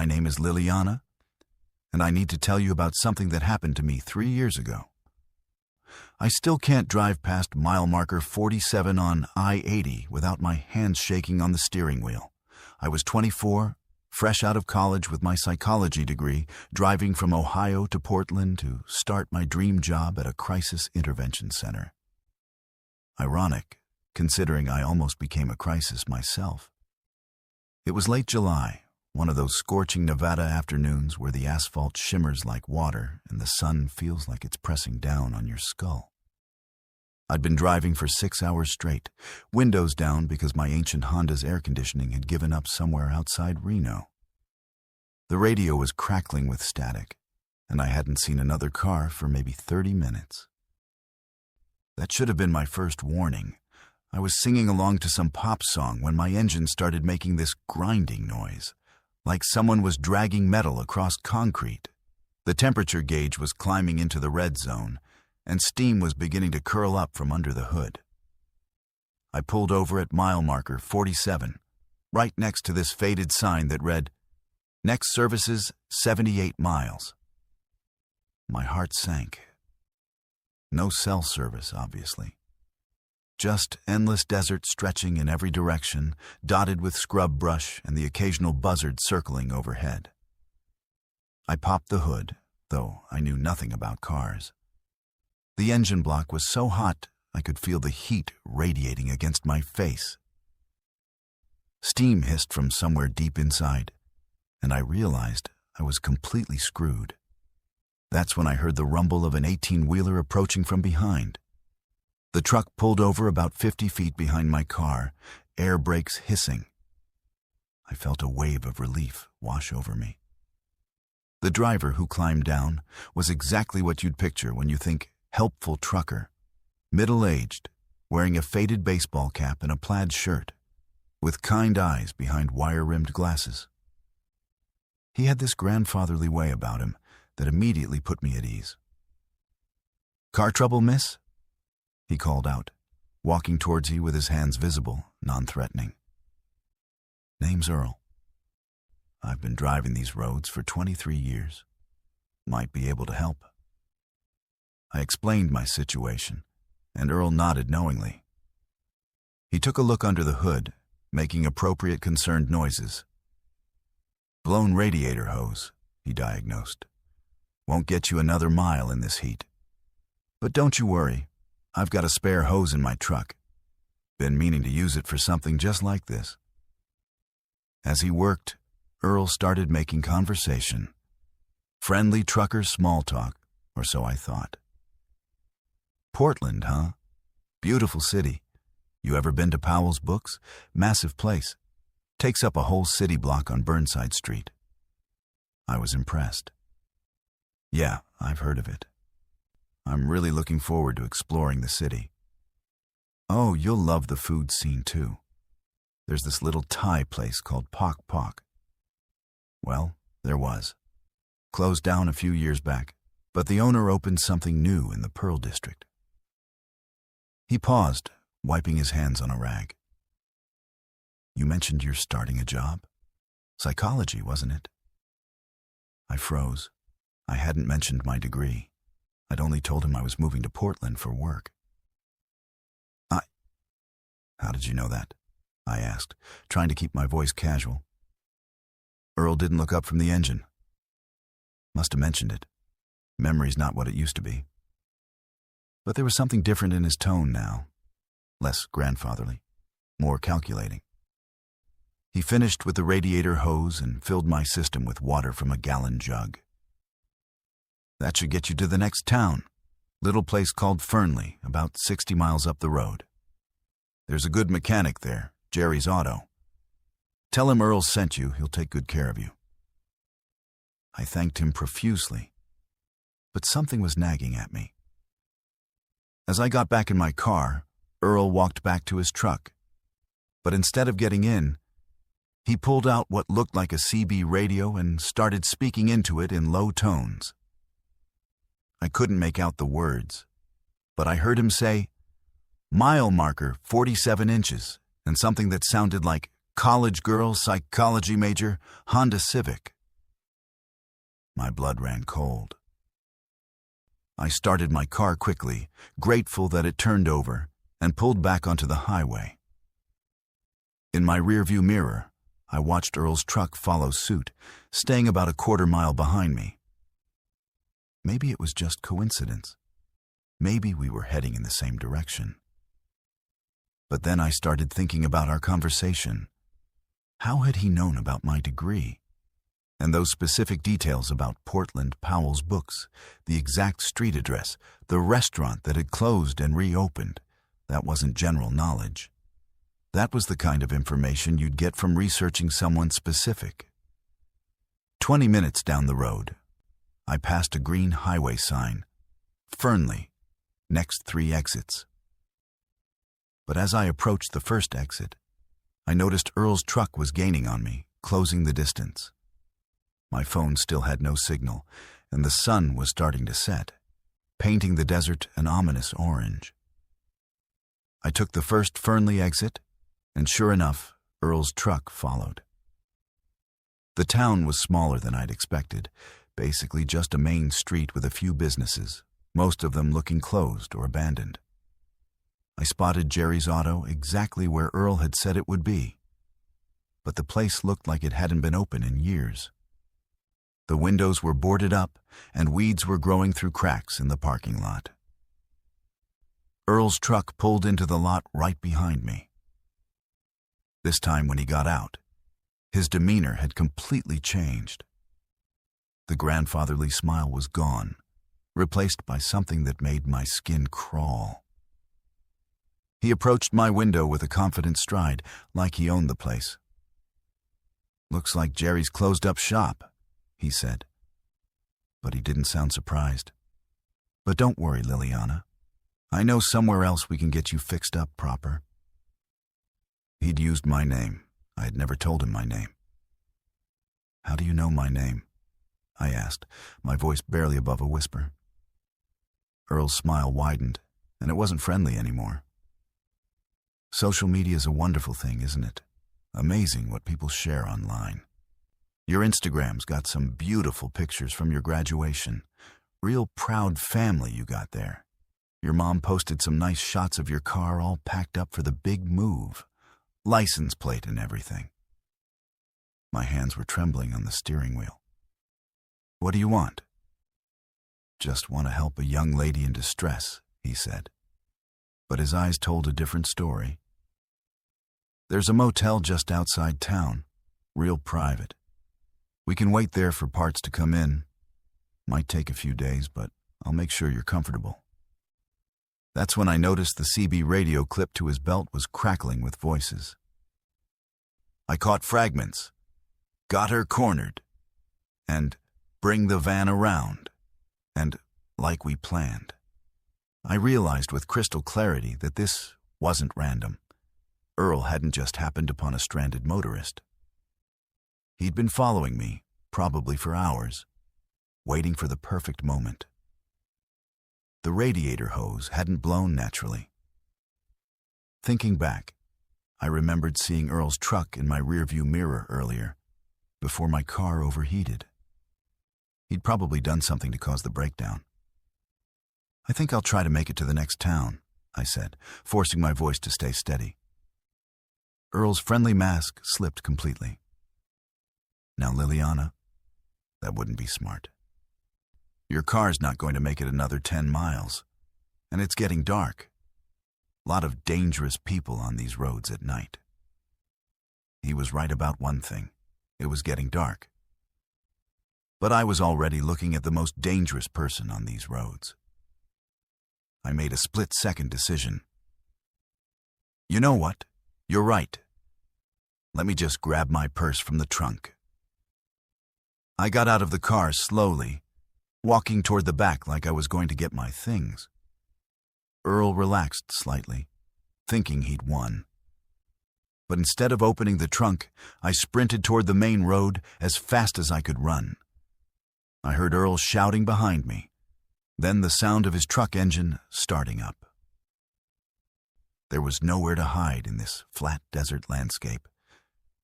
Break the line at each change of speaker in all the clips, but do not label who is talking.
My name is Liliana, and I need to tell you about something that happened to me 3 years ago. I still can't drive past mile marker 47 on I-80 without my hands shaking on the steering wheel. I was 24, fresh out of college with my psychology degree, driving from Ohio to Portland to start my dream job at a crisis intervention center. Ironic, considering I almost became a crisis myself. It was late July, one of those scorching Nevada afternoons where the asphalt shimmers like water and the sun feels like it's pressing down on your skull. I'd been driving for 6 hours straight, windows down because my ancient Honda's air conditioning had given up somewhere outside Reno. The radio was crackling with static, and I hadn't seen another car for maybe 30 minutes. That should have been my first warning. I was singing along to some pop song when my engine started making this grinding noise, like someone was dragging metal across concrete. The temperature gauge was climbing into the red zone, and steam was beginning to curl up from under the hood. I pulled over at mile marker 47, right next to this faded sign that read, "Next services 78 miles." My heart sank. No cell service, obviously. Just endless desert stretching in every direction, dotted with scrub brush and the occasional buzzard circling overhead. I popped the hood, though I knew nothing about cars. The engine block was so hot I could feel the heat radiating against my face. Steam hissed from somewhere deep inside, and I realized I was completely screwed. That's when I heard the rumble of an 18-wheeler approaching from behind. The truck pulled over about 50 feet behind my car, air brakes hissing. I felt a wave of relief wash over me. The driver who climbed down was exactly what you'd picture when you think helpful trucker, middle-aged, wearing a faded baseball cap and a plaid shirt, with kind eyes behind wire-rimmed glasses. He had this grandfatherly way about him that immediately put me at ease. "Car trouble, miss?" he called out, walking towards me with his hands visible, non-threatening. "Name's Earl. I've been driving these roads for 23 years. Might be able to help." I explained my situation, and Earl nodded knowingly. He took a look under the hood, making appropriate concerned noises. "Blown radiator hose," he diagnosed. "Won't get you another mile in this heat. But don't you worry. I've got a spare hose in my truck. Been meaning to use it for something just like this." As he worked, Earl started making conversation. Friendly trucker small talk, or so I thought. "Portland, huh? Beautiful city. You ever been to Powell's Books? Massive place. Takes up a whole city block on Burnside Street." I was impressed. "Yeah, I've heard of it. I'm really looking forward to exploring the city." "Oh, you'll love the food scene too. There's this little Thai place called Pok Pok." Well, there was. Closed down a few years back, but the owner opened something new in the Pearl District. He paused, wiping his hands on a rag. "You mentioned you're starting a job? Psychology, wasn't it?" I froze. I hadn't mentioned my degree. I'd only told him I was moving to Portland for work. "How did you know that?" I asked, trying to keep my voice casual. Earl didn't look up from the engine. Must have mentioned it. Memory's not what it used to be. But there was something different in his tone now. Less grandfatherly, more calculating. He finished with the radiator hose and filled my system with water from a gallon jug. "That should get you to the next town. Little place called Fernley, about 60 miles up the road. There's a good mechanic there, Jerry's Auto. Tell him Earl sent you, he'll take good care of you." I thanked him profusely, but something was nagging at me. As I got back in my car, Earl walked back to his truck. But instead of getting in, he pulled out what looked like a CB radio and started speaking into it in low tones. I couldn't make out the words, but I heard him say, "Mile marker 47 inches," and something that sounded like "college girl, psychology major, Honda Civic." My blood ran cold. I started my car quickly, grateful that it turned over, and pulled back onto the highway. In my rearview mirror, I watched Earl's truck follow suit, staying about a quarter-mile behind me. Maybe it was just coincidence. Maybe we were heading in the same direction. But then I started thinking about our conversation. How had he known about my degree? And those specific details about Portland Powell's books, the exact street address, the restaurant that had closed and reopened, that wasn't general knowledge. That was the kind of information you'd get from researching someone specific. 20 minutes down the road, I passed a green highway sign, Fernley, next 3 exits. But as I approached the first exit, I noticed Earl's truck was gaining on me, closing the distance. My phone still had no signal, and the sun was starting to set, painting the desert an ominous orange. I took the first Fernley exit, and sure enough, Earl's truck followed. The town was smaller than I'd expected, basically just a main street with a few businesses, most of them looking closed or abandoned. I spotted Jerry's auto exactly where Earl had said it would be, but the place looked like it hadn't been open in years. The windows were boarded up, and weeds were growing through cracks in the parking lot. Earl's truck pulled into the lot right behind me. This time when he got out, his demeanor had completely changed. The grandfatherly smile was gone, replaced by something that made my skin crawl. He approached my window with a confident stride, like he owned the place. "Looks like Jerry's closed up shop," he said. But he didn't sound surprised. "But don't worry, Liliana. I know somewhere else we can get you fixed up proper." He'd used my name. I had never told him my name. "How do you know my name?" I asked, my voice barely above a whisper. Earl's smile widened, and it wasn't friendly anymore. "Social media is a wonderful thing, isn't it? Amazing what people share online. Your Instagram's got some beautiful pictures from your graduation. Real proud family you got there. Your mom posted some nice shots of your car all packed up for the big move. License plate and everything." My hands were trembling on the steering wheel. "What do you want?" "Just want to help a young lady in distress," he said. But his eyes told a different story. "There's a motel just outside town, real private. We can wait there for parts to come in. Might take a few days, but I'll make sure you're comfortable." That's when I noticed the CB radio clipped to his belt was crackling with voices. I caught fragments. "Got her cornered," and "Bring the van around," and "Like we planned." I realized with crystal clarity that this wasn't random. Earl hadn't just happened upon a stranded motorist. He'd been following me, probably for hours, waiting for the perfect moment. The radiator hose hadn't blown naturally. Thinking back, I remembered seeing Earl's truck in my rearview mirror earlier, before my car overheated. He'd probably done something to cause the breakdown. "I think I'll try to make it to the next town," I said, forcing my voice to stay steady. Earl's friendly mask slipped completely. "Now, Liliana, that wouldn't be smart. Your car's not going to make it another 10 miles, and it's getting dark. A lot of dangerous people on these roads at night." He was right about one thing. It was getting dark. But I was already looking at the most dangerous person on these roads. I made a split-second decision. "You know what? You're right. Let me just grab my purse from the trunk." I got out of the car slowly, walking toward the back like I was going to get my things. Earl relaxed slightly, thinking he'd won. But instead of opening the trunk, I sprinted toward the main road as fast as I could run. I heard Earl shouting behind me, then the sound of his truck engine starting up. There was nowhere to hide in this flat desert landscape,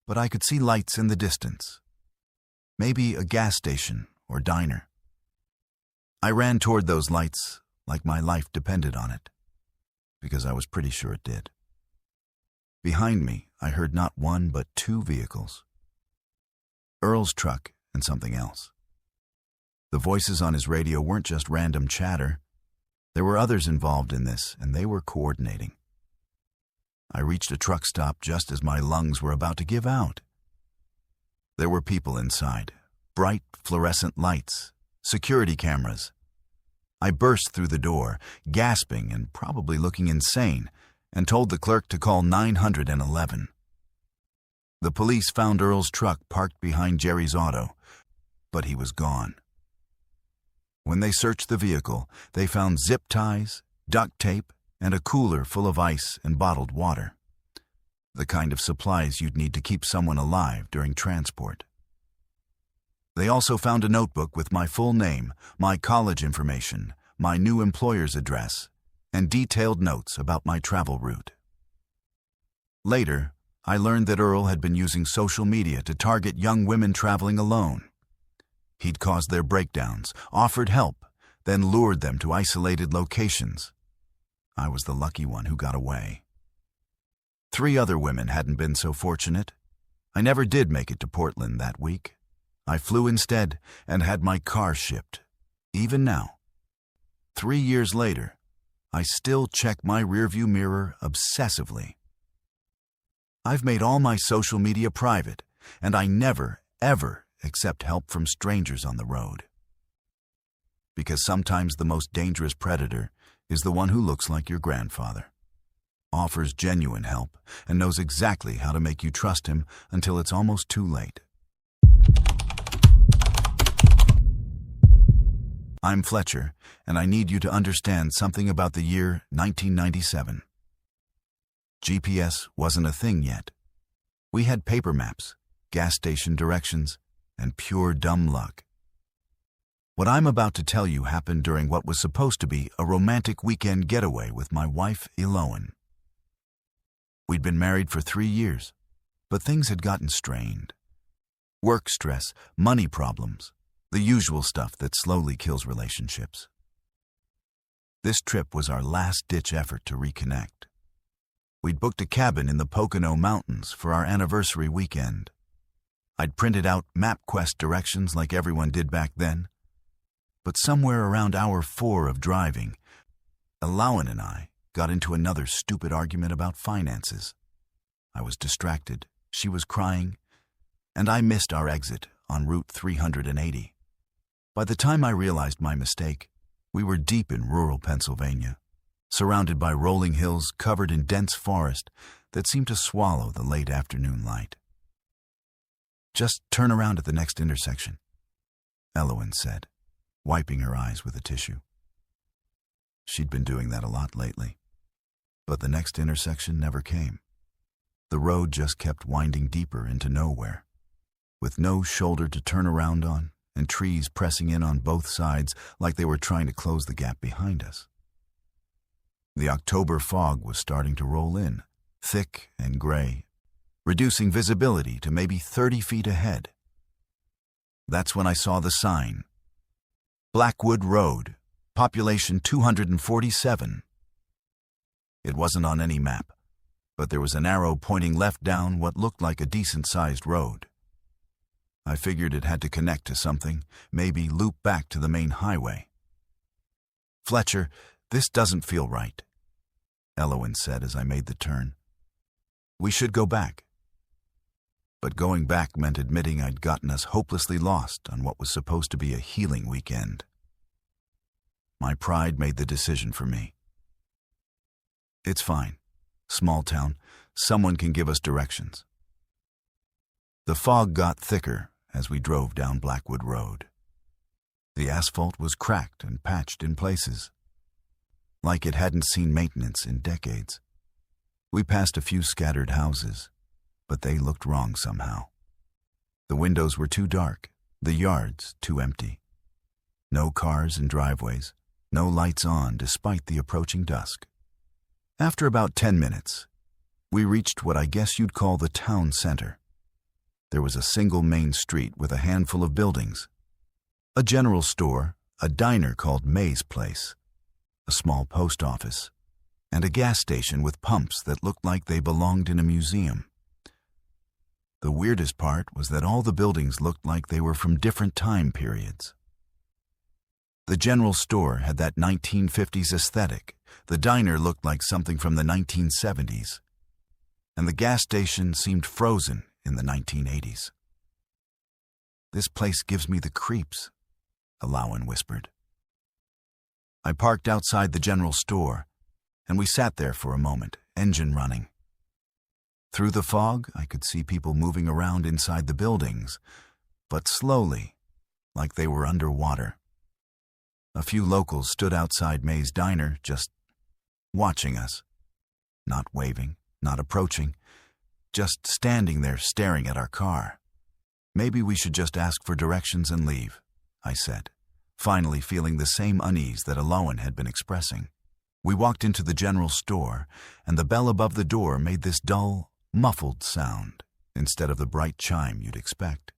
but I could see lights in the distance. Maybe a gas station or diner. I ran toward those lights like my life depended on it, because I was pretty sure it did. Behind me, I heard not one but two vehicles. Earl's truck and something else. The voices on his radio weren't just random chatter. There were others involved in this, and they were coordinating. I reached a truck stop just as my lungs were about to give out. There were people inside, bright fluorescent lights, security cameras. I burst through the door, gasping and probably looking insane, and told the clerk to call 911. The police found Earl's truck parked behind Jerry's auto, but he was gone. When they searched the vehicle, they found zip ties, duct tape, and a cooler full of ice and bottled water. The kind of supplies you'd need to keep someone alive during transport. They also found a notebook with my full name, my college information, my new employer's address, and detailed notes about my travel route. Later, I learned that Earl had been using social media to target young women traveling alone. He'd caused their breakdowns, offered help, then lured them to isolated locations. I was the lucky one who got away. 3 other women hadn't been so fortunate. I never did make it to Portland that week. I flew instead and had my car shipped. Even now, 3 years later, I still check my rearview mirror obsessively. I've made all my social media private, and I never, ever accept help from strangers on the road. Because sometimes the most dangerous predator is the one who looks like your grandfather, offers genuine help, and knows exactly how to make you trust him until it's almost too late. I'm Fletcher, and I need you to understand something about the year 1997. GPS wasn't a thing yet. We had paper maps, gas station directions, and pure dumb luck. What I'm about to tell you happened during what was supposed to be a romantic weekend getaway with my wife, Eloan. We'd been married for 3 years, but things had gotten strained. Work stress, money problems, the usual stuff that slowly kills relationships. This trip was our last-ditch effort to reconnect. We'd booked a cabin in the Pocono Mountains for our anniversary weekend. I'd printed out MapQuest directions like everyone did back then. But somewhere around hour 4 of driving, Eloan and I got into another stupid argument about finances. I was distracted, she was crying, and I missed our exit on Route 380. By the time I realized my mistake, we were deep in rural Pennsylvania, surrounded by rolling hills covered in dense forest that seemed to swallow the late afternoon light. "Just turn around at the next intersection," Eloan said, wiping her eyes with a tissue. She'd been doing that a lot lately, but the next intersection never came. The road just kept winding deeper into nowhere, with no shoulder to turn around on and trees pressing in on both sides like they were trying to close the gap behind us. The October fog was starting to roll in, thick and gray, reducing visibility to maybe 30 feet ahead. That's when I saw the sign. Blackwood Road, population 247. It wasn't on any map, but there was an arrow pointing left down what looked like a decent-sized road. I figured it had to connect to something, maybe loop back to the main highway. "Fletcher, this doesn't feel right," Eloan said as I made the turn. "We should go back." But going back meant admitting I'd gotten us hopelessly lost on what was supposed to be a healing weekend. My pride made the decision for me. "It's fine. Small town. Someone can give us directions." The fog got thicker as we drove down Blackwood Road. The asphalt was cracked and patched in places, like it hadn't seen maintenance in decades. We passed a few scattered houses, but they looked wrong somehow. The windows were too dark, the yards too empty. No cars in driveways, no lights on despite the approaching dusk. After about 10 minutes, we reached what I guess you'd call the town center. There was a single main street with a handful of buildings. A general store, a diner called May's Place, a small post office, and a gas station with pumps that looked like they belonged in a museum. The weirdest part was that all the buildings looked like they were from different time periods. The general store had that 1950s aesthetic, the diner looked like something from the 1970s, and the gas station seemed frozen in the 1980s. "This place gives me the creeps," Alawan whispered. I parked outside the general store, and we sat there for a moment, engine running. Through the fog, I could see people moving around inside the buildings, but slowly, like they were underwater. A few locals stood outside May's diner, just watching us. Not waving, not approaching, just standing there staring at our car. "Maybe we should just ask for directions and leave," I said, finally feeling the same unease that Alawan had been expressing. We walked into the general store, and the bell above the door made this dull, muffled sound instead of the bright chime you'd expect.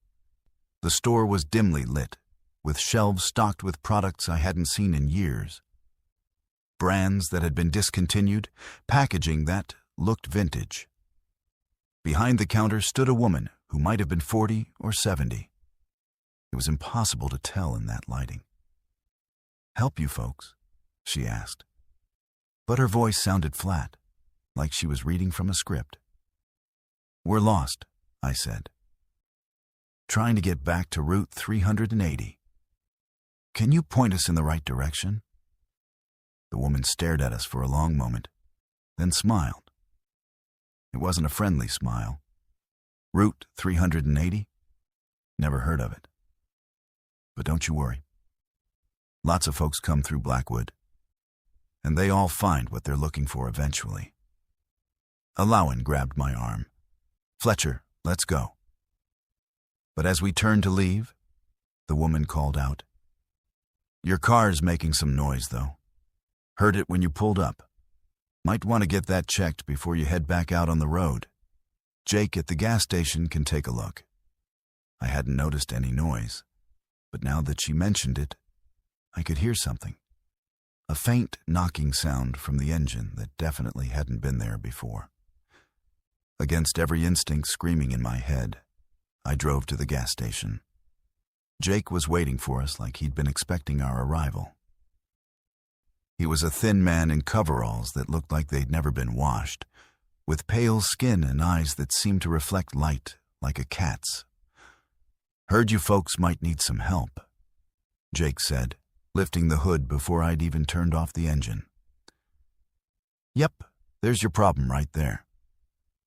The store was dimly lit, with shelves stocked with products I hadn't seen in years. Brands that had been discontinued, packaging that looked vintage. Behind the counter stood a woman who might have been 40 or 70. It was impossible to tell in that lighting. "Help you folks?" she asked. But her voice sounded flat, like she was reading from a script. "We're lost," I said. "Trying to get back to Route 380. Can you point us in the right direction?" The woman stared at us for a long moment, then smiled. It wasn't a friendly smile. "Route 380? Never heard of it. But don't you worry. Lots of folks come through Blackwood, and they all find what they're looking for eventually." Alawan grabbed my arm. "Fletcher, let's go." But as we turned to leave, the woman called out, "Your car's making some noise, though. Heard it when you pulled up. Might want to get that checked before you head back out on the road. Jake at the gas station can take a look." I hadn't noticed any noise, but now that she mentioned it, I could hear something. A faint knocking sound from the engine that definitely hadn't been there before. Against every instinct screaming in my head, I drove to the gas station. Jake was waiting for us like he'd been expecting our arrival. He was a thin man in coveralls that looked like they'd never been washed, with pale skin and eyes that seemed to reflect light like a cat's. "Heard you folks might need some help," Jake said, lifting the hood before I'd even turned off the engine. "Yep, there's your problem right there.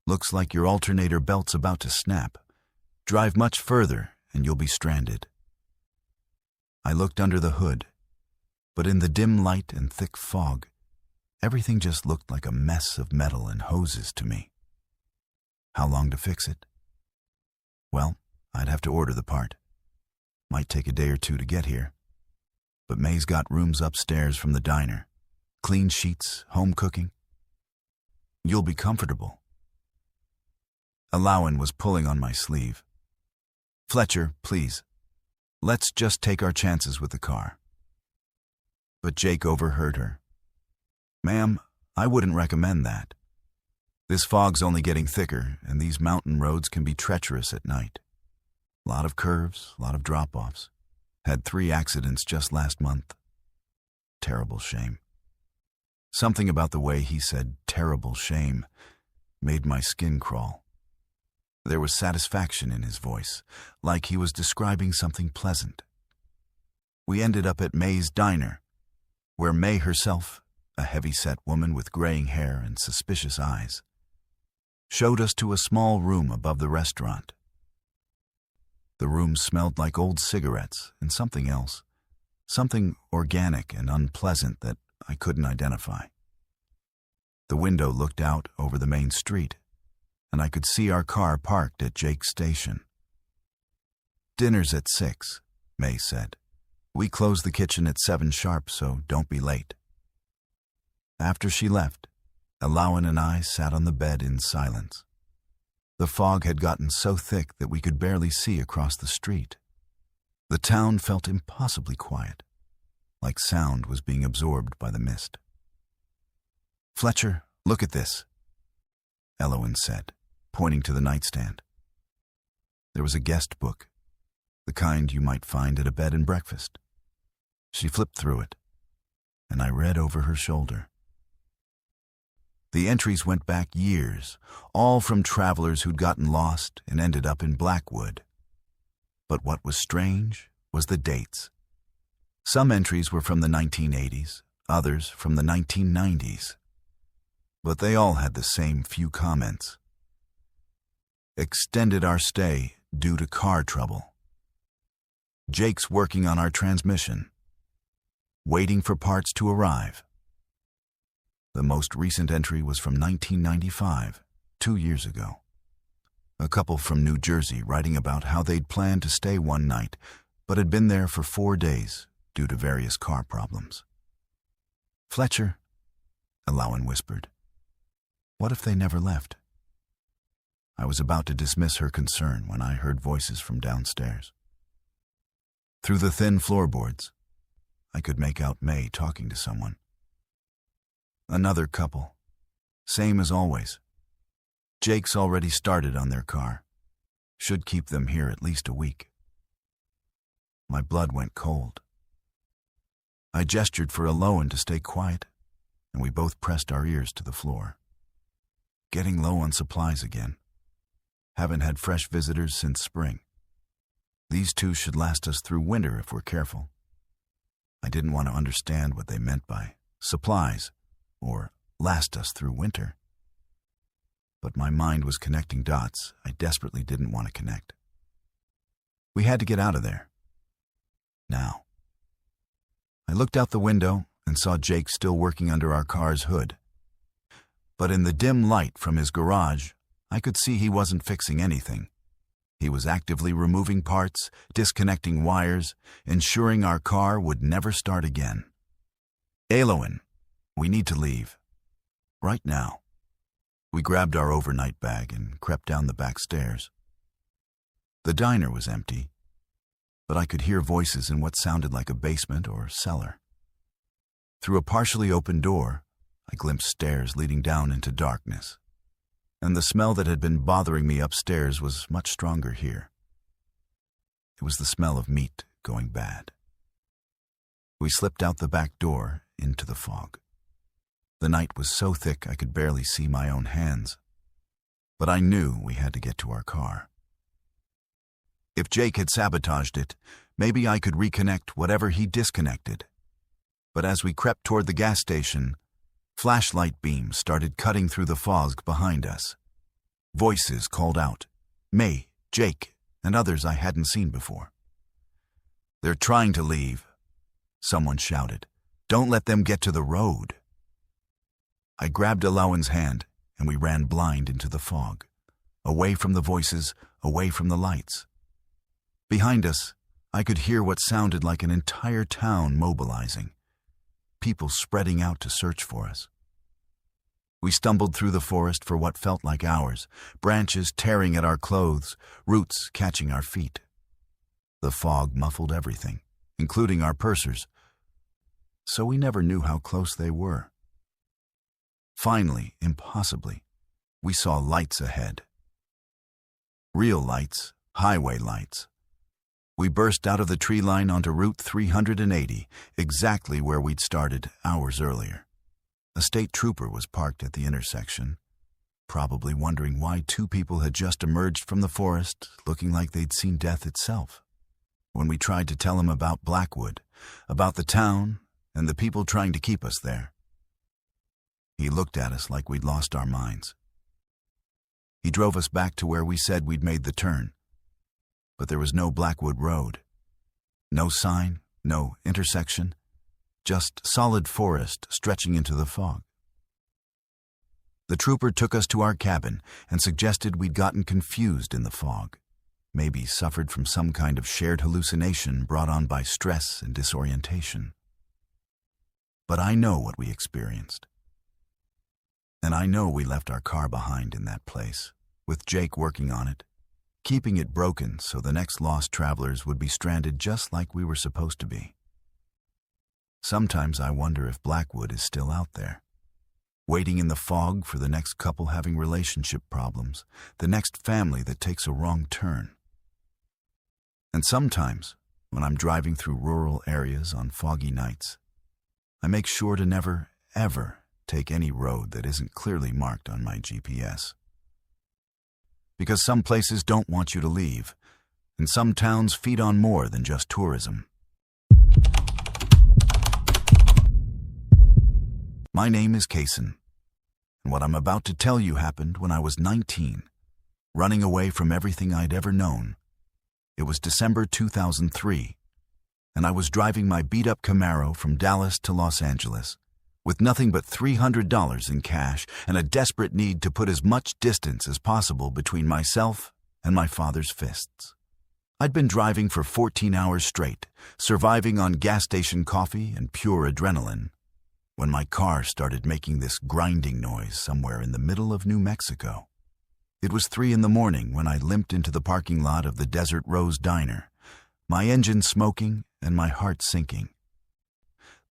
Looks like your alternator belt's about to snap. Drive much further and you'll be stranded." I looked under the hood, but in the dim light and thick fog, everything just looked like a mess of metal and hoses to me. How long to fix it? Well, I'd have to order the part. Might take a day or two to get here. But May's got rooms upstairs from the diner. Clean sheets, home cooking. You'll be comfortable. Alawan was pulling on my sleeve. "Fletcher, please. Let's just take our chances with the car." But Jake overheard her. "Ma'am, I wouldn't recommend that. This fog's only getting thicker, and these mountain roads can be treacherous at night. Lot of curves, lot of drop-offs. Had 3 accidents just last month. Terrible shame." Something about the way he said "terrible shame" made my skin crawl. There was satisfaction in his voice, like he was describing something pleasant. We ended up at May's diner, where May herself, a heavy-set woman with graying hair and suspicious eyes, showed us to a small room above the restaurant. The room smelled like old cigarettes and something else, something organic and unpleasant that I couldn't identify. The window looked out over the main street, and I could see our car parked at Jake's station. "Dinner's at 6, May said. "We close the kitchen at 7 sharp, so don't be late." After she left, Alawan and I sat on the bed in silence. The fog had gotten so thick that we could barely see across the street. The town felt impossibly quiet, like sound was being absorbed by the mist. "Fletcher, look at this," Elowen said, pointing to the nightstand. There was a guest book, the kind you might find at a bed and breakfast. She flipped through it, and I read over her shoulder. The entries went back years, all from travelers who'd gotten lost and ended up in Blackwood. But what was strange was the dates. Some entries were from the 1980s, others from the 1990s. But they all had the same few comments. "Extended our stay due to car trouble. Jake's working on our transmission. Waiting for parts to arrive." The most recent entry was from 1995, 2 years ago. A couple from New Jersey writing about how they'd planned to stay one night, but had been there for 4 days due to various car problems. "Fletcher," Elowen whispered, "what if they never left?" I was about to dismiss her concern when I heard voices from downstairs. Through the thin floorboards, I could make out May talking to someone. Another couple. Same as always. Jake's already started on their car. Should keep them here at least a week. My blood went cold. I gestured for Elowen to stay quiet, and we both pressed our ears to the floor. Getting low on supplies again. Haven't had fresh visitors since spring. These two should last us through winter if we're careful. I didn't want to understand what they meant by supplies or last us through winter. But my mind was connecting dots I desperately didn't want to connect. We had to get out of there. Now. I looked out the window and saw Jake still working under our car's hood. But in the dim light from his garage, I could see he wasn't fixing anything. He was actively removing parts, disconnecting wires, ensuring our car would never start again. "Elowen, we need to leave. Right now." We grabbed our overnight bag and crept down the back stairs. The diner was empty, but I could hear voices in what sounded like a basement or cellar. Through a partially open door, I glimpsed stairs leading down into darkness, and the smell that had been bothering me upstairs was much stronger here. It was the smell of meat going bad. We slipped out the back door into the fog. The night was so thick I could barely see my own hands, but I knew we had to get to our car. If Jake had sabotaged it, maybe I could reconnect whatever he disconnected. But as we crept toward the gas station, flashlight beams started cutting through the fog behind us. Voices called out, May, Jake, and others I hadn't seen before. "They're trying to leave," someone shouted. "Don't let them get to the road." I grabbed Elowen's hand, and we ran blind into the fog, away from the voices, away from the lights. Behind us, I could hear what sounded like an entire town mobilizing, people spreading out to search for us. We stumbled through the forest for what felt like hours, branches tearing at our clothes, roots catching our feet. The fog muffled everything, including our pursers, so we never knew how close they were. Finally, impossibly, we saw lights ahead. Real lights, highway lights. We burst out of the tree line onto Route 380, exactly where we'd started hours earlier. A state trooper was parked at the intersection, probably wondering why 2 people had just emerged from the forest, looking like they'd seen death itself. When we tried to tell him about Blackwood, about the town, and the people trying to keep us there, he looked at us like we'd lost our minds. He drove us back to where we said we'd made the turn, but there was no Blackwood Road. No sign, no intersection, just solid forest stretching into the fog. The trooper took us to our cabin and suggested we'd gotten confused in the fog, maybe suffered from some kind of shared hallucination brought on by stress and disorientation. But I know what we experienced. And I know we left our car behind in that place, with Jake working on it, keeping it broken so the next lost travelers would be stranded just like we were supposed to be. Sometimes I wonder if Blackwood is still out there, waiting in the fog for the next couple having relationship problems, the next family that takes a wrong turn. And sometimes, when I'm driving through rural areas on foggy nights, I make sure to never, ever take any road that isn't clearly marked on my GPS. Because some places don't want you to leave, and some towns feed on more than just tourism. My name is Kaysen, and what I'm about to tell you happened when I was 19, running away from everything I'd ever known. It was December 2003, and I was driving my beat-up Camaro from Dallas to Los Angeles, with nothing but $300 in cash and a desperate need to put as much distance as possible between myself and my father's fists. I'd been driving for 14 hours straight, surviving on gas station coffee and pure adrenaline, when my car started making this grinding noise somewhere in the middle of New Mexico. It was 3 a.m. when I limped into the parking lot of the Desert Rose Diner, my engine smoking and my heart sinking.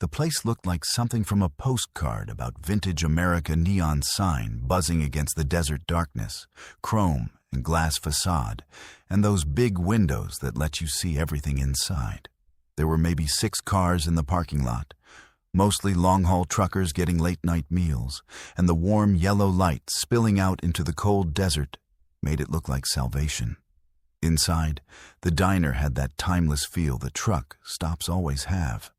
The place looked like something from a postcard about vintage America neon sign buzzing against the desert darkness, chrome and glass facade, and those big windows that let you see everything inside. There were maybe 6 cars in the parking lot, mostly long-haul truckers getting late-night meals, and the warm yellow light spilling out into the cold desert made it look like salvation. Inside, the diner had that timeless feel that truck stops always have.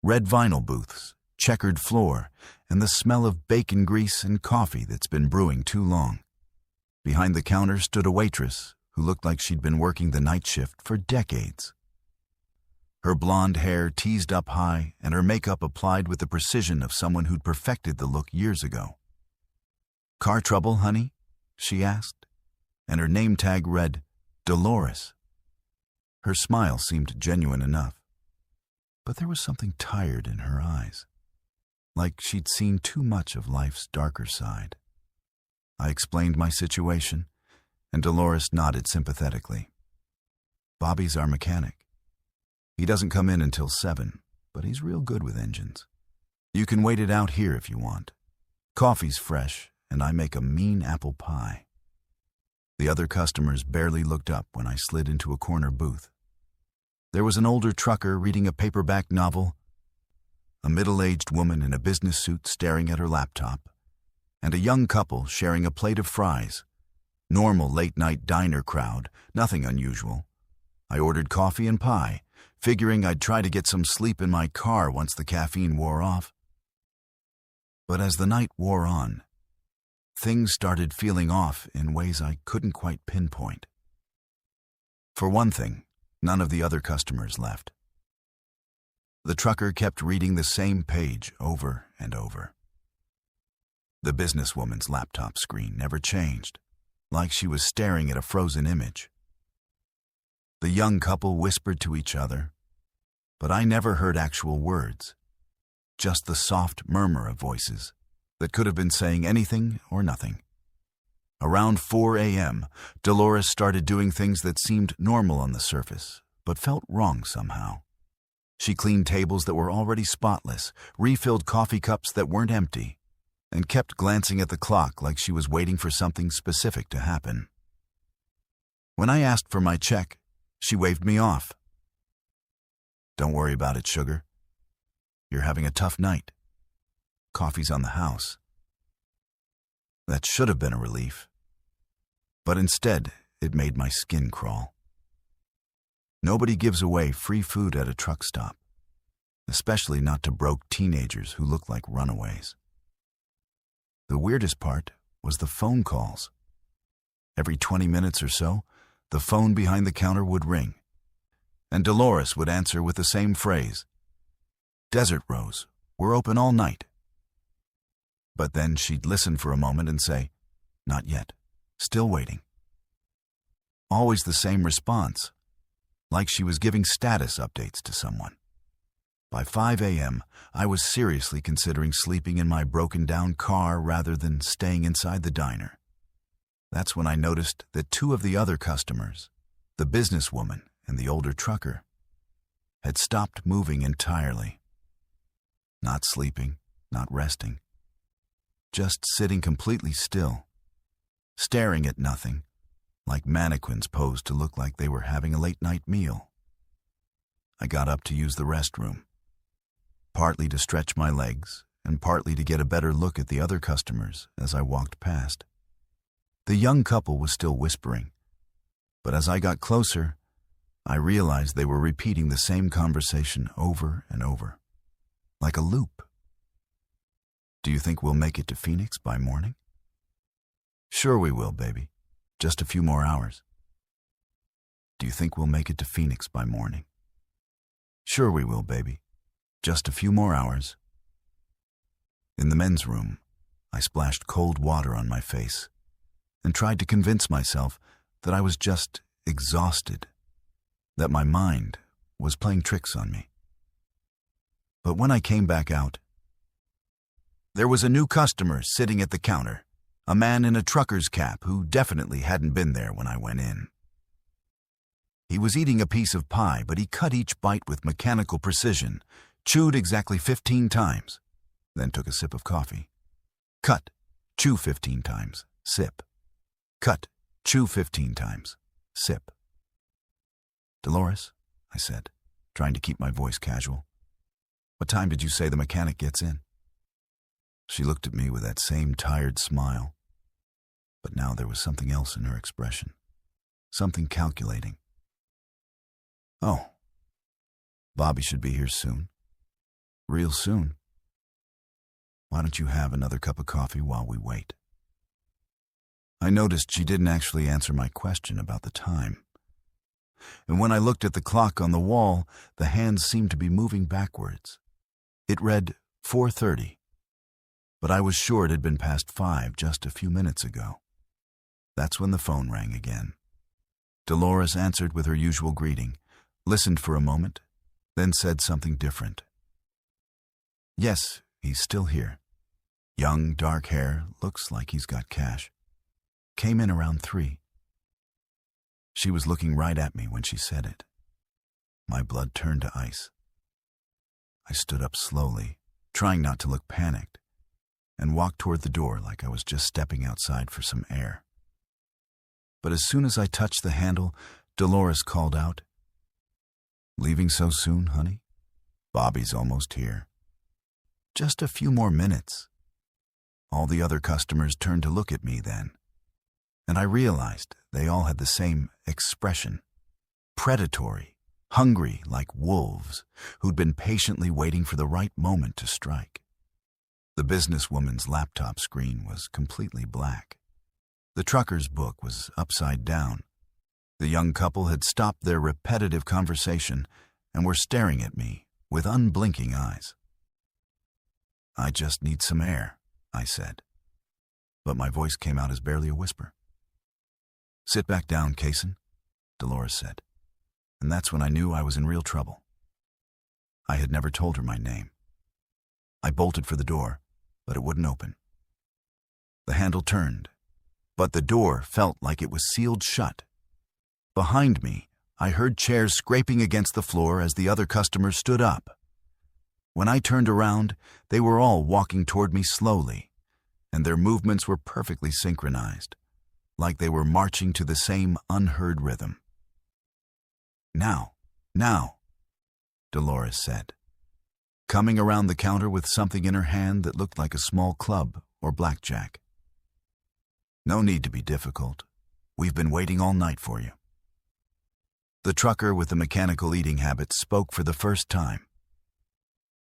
Red vinyl booths, checkered floor, and the smell of bacon grease and coffee that's been brewing too long. Behind the counter stood a waitress who looked like she'd been working the night shift for decades. Her blonde hair teased up high and her makeup applied with the precision of someone who'd perfected the look years ago. "Car trouble, honey?" she asked, and her name tag read, Dolores. Her smile seemed genuine enough, but there was something tired in her eyes, like she'd seen too much of life's darker side. I explained my situation, and Dolores nodded sympathetically. "Bobby's our mechanic. He doesn't come in until 7, but he's real good with engines. You can wait it out here if you want. Coffee's fresh, and I make a mean apple pie." The other customers barely looked up when I slid into a corner booth. There was an older trucker reading a paperback novel, a middle-aged woman in a business suit staring at her laptop, and a young couple sharing a plate of fries. Normal late-night diner crowd, nothing unusual. I ordered coffee and pie, figuring I'd try to get some sleep in my car once the caffeine wore off. But as the night wore on, things started feeling off in ways I couldn't quite pinpoint. For one thing, none of the other customers left. The trucker kept reading the same page over and over. The businesswoman's laptop screen never changed, like she was staring at a frozen image. The young couple whispered to each other, but I never heard actual words, just the soft murmur of voices that could have been saying anything or nothing. Around 4 a.m., Dolores started doing things that seemed normal on the surface, but felt wrong somehow. She cleaned tables that were already spotless, refilled coffee cups that weren't empty, and kept glancing at the clock like she was waiting for something specific to happen. When I asked for my check, she waved me off. "Don't worry about it, sugar. You're having a tough night. Coffee's on the house." That should have been a relief, but instead it made my skin crawl. Nobody gives away free food at a truck stop, especially not to broke teenagers who look like runaways. The weirdest part was the phone calls. Every 20 minutes or so, the phone behind the counter would ring, and Dolores would answer with the same phrase, "Desert Rose, we're open all night." But then she'd listen for a moment and say, "Not yet, still waiting." Always the same response, like she was giving status updates to someone. By 5 a.m., I was seriously considering sleeping in my broken-down car rather than staying inside the diner. That's when I noticed that two of the other customers, the businesswoman and the older trucker, had stopped moving entirely. Not sleeping, not resting, just sitting completely still, staring at nothing, like mannequins posed to look like they were having a late-night meal. I got up to use the restroom, partly to stretch my legs and partly to get a better look at the other customers as I walked past. The young couple was still whispering, but as I got closer, I realized they were repeating the same conversation over and over, like a loop. Do you think we'll make it to Phoenix by morning? Sure we will, baby. Just a few more hours. Do you think we'll make it to Phoenix by morning? Sure we will, baby. Just a few more hours. In the men's room, I splashed cold water on my face and tried to convince myself that I was just exhausted, that my mind was playing tricks on me. But when I came back out, there was a new customer sitting at the counter, a man in a trucker's cap who definitely hadn't been there when I went in. He was eating a piece of pie, but he cut each bite with mechanical precision, chewed exactly 15 times, then took a sip of coffee. Cut, chew 15 times, sip. Cut, chew 15 times, sip. Dolores, I said, trying to keep my voice casual, what time did you say the mechanic gets in? She looked at me with that same tired smile, but now there was something else in her expression, something calculating. Oh, Bobby should be here soon. Real soon. Why don't you have another cup of coffee while we wait? I noticed she didn't actually answer my question about the time. And when I looked at the clock on the wall, the hands seemed to be moving backwards. It read 4:30, but I was sure it had been past 5 just a few minutes ago. That's when the phone rang again. Dolores answered with her usual greeting, listened for a moment, then said something different. Yes, he's still here. Young, dark hair, looks like he's got cash. Came in around 3. She was looking right at me when she said it. My blood turned to ice. I stood up slowly, trying not to look panicked, and walked toward the door like I was just stepping outside for some air. But as soon as I touched the handle, Dolores called out, "Leaving so soon, honey? Bobby's almost here." Just a few more minutes. All the other customers turned to look at me then, and I realized they all had the same expression, predatory, hungry like wolves who'd been patiently waiting for the right moment to strike. The businesswoman's laptop screen was completely black. The trucker's book was upside down. The young couple had stopped their repetitive conversation and were staring at me with unblinking eyes. "I just need some air," I said, but my voice came out as barely a whisper. "Sit back down, Kaysen," Dolores said, and that's when I knew I was in real trouble. I had never told her my name. I bolted for the door, but it wouldn't open. The handle turned, but the door felt like it was sealed shut. Behind me, I heard chairs scraping against the floor as the other customers stood up. When I turned around, they were all walking toward me slowly, and their movements were perfectly synchronized, like they were marching to the same unheard rhythm. Now, Dolores said, coming around the counter with something in her hand that looked like a small club or blackjack. "No need to be difficult. We've been waiting all night for you." The trucker with the mechanical eating habits spoke for the first time.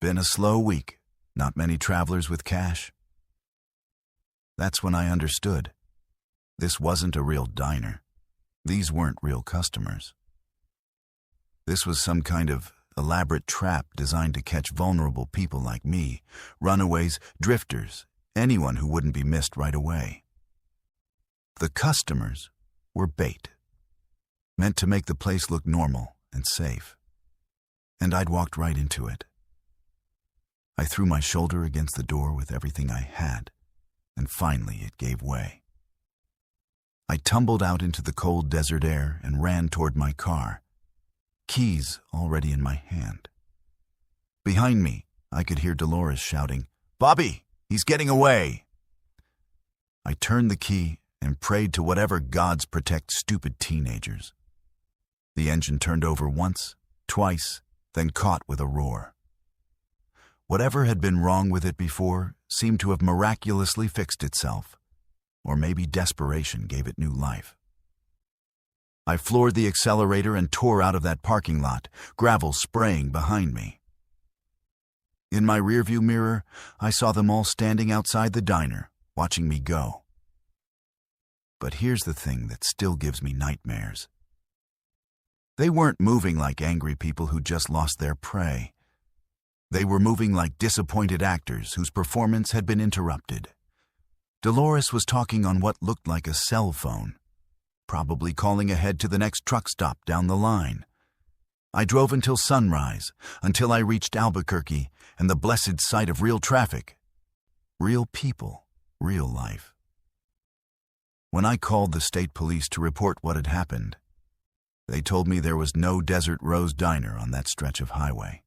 "Been a slow week. Not many travelers with cash." That's when I understood. This wasn't a real diner. These weren't real customers. This was some kind of elaborate trap designed to catch vulnerable people like me, runaways, drifters, anyone who wouldn't be missed right away. The customers were bait, meant to make the place look normal and safe. And I'd walked right into it. I threw my shoulder against the door with everything I had, and finally it gave way. I tumbled out into the cold desert air and ran toward my car, keys already in my hand. Behind me, I could hear Dolores shouting, "Bobby, he's getting away!" I turned the key and prayed to whatever gods protect stupid teenagers. The engine turned over once, twice, then caught with a roar. Whatever had been wrong with it before seemed to have miraculously fixed itself, or maybe desperation gave it new life. I floored the accelerator and tore out of that parking lot, gravel spraying behind me. In my rearview mirror, I saw them all standing outside the diner, watching me go. But here's the thing that still gives me nightmares. They weren't moving like angry people who just lost their prey. They were moving like disappointed actors whose performance had been interrupted. Dolores was talking on what looked like a cell phone, probably calling ahead to the next truck stop down the line. I drove until sunrise, until I reached Albuquerque and the blessed sight of real traffic. Real people, real life. When I called the state police to report what had happened, they told me there was no Desert Rose Diner on that stretch of highway.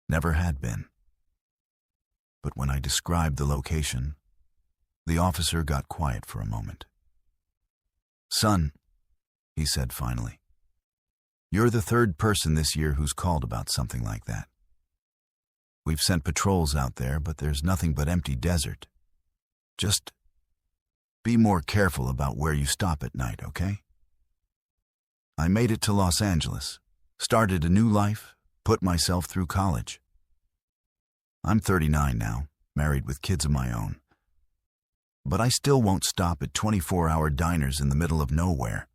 Never had been. But when I described the location, the officer got quiet for a moment. "Son," he said finally, "you're the third person this year who's called about something like that. We've sent patrols out there, but there's nothing but empty desert. Just be more careful about where you stop at night, okay? I made it to Los Angeles, started a new life, put myself through college. I'm 39 now, married with kids of my own. But I still won't stop at 24-hour diners in the middle of nowhere,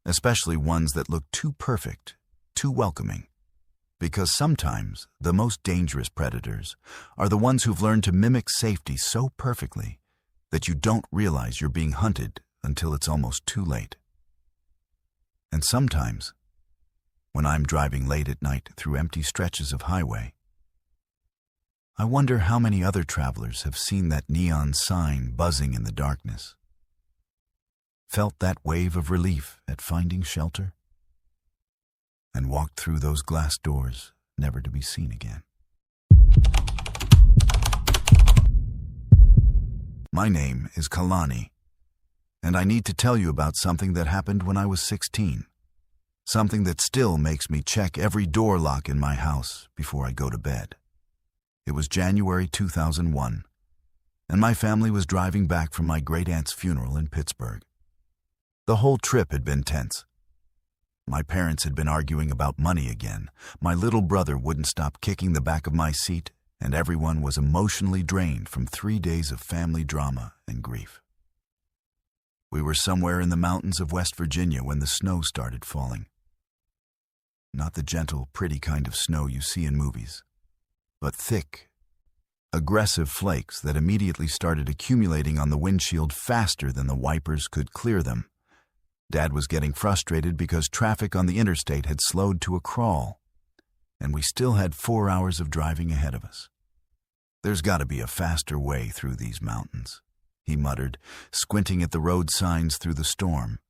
especially ones that look too perfect, too welcoming, because sometimes the most dangerous predators are the ones who've learned to mimic safety so perfectly that you don't realize you're being hunted until it's almost too late. And sometimes, when I'm driving late at night through empty stretches of highway, I wonder how many other travelers have seen that neon sign buzzing in the darkness, felt that wave of relief at finding shelter, and walked through those glass doors never to be seen again. My name is Kalani, and I need to tell you about something that happened when I was 16, something that still makes me check every door lock in my house before I go to bed. It was January 2001, and my family was driving back from my great-aunt's funeral in Pittsburgh. The whole trip had been tense. My parents had been arguing about money again, my little brother wouldn't stop kicking the back of my seat, and everyone was emotionally drained from 3 days of family drama and grief. We were somewhere in the mountains of West Virginia when the snow started falling. Not the gentle, pretty kind of snow you see in movies, but thick, aggressive flakes that immediately started accumulating on the windshield faster than the wipers could clear them. Dad was getting frustrated because traffic on the interstate had slowed to a crawl, and we still had 4 hours of driving ahead of us. "There's got to be a faster way through these mountains," he muttered, squinting at the road signs through the storm.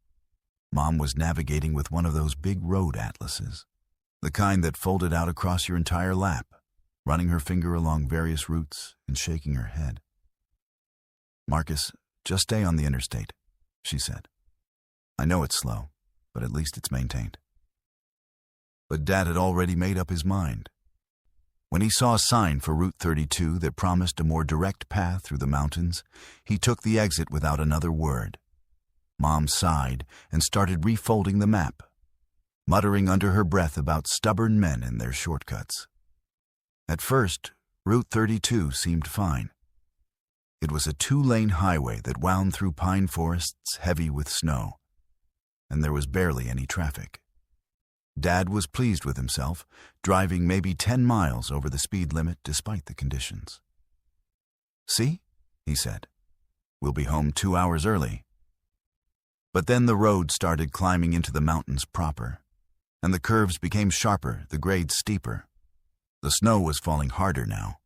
Mom was navigating with one of those big road atlases, the kind that folded out across your entire lap, running her finger along various routes and shaking her head. "Marcus, just stay on the interstate," she said. "I know it's slow, but at least it's maintained." But Dad had already made up his mind. When he saw a sign for Route 32 that promised a more direct path through the mountains, he took the exit without another word. Mom sighed and started refolding the map, muttering under her breath about stubborn men and their shortcuts. At first, Route 32 seemed fine. It was a 2-lane highway that wound through pine forests heavy with snow, and there was barely any traffic. Dad was pleased with himself, driving maybe 10 miles over the speed limit despite the conditions. "See?" he said. "We'll be home 2 hours early." But then the road started climbing into the mountains proper, and the curves became sharper, the grades steeper. The snow was falling harder now,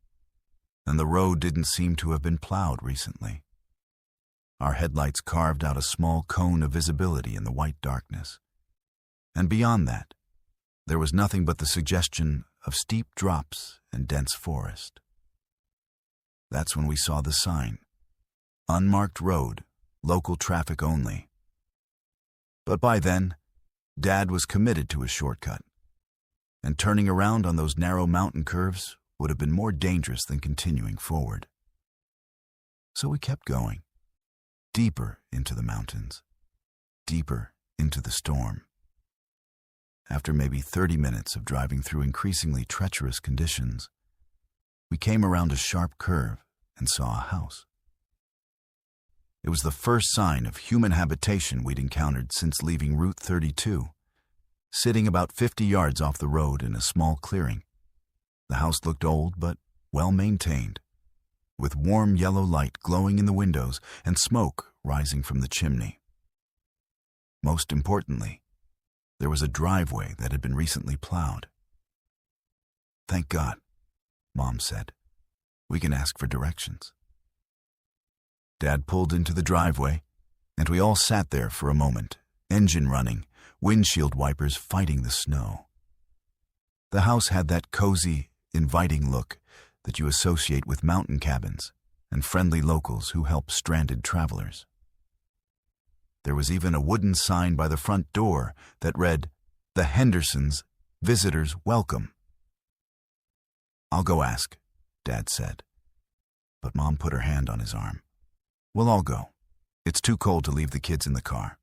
and the road didn't seem to have been plowed recently. Our headlights carved out a small cone of visibility in the white darkness. And beyond that, there was nothing but the suggestion of steep drops and dense forest. That's when we saw the sign. Unmarked road, local traffic only. But by then, Dad was committed to his shortcut, and turning around on those narrow mountain curves would have been more dangerous than continuing forward. So we kept going, deeper into the mountains, deeper into the storm. After maybe 30 minutes of driving through increasingly treacherous conditions, we came around a sharp curve and saw a house. It was the first sign of human habitation we'd encountered since leaving Route 32, sitting about 50 yards off the road in a small clearing. The house looked old but well-maintained, with warm yellow light glowing in the windows and smoke rising from the chimney. Most importantly, there was a driveway that had been recently plowed. "Thank God," Mom said. "We can ask for directions." Dad pulled into the driveway, and we all sat there for a moment, engine running, windshield wipers fighting the snow. The house had that cozy, inviting look that you associate with mountain cabins and friendly locals who help stranded travelers. There was even a wooden sign by the front door that read, "The Hendersons, Visitors Welcome." "I'll go ask," Dad said. But Mom put her hand on his arm. "We'll all go. It's too cold to leave the kids in the car."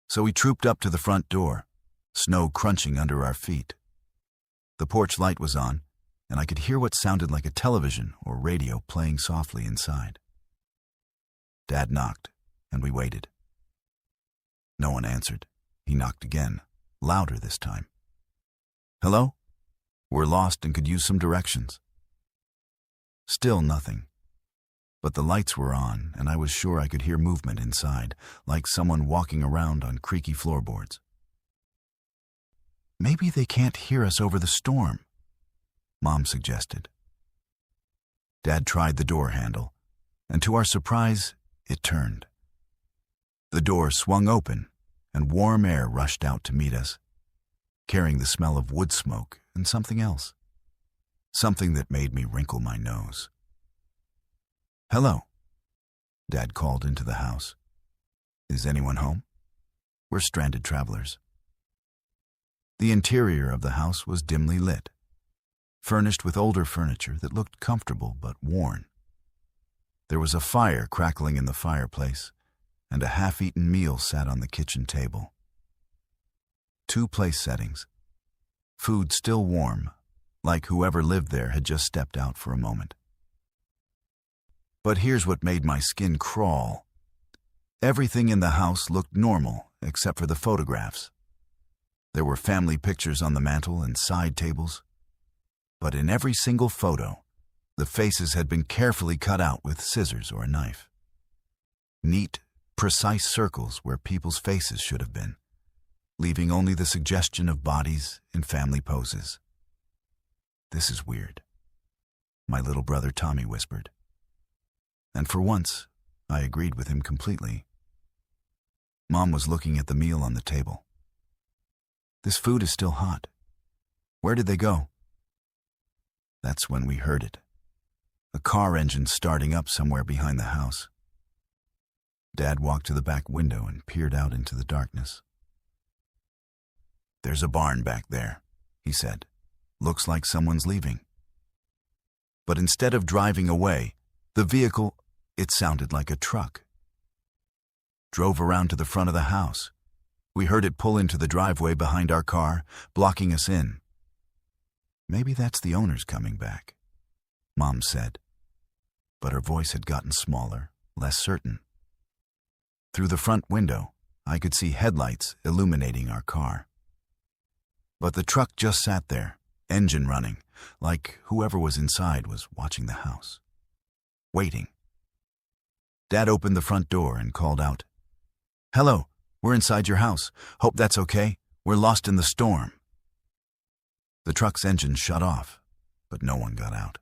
So we trooped up to the front door, snow crunching under our feet. The porch light was on, and I could hear what sounded like a television or radio playing softly inside. Dad knocked, and we waited. No one answered. He knocked again, louder this time. "Hello? We're lost and could use some directions." Still nothing. But the lights were on, and I was sure I could hear movement inside, like someone walking around on creaky floorboards. "Maybe they can't hear us over the storm," Mom suggested. Dad tried the door handle, and to our surprise, it turned. The door swung open, and warm air rushed out to meet us, carrying the smell of wood smoke and something else. Something that made me wrinkle my nose. "Hello," Dad called into the house. "Is anyone home? We're stranded travelers." The interior of the house was dimly lit, furnished with older furniture that looked comfortable but worn. There was a fire crackling in the fireplace, and a half-eaten meal sat on the kitchen table. 2 place settings. Food still warm, like whoever lived there had just stepped out for a moment. But here's what made my skin crawl. Everything in the house looked normal, except for the photographs. There were family pictures on the mantel and side tables. But in every single photo, the faces had been carefully cut out with scissors or a knife. Neat, precise circles where people's faces should have been, leaving only the suggestion of bodies in family poses. "This is weird," my little brother Tommy whispered. And for once, I agreed with him completely. Mom was looking at the meal on the table. "This food is still hot. Where did they go?" That's when we heard it. A car engine starting up somewhere behind the house. Dad walked to the back window and peered out into the darkness. "There's a barn back there," he said. "Looks like someone's leaving." But instead of driving away, the vehicle, it sounded like a truck, drove around to the front of the house. We heard it pull into the driveway behind our car, blocking us in. "Maybe that's the owners coming back," Mom said. But her voice had gotten smaller, less certain. Through the front window, I could see headlights illuminating our car. But the truck just sat there, engine running, like whoever was inside was watching the house. Waiting. Dad opened the front door and called out, "Hello, we're inside your house. Hope that's okay. We're lost in the storm." The truck's engine shut off, but no one got out.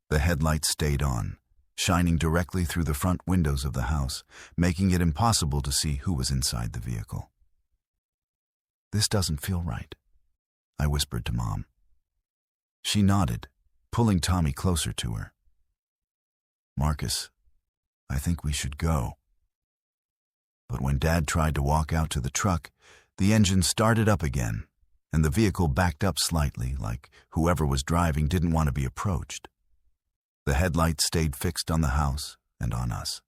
The headlights stayed on, shining directly through the front windows of the house, making it impossible to see who was inside the vehicle. "This doesn't feel right," I whispered to Mom. She nodded, pulling Tommy closer to her. "Marcus, I think we should go." But when Dad tried to walk out to the truck, the engine started up again, and the vehicle backed up slightly, like whoever was driving didn't want to be approached. The headlights stayed fixed on the house and on us.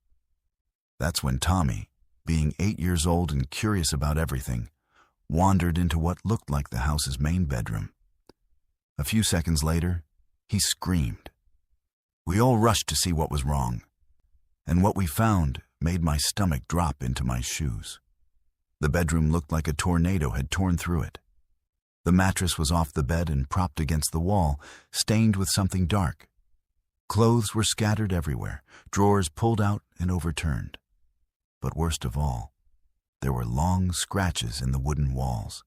That's when Tommy, being 8 years old and curious about everything, wandered into what looked like the house's main bedroom. A few seconds later, he screamed. We all rushed to see what was wrong, and what we found made my stomach drop into my shoes. The bedroom looked like a tornado had torn through it. The mattress was off the bed and propped against the wall, stained with something dark. Clothes were scattered everywhere, drawers pulled out and overturned. But worst of all, there were long scratches in the wooden walls,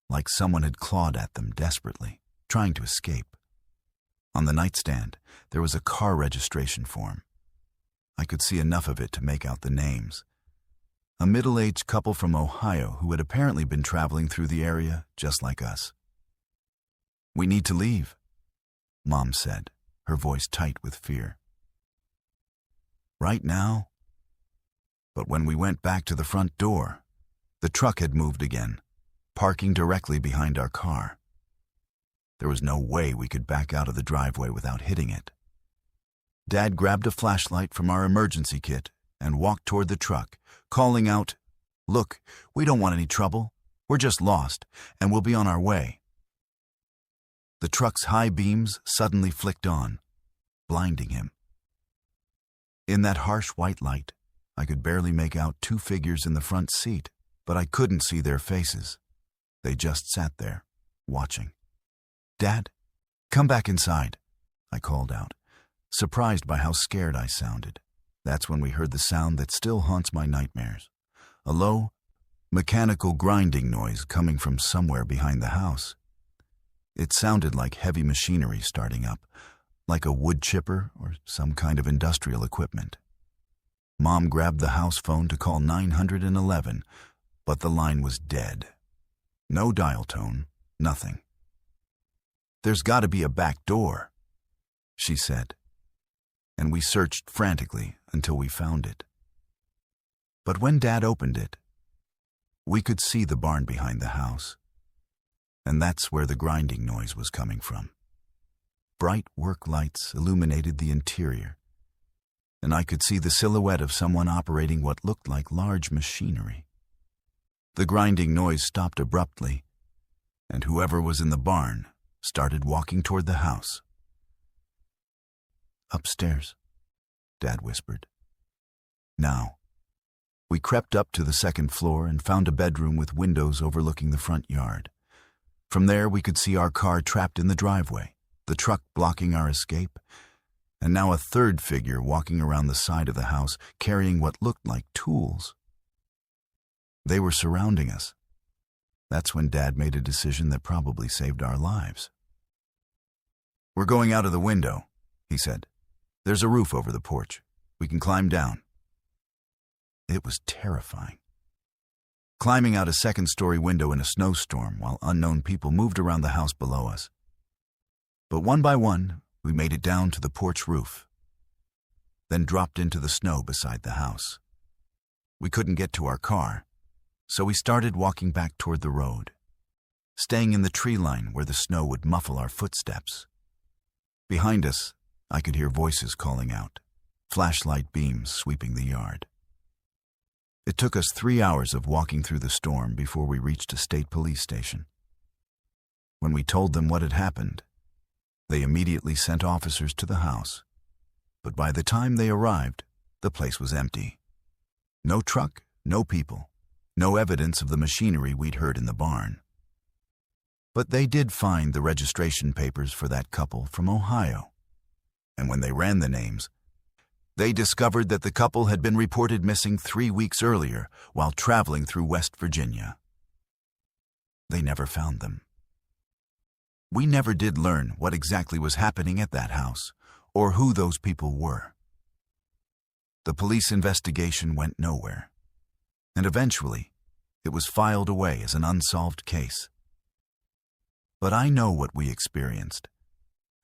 like someone had clawed at them desperately, trying to escape. On the nightstand, there was a car registration form. I could see enough of it to make out the names. A middle-aged couple from Ohio who had apparently been traveling through the area just like us. "We need to leave," Mom said, her voice tight with fear. "Right now?" But when we went back to the front door, the truck had moved again, parking directly behind our car. There was no way we could back out of the driveway without hitting it. Dad grabbed a flashlight from our emergency kit and walked toward the truck, calling out, "Look, we don't want any trouble. We're just lost, and we'll be on our way." The truck's high beams suddenly flicked on, blinding him. In that harsh white light, I could barely make out two figures in the front seat, but I couldn't see their faces. They just sat there, watching. "Dad, come back inside," I called out, surprised by how scared I sounded. That's when we heard the sound that still haunts my nightmares. A low, mechanical grinding noise coming from somewhere behind the house. It sounded like heavy machinery starting up, like a wood chipper or some kind of industrial equipment. Mom grabbed the house phone to call 911, but the line was dead. No dial tone, nothing. "There's got to be a back door," she said, and we searched frantically until we found it. But when Dad opened it, we could see the barn behind the house, and that's where the grinding noise was coming from. Bright work lights illuminated the interior, and I could see the silhouette of someone operating what looked like large machinery. The grinding noise stopped abruptly, and whoever was in the barn started walking toward the house. "Upstairs," Dad whispered. Now, we crept up to the second floor and found a bedroom with windows overlooking the front yard. From there, we could see our car trapped in the driveway, the truck blocking our escape, and now a third figure walking around the side of the house carrying what looked like tools. They were surrounding us. That's when Dad made a decision that probably saved our lives. "We're going out of the window," he said. "There's a roof over the porch. We can climb down." It was terrifying. Climbing out a second-story window in a snowstorm while unknown people moved around the house below us. But one by one, we made it down to the porch roof, then dropped into the snow beside the house. We couldn't get to our car, so we started walking back toward the road, staying in the tree line where the snow would muffle our footsteps. Behind us, I could hear voices calling out, flashlight beams sweeping the yard. It took us 3 hours of walking through the storm before we reached a state police station. When we told them what had happened, they immediately sent officers to the house. But by the time they arrived, the place was empty. No truck, no people, no evidence of the machinery we'd heard in the barn. But they did find the registration papers for that couple from Ohio. And when they ran the names, they discovered that the couple had been reported missing 3 weeks earlier while traveling through West Virginia. They never found them. We never did learn what exactly was happening at that house or who those people were. The police investigation went nowhere, and eventually it was filed away as an unsolved case. But I know what we experienced,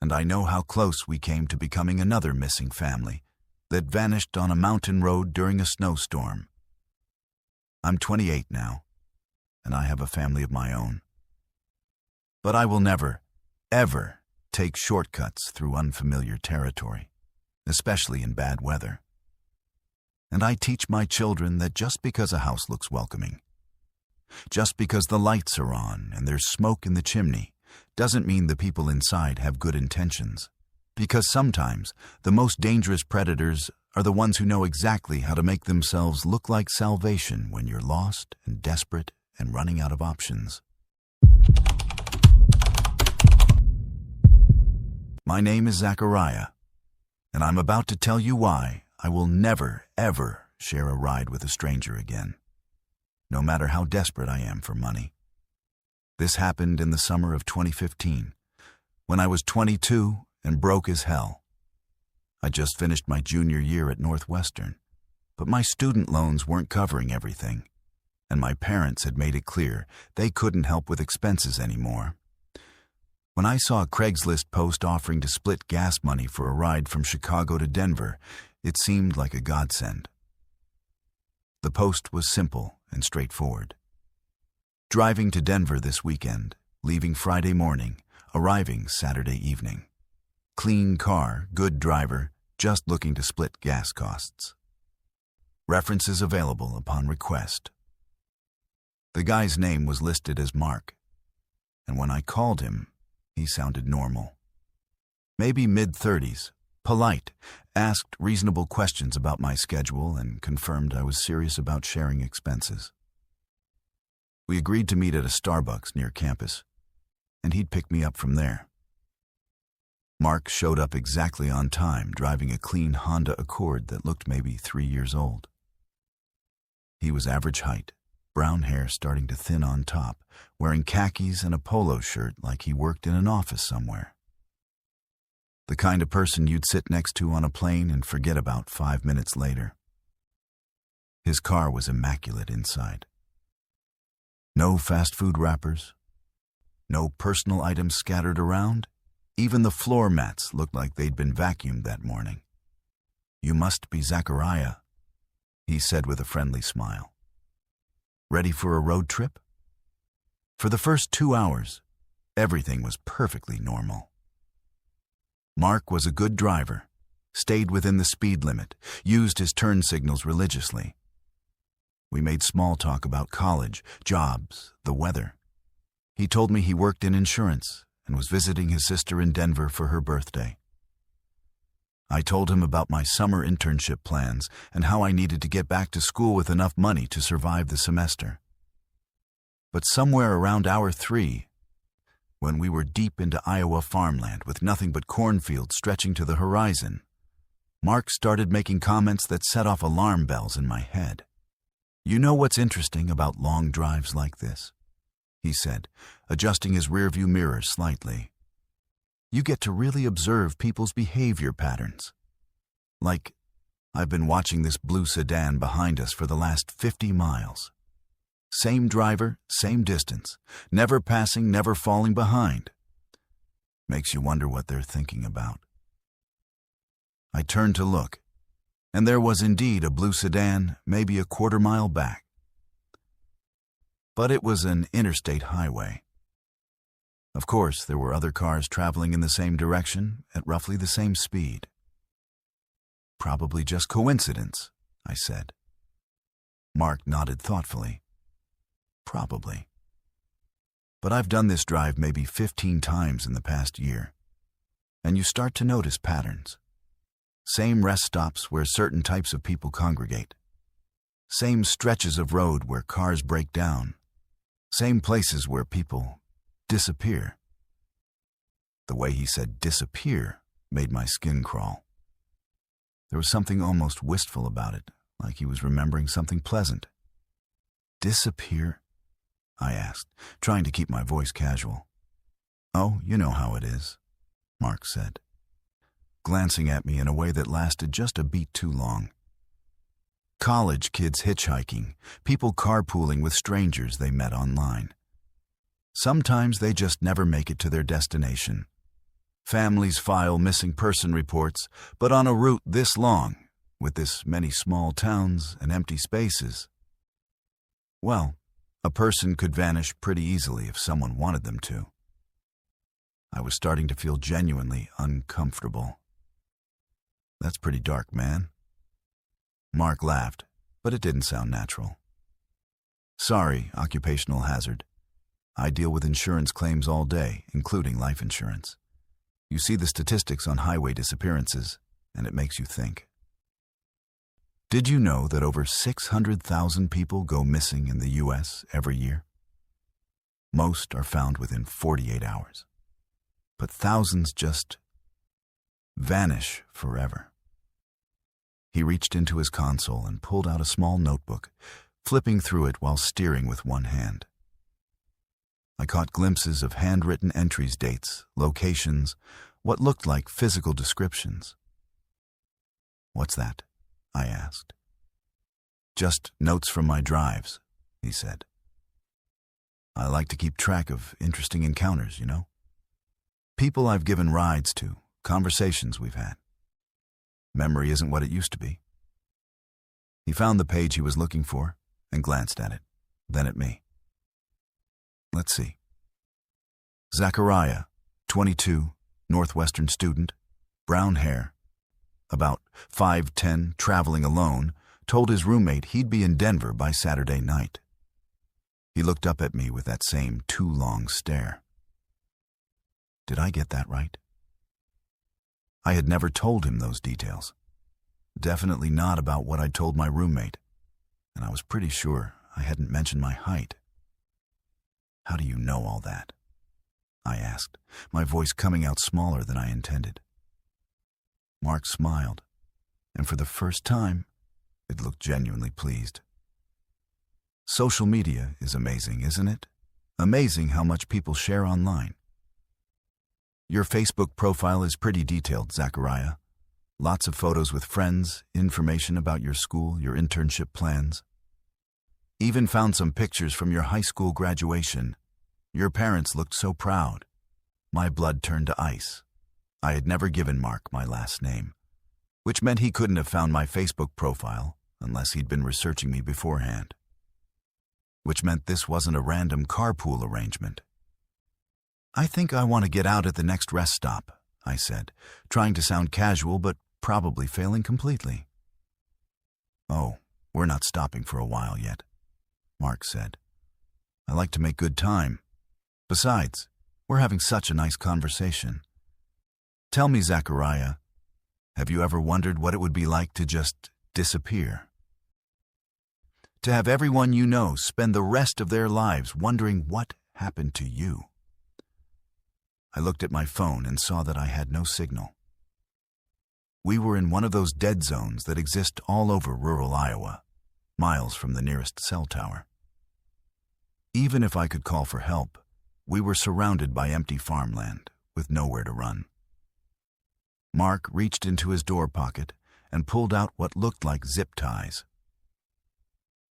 and I know how close we came to becoming another missing family that vanished on a mountain road during a snowstorm. I'm 28 now, and I have a family of my own. But I will never, ever take shortcuts through unfamiliar territory, especially in bad weather. And I teach my children that just because a house looks welcoming, just because the lights are on and there's smoke in the chimney, doesn't mean the people inside have good intentions. Because sometimes the most dangerous predators are the ones who know exactly how to make themselves look like salvation when you're lost and desperate and running out of options. My name is Zachariah, and I'm about to tell you why I will never, ever share a ride with a stranger again, no matter how desperate I am for money. This happened in the summer of 2015, when I was 22 and broke as hell. I just finished my junior year at Northwestern, but my student loans weren't covering everything, and my parents had made it clear they couldn't help with expenses anymore. When I saw a Craigslist post offering to split gas money for a ride from Chicago to Denver, it seemed like a godsend. The post was simple and straightforward. Driving to Denver this weekend, leaving Friday morning, arriving Saturday evening. Clean car, good driver, just looking to split gas costs. References available upon request. The guy's name was listed as Mark, and when I called him, he sounded normal. Maybe mid-30s, polite, asked reasonable questions about my schedule and confirmed I was serious about sharing expenses. We agreed to meet at a Starbucks near campus, and he'd pick me up from there. Mark showed up exactly on time, driving a clean Honda Accord that looked maybe 3 years old. He was average height, brown hair starting to thin on top, wearing khakis and a polo shirt like he worked in an office somewhere. The kind of person you'd sit next to on a plane and forget about 5 minutes later. His car was immaculate inside. No fast food wrappers, no personal items scattered around. Even the floor mats looked like they'd been vacuumed that morning. "You must be Zachariah," he said with a friendly smile. "Ready for a road trip?" For the first 2 hours, everything was perfectly normal. Mark was a good driver, stayed within the speed limit, used his turn signals religiously. We made small talk about college, jobs, the weather. He told me he worked in insurance and was visiting his sister in Denver for her birthday. I told him about my summer internship plans and how I needed to get back to school with enough money to survive the semester. But somewhere around hour 3, when we were deep into Iowa farmland with nothing but cornfields stretching to the horizon, Mark started making comments that set off alarm bells in my head. "You know what's interesting about long drives like this?" he said, adjusting his rearview mirror slightly. "You get to really observe people's behavior patterns. Like, I've been watching this blue sedan behind us for the last 50 miles. Same driver, same distance, never passing, never falling behind. Makes you wonder what they're thinking about." I turned to look, and there was indeed a blue sedan, maybe a quarter-mile back. But it was an interstate highway. Of course, there were other cars traveling in the same direction at roughly the same speed. "Probably just coincidence," I said. Mark nodded thoughtfully. "Probably. But I've done this drive maybe 15 times in the past year, and you start to notice patterns. Same rest stops where certain types of people congregate. Same stretches of road where cars break down. Same places where people disappear." The way he said disappear made my skin crawl. There was something almost wistful about it, like he was remembering something pleasant. "Disappear?" I asked, trying to keep my voice casual. "Oh, you know how it is," Mark said, glancing at me in a way that lasted just a beat too long. College kids hitchhiking, people carpooling with strangers they met online. Sometimes they just never make it to their destination. Families file missing person reports, but on a route this long, with this many small towns and empty spaces, well, a person could vanish pretty easily if someone wanted them to. I was starting to feel genuinely uncomfortable. That's pretty dark, man. Mark laughed, but it didn't sound natural. Sorry, occupational hazard. I deal with insurance claims all day, including life insurance. You see the statistics on highway disappearances, and it makes you think. Did you know that over 600,000 people go missing in the U.S. every year? Most are found within 48 hours. But thousands just vanish forever. He reached into his console and pulled out a small notebook, flipping through it while steering with one hand. I caught glimpses of handwritten entries, dates, locations, what looked like physical descriptions. "What's that?" I asked. "Just notes from my drives," he said. "I like to keep track of interesting encounters, you know? People I've given rides to, conversations we've had. Memory isn't what it used to be." He found the page he was looking for and glanced at it, then at me. Let's see. Zachariah, 22, Northwestern student, brown hair, about 5'10", traveling alone, told his roommate he'd be in Denver by Saturday night. He looked up at me with that same too long stare. Did I get that right? I had never told him those details. Definitely not about what I'd told my roommate, and I was pretty sure I hadn't mentioned my height. "How do you know all that?" I asked, my voice coming out smaller than I intended. Mark smiled, and for the first time, it looked genuinely pleased. Social media is amazing, isn't it? Amazing how much people share online. Your Facebook profile is pretty detailed, Zachariah. Lots of photos with friends, information about your school, your internship plans. Even found some pictures from your high school graduation. Your parents looked so proud. My blood turned to ice. I had never given Mark my last name, which meant he couldn't have found my Facebook profile unless he'd been researching me beforehand. Which meant this wasn't a random carpool arrangement. "I think I want to get out at the next rest stop," I said, trying to sound casual but probably failing completely. "Oh, we're not stopping for a while yet," Mark said. "I like to make good time. Besides, we're having such a nice conversation. Tell me, Zachariah, have you ever wondered what it would be like to just disappear? To have everyone you know spend the rest of their lives wondering what happened to you?" I looked at my phone and saw that I had no signal. We were in one of those dead zones that exist all over rural Iowa, miles from the nearest cell tower. Even if I could call for help, we were surrounded by empty farmland with nowhere to run. Mark reached into his door pocket and pulled out what looked like zip ties.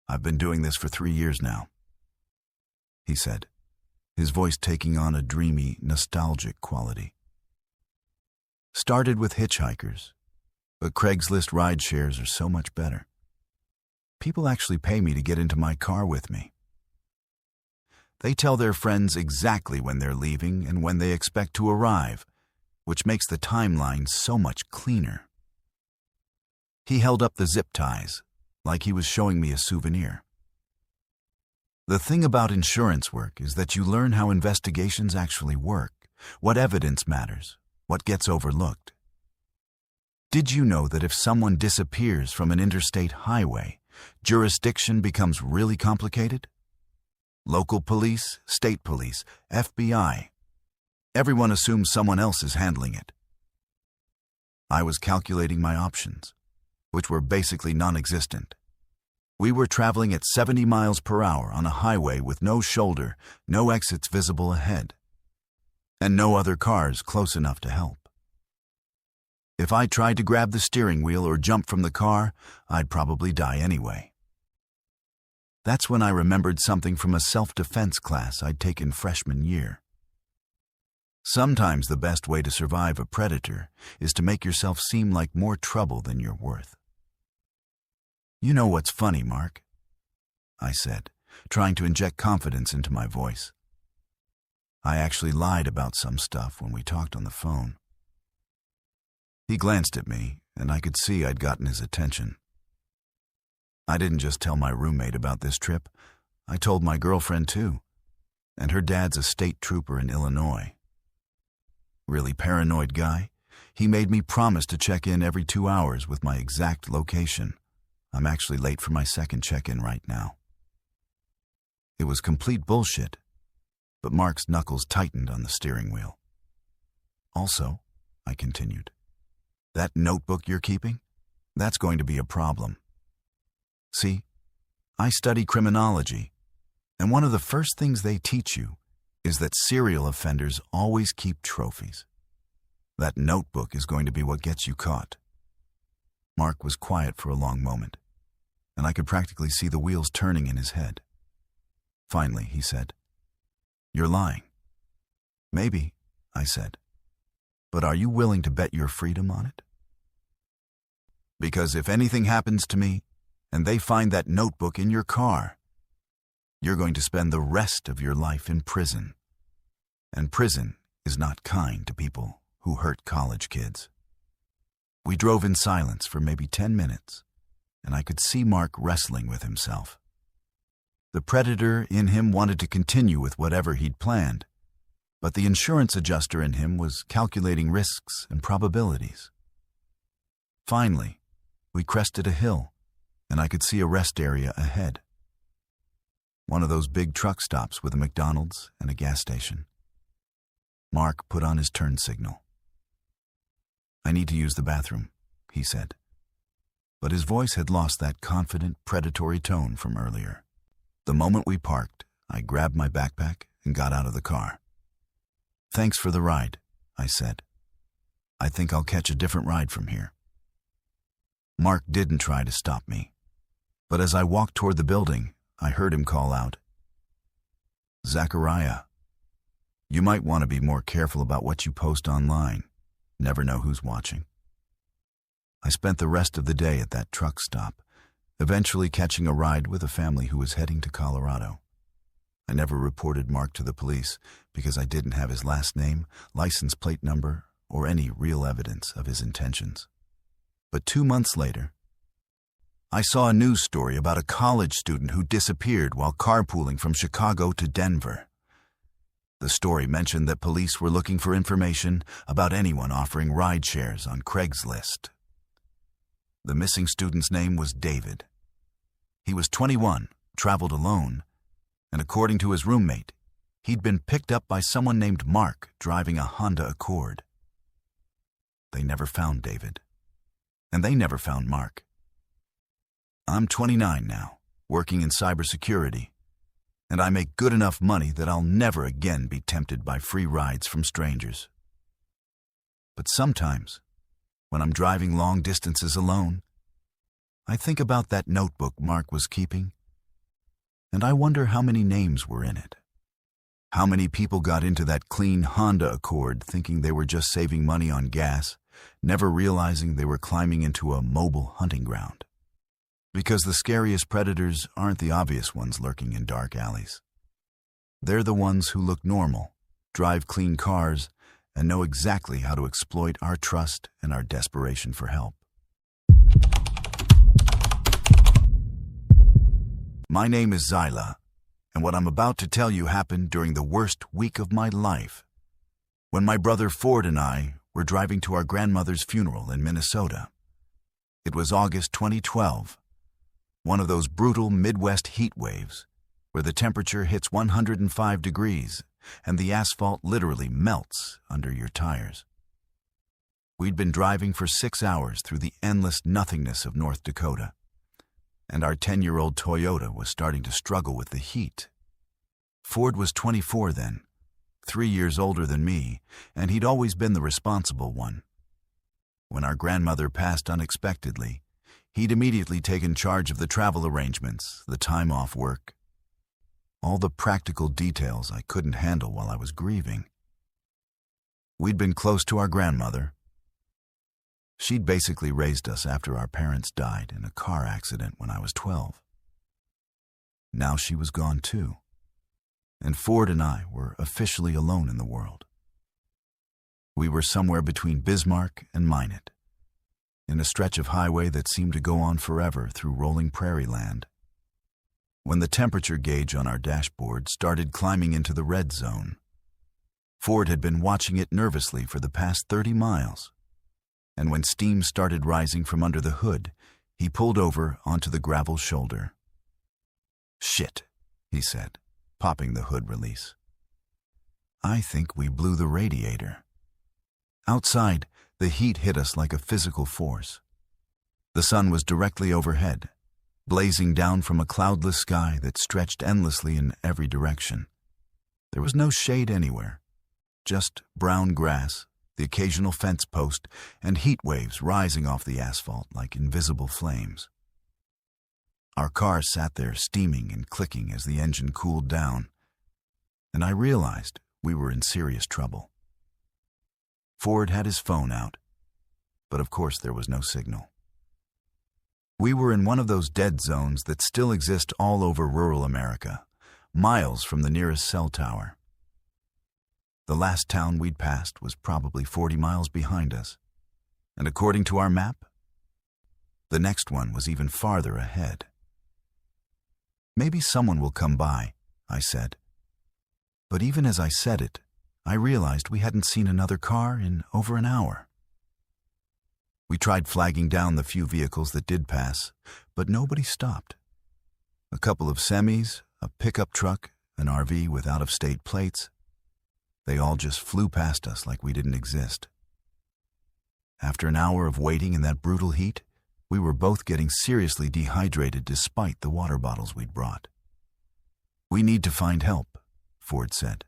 "I've been doing this for 3 years now," he said, his voice taking on a dreamy, nostalgic quality. "Started with hitchhikers, but Craigslist ride shares are so much better. People actually pay me to get into my car with me. They tell their friends exactly when they're leaving and when they expect to arrive, which makes the timeline so much cleaner." He held up the zip ties, like he was showing me a souvenir. "The thing about insurance work is that you learn how investigations actually work, what evidence matters, what gets overlooked. Did you know that if someone disappears from an interstate highway, jurisdiction becomes really complicated? Local police, state police, FBI. Everyone assumes someone else is handling it. I was calculating my options, which were basically non-existent. We were traveling at 70 miles per hour on a highway with no shoulder, no exits visible ahead, and no other cars close enough to help. If I tried to grab the steering wheel or jump from the car, I'd probably die anyway. That's when I remembered something from a self-defense class I'd taken freshman year. Sometimes the best way to survive a predator is to make yourself seem like more trouble than you're worth. You know what's funny, Mark? I said, trying to inject confidence into my voice. I actually lied about some stuff when we talked on the phone. He glanced at me, and I could see I'd gotten his attention. I didn't just tell my roommate about this trip. I told my girlfriend too, and her dad's a state trooper in Illinois. Really paranoid guy, he made me promise to check in every 2 hours with my exact location. I'm actually late for my second check-in right now. It was complete bullshit, but Mark's knuckles tightened on the steering wheel. Also, I continued, that notebook you're keeping, that's going to be a problem. See, I study criminology, and one of the first things they teach you is that serial offenders always keep trophies. That notebook is going to be what gets you caught. Mark was quiet for a long moment, and I could practically see the wheels turning in his head. Finally, he said, "You're lying." "Maybe," I said, "but are you willing to bet your freedom on it?" Because if anything happens to me, and they find that notebook in your car, you're going to spend the rest of your life in prison. And prison is not kind to people who hurt college kids. We drove in silence for maybe 10 minutes, and I could see Mark wrestling with himself. The predator in him wanted to continue with whatever he'd planned, but the insurance adjuster in him was calculating risks and probabilities. Finally, we crested a hill, and I could see a rest area ahead. One of those big truck stops with a McDonald's and a gas station. Mark put on his turn signal. "I need to use the bathroom," he said. But his voice had lost that confident, predatory tone from earlier. The moment we parked, I grabbed my backpack and got out of the car. "Thanks for the ride," I said. "I think I'll catch a different ride from here." Mark didn't try to stop me, but as I walked toward the building, I heard him call out, "Zachariah, you might want to be more careful about what you post online. Never know who's watching." I spent the rest of the day at that truck stop, eventually catching a ride with a family who was heading to Colorado. I never reported Mark to the police because I didn't have his last name, license plate number, or any real evidence of his intentions. But 2 months later, I saw a news story about a college student who disappeared while carpooling from Chicago to Denver. The story mentioned that police were looking for information about anyone offering ride shares on Craigslist. The missing student's name was David. He was 21, traveled alone, and according to his roommate, he'd been picked up by someone named Mark driving a Honda Accord. They never found David, and they never found Mark. I'm 29 now, working in cybersecurity, and I make good enough money that I'll never again be tempted by free rides from strangers. But sometimes, when I'm driving long distances alone, I think about that notebook Mark was keeping, and I wonder how many names were in it. How many people got into that clean Honda Accord thinking they were just saving money on gas, never realizing they were climbing into a mobile hunting ground. Because the scariest predators aren't the obvious ones lurking in dark alleys. They're the ones who look normal, drive clean cars, and know exactly how to exploit our trust and our desperation for help. My name is Zyla, and what I'm about to tell you happened during the worst week of my life, when my brother Ford and I were driving to our grandmother's funeral in Minnesota. It was August 2012, one of those brutal Midwest heat waves where the temperature hits 105 degrees and the asphalt literally melts under your tires. We'd been driving for 6 hours through the endless nothingness of North Dakota, and our 10-year-old Toyota was starting to struggle with the heat. Ford was 24 then, 3 years older than me, and he'd always been the responsible one. When our grandmother passed unexpectedly, he'd immediately taken charge of the travel arrangements, the time off work. All the practical details I couldn't handle while I was grieving. We'd been close to our grandmother. She'd basically raised us after our parents died in a car accident when I was 12. Now she was gone too, and Ford and I were officially alone in the world. We were somewhere between Bismarck and Minot, in a stretch of highway that seemed to go on forever through rolling prairie land. When the temperature gauge on our dashboard started climbing into the red zone, Ford had been watching it nervously for the past 30 miles, and when steam started rising from under the hood, he pulled over onto the gravel shoulder. "Shit," he said, popping the hood release. "I think we blew the radiator." Outside, the heat hit us like a physical force. The sun was directly overhead, blazing down from a cloudless sky that stretched endlessly in every direction. There was no shade anywhere, just brown grass, the occasional fence post, and heat waves rising off the asphalt like invisible flames. Our car sat there steaming and clicking as the engine cooled down, and I realized we were in serious trouble. Ford had his phone out, but of course there was no signal. We were in one of those dead zones that still exist all over rural America, miles from the nearest cell tower. The last town we'd passed was probably 40 miles behind us, and according to our map, the next one was even farther ahead. "Maybe someone will come by," I said. But even as I said it, I realized we hadn't seen another car in over an hour. We tried flagging down the few vehicles that did pass, but nobody stopped. A couple of semis, a pickup truck, an RV with out-of-state plates. They all just flew past us like we didn't exist. After an hour of waiting in that brutal heat, we were both getting seriously dehydrated despite the water bottles we'd brought. "We need to find help," Ford said.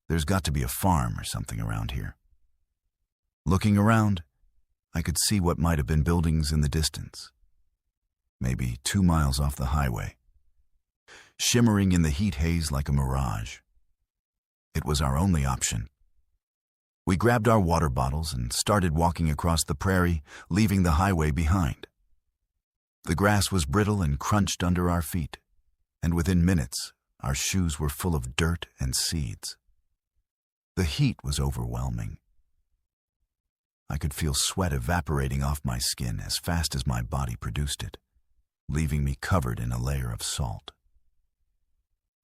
"There's got to be a farm or something around here." Looking around, I could see what might have been buildings in the distance, maybe 2 miles off the highway, shimmering in the heat haze like a mirage. It was our only option. We grabbed our water bottles and started walking across the prairie, leaving the highway behind. The grass was brittle and crunched under our feet, and within minutes, our shoes were full of dirt and seeds. The heat was overwhelming. I could feel sweat evaporating off my skin as fast as my body produced it, leaving me covered in a layer of salt.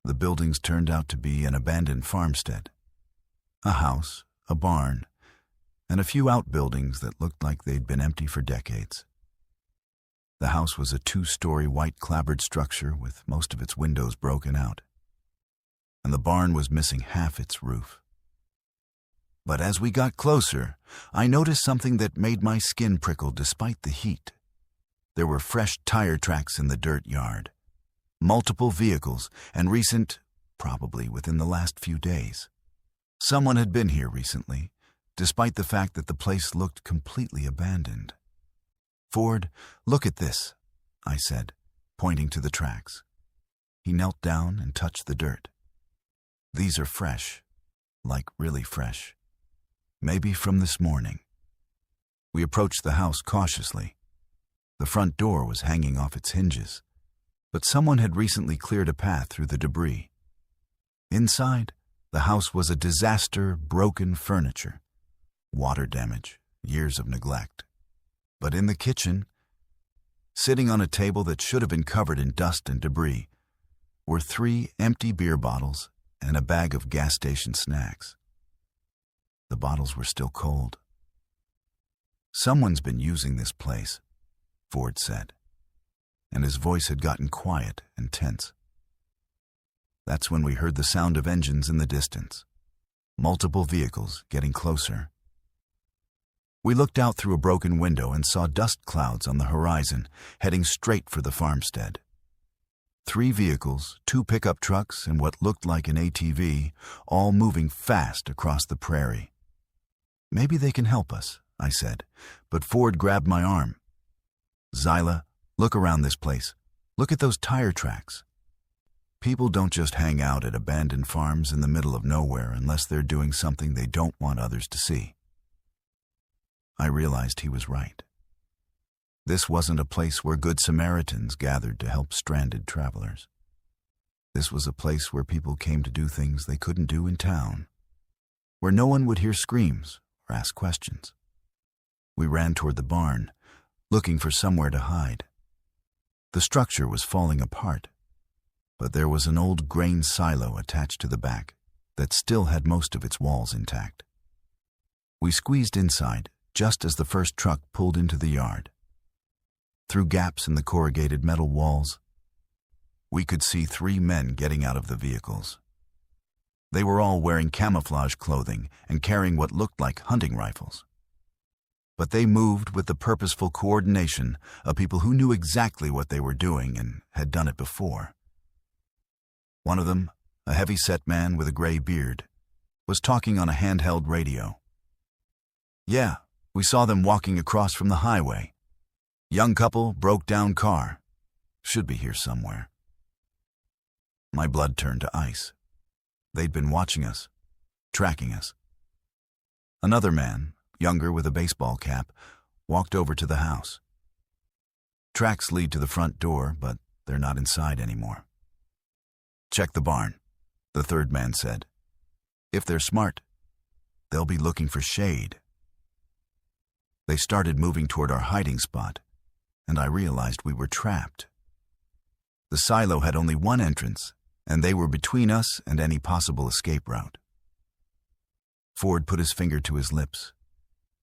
The buildings turned out to be an abandoned farmstead, a house, a barn, and a few outbuildings that looked like they'd been empty for decades. The house was a 2-story white clapboard structure with most of its windows broken out, and the barn was missing half its roof. But as we got closer, I noticed something that made my skin prickle despite the heat. There were fresh tire tracks in the dirt yard, multiple vehicles, and recent, probably within the last few days. Someone had been here recently, despite the fact that the place looked completely abandoned. "Ford, look at this," I said, pointing to the tracks. He knelt down and touched the dirt. "These are fresh, like really fresh. Maybe from this morning." We approached the house cautiously. The front door was hanging off its hinges, but someone had recently cleared a path through the debris. Inside, the house was a disaster, broken furniture, water damage, years of neglect. But in the kitchen, sitting on a table that should have been covered in dust and debris, were 3 empty beer bottles and a bag of gas station snacks. The bottles were still cold. "Someone's been using this place," Ford said, and his voice had gotten quiet and tense. That's when we heard the sound of engines in the distance, multiple vehicles getting closer. We looked out through a broken window and saw dust clouds on the horizon, heading straight for the farmstead. 3 vehicles, 2 pickup trucks, and what looked like an ATV, all moving fast across the prairie. "Maybe they can help us," I said, but Ford grabbed my arm. "Zyla, look around this place. Look at those tire tracks. People don't just hang out at abandoned farms in the middle of nowhere unless they're doing something they don't want others to see." I realized he was right. This wasn't a place where good Samaritans gathered to help stranded travelers. This was a place where people came to do things they couldn't do in town, where no one would hear screams or ask questions. We ran toward the barn, looking for somewhere to hide. The structure was falling apart, but there was an old grain silo attached to the back that still had most of its walls intact. We squeezed inside just as the first truck pulled into the yard. Through gaps in the corrugated metal walls, we could see 3 men getting out of the vehicles. They were all wearing camouflage clothing and carrying what looked like hunting rifles. But they moved with the purposeful coordination of people who knew exactly what they were doing and had done it before. One of them, a heavy-set man with a gray beard, was talking on a handheld radio. "Yeah, we saw them walking across from the highway. Young couple, broke-down car. Should be here somewhere." My blood turned to ice. They'd been watching us, tracking us. Another man, younger with a baseball cap, walked over to the house. "Tracks lead to the front door, but they're not inside anymore." "Check the barn," the third man said. "If they're smart, they'll be looking for shade." They started moving toward our hiding spot, and I realized we were trapped. The silo had only one entrance, and they were between us and any possible escape route. Ford put his finger to his lips,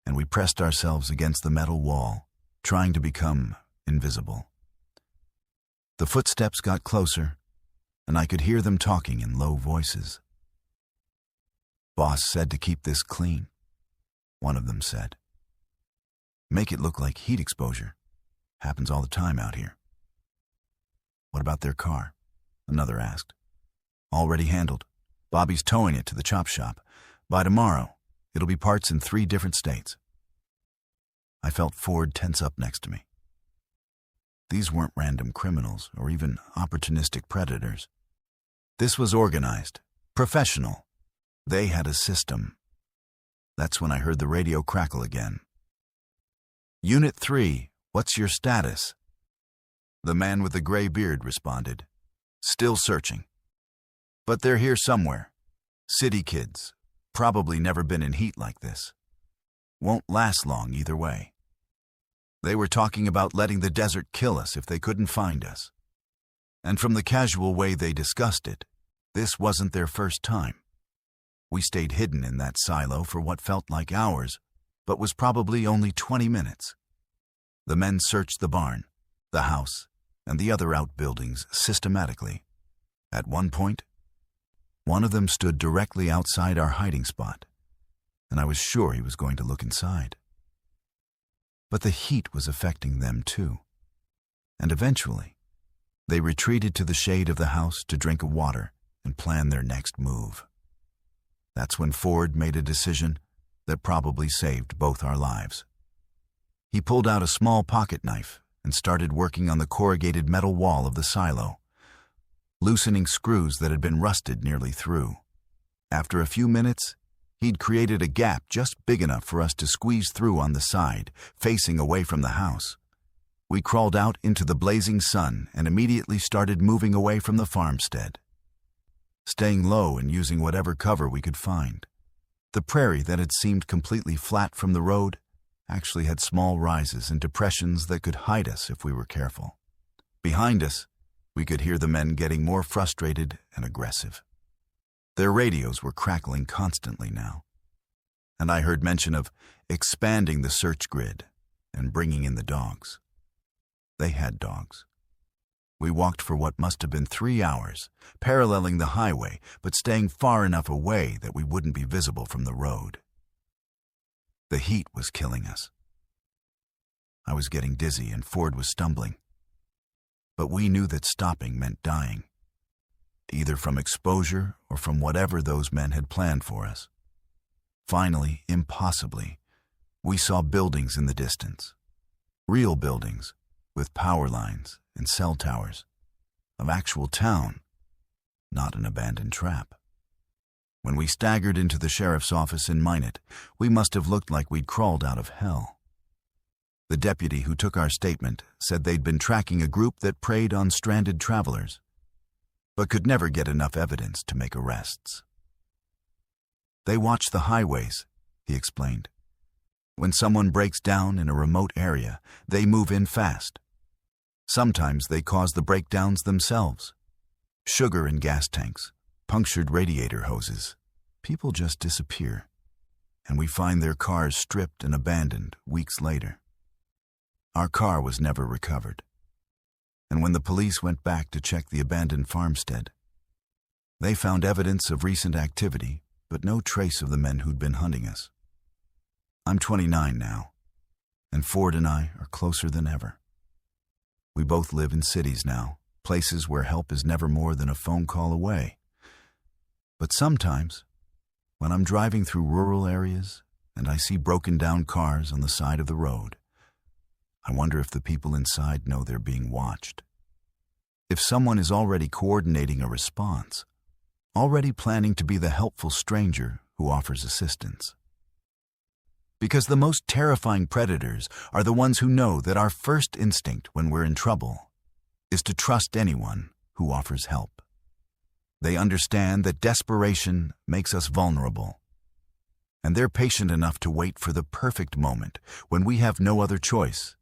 and we pressed ourselves against the metal wall, trying to become invisible. The footsteps got closer, and I could hear them talking in low voices. "Boss said to keep this clean," one of them said. "Make it look like heat exposure. Happens all the time out here." "What about their car?" another asked. "Already handled. Bobby's towing it to the chop shop. By tomorrow, it'll be parts in 3 different states." I felt Ford tense up next to me. These weren't random criminals or even opportunistic predators. This was organized, professional. They had a system. That's when I heard the radio crackle again. "Unit 3, what's your status?" The man with the gray beard responded. "Still searching. But they're here somewhere. City kids. Probably never been in heat like this. Won't last long either way. They were talking about letting the desert kill us if they couldn't find us. And from the casual way they discussed it, this wasn't their first time. We stayed hidden in that silo for what felt like hours, but was probably only 20 minutes. The men searched the barn, the house, and the other outbuildings systematically. At one point, one of them stood directly outside our hiding spot, and I was sure he was going to look inside. But the heat was affecting them too, and eventually, they retreated to the shade of the house to drink water and plan their next move. That's when Ford made a decision that probably saved both our lives. He pulled out a small pocket knife and started working on the corrugated metal wall of the silo, loosening screws that had been rusted nearly through. After a few minutes, he'd created a gap just big enough for us to squeeze through on the side, facing away from the house. We crawled out into the blazing sun and immediately started moving away from the farmstead, staying low and using whatever cover we could find. The prairie that had seemed completely flat from the road actually had small rises and depressions that could hide us if we were careful. Behind us, we could hear the men getting more frustrated and aggressive. Their radios were crackling constantly now, and I heard mention of expanding the search grid and bringing in the dogs. They had dogs. We walked for what must have been 3 hours, paralleling the highway, but staying far enough away that we wouldn't be visible from the road. The heat was killing us. I was getting dizzy and Ford was stumbling. But we knew that stopping meant dying, either from exposure or from whatever those men had planned for us. Finally, impossibly, We saw buildings in the distance. Real buildings, with power lines and cell towers. Of actual town, not an abandoned trap. When we staggered into the sheriff's office in Minot, we must have looked like we'd crawled out of hell. The deputy who took our statement said they'd been tracking a group that preyed on stranded travelers, but could never get enough evidence to make arrests. They watch the highways, he explained. When someone breaks down in a remote area, they move in fast. Sometimes they cause the breakdowns themselves. Sugar in gas tanks, punctured radiator hoses. People just disappear, and we find their cars stripped and abandoned weeks later. Our car was never recovered, and when the police went back to check the abandoned farmstead, they found evidence of recent activity, but no trace of the men who'd been hunting us. I'm 29 now, and Ford and I are closer than ever. We both live in cities now, places where help is never more than a phone call away. But sometimes, when I'm driving through rural areas and I see broken down cars on the side of the road, I wonder if the people inside know they're being watched. If someone is already coordinating a response, already planning to be the helpful stranger who offers assistance. Because the most terrifying predators are the ones who know that our first instinct when we're in trouble is to trust anyone who offers help. They understand that desperation makes us vulnerable, and they're patient enough to wait for the perfect moment when we have no other choice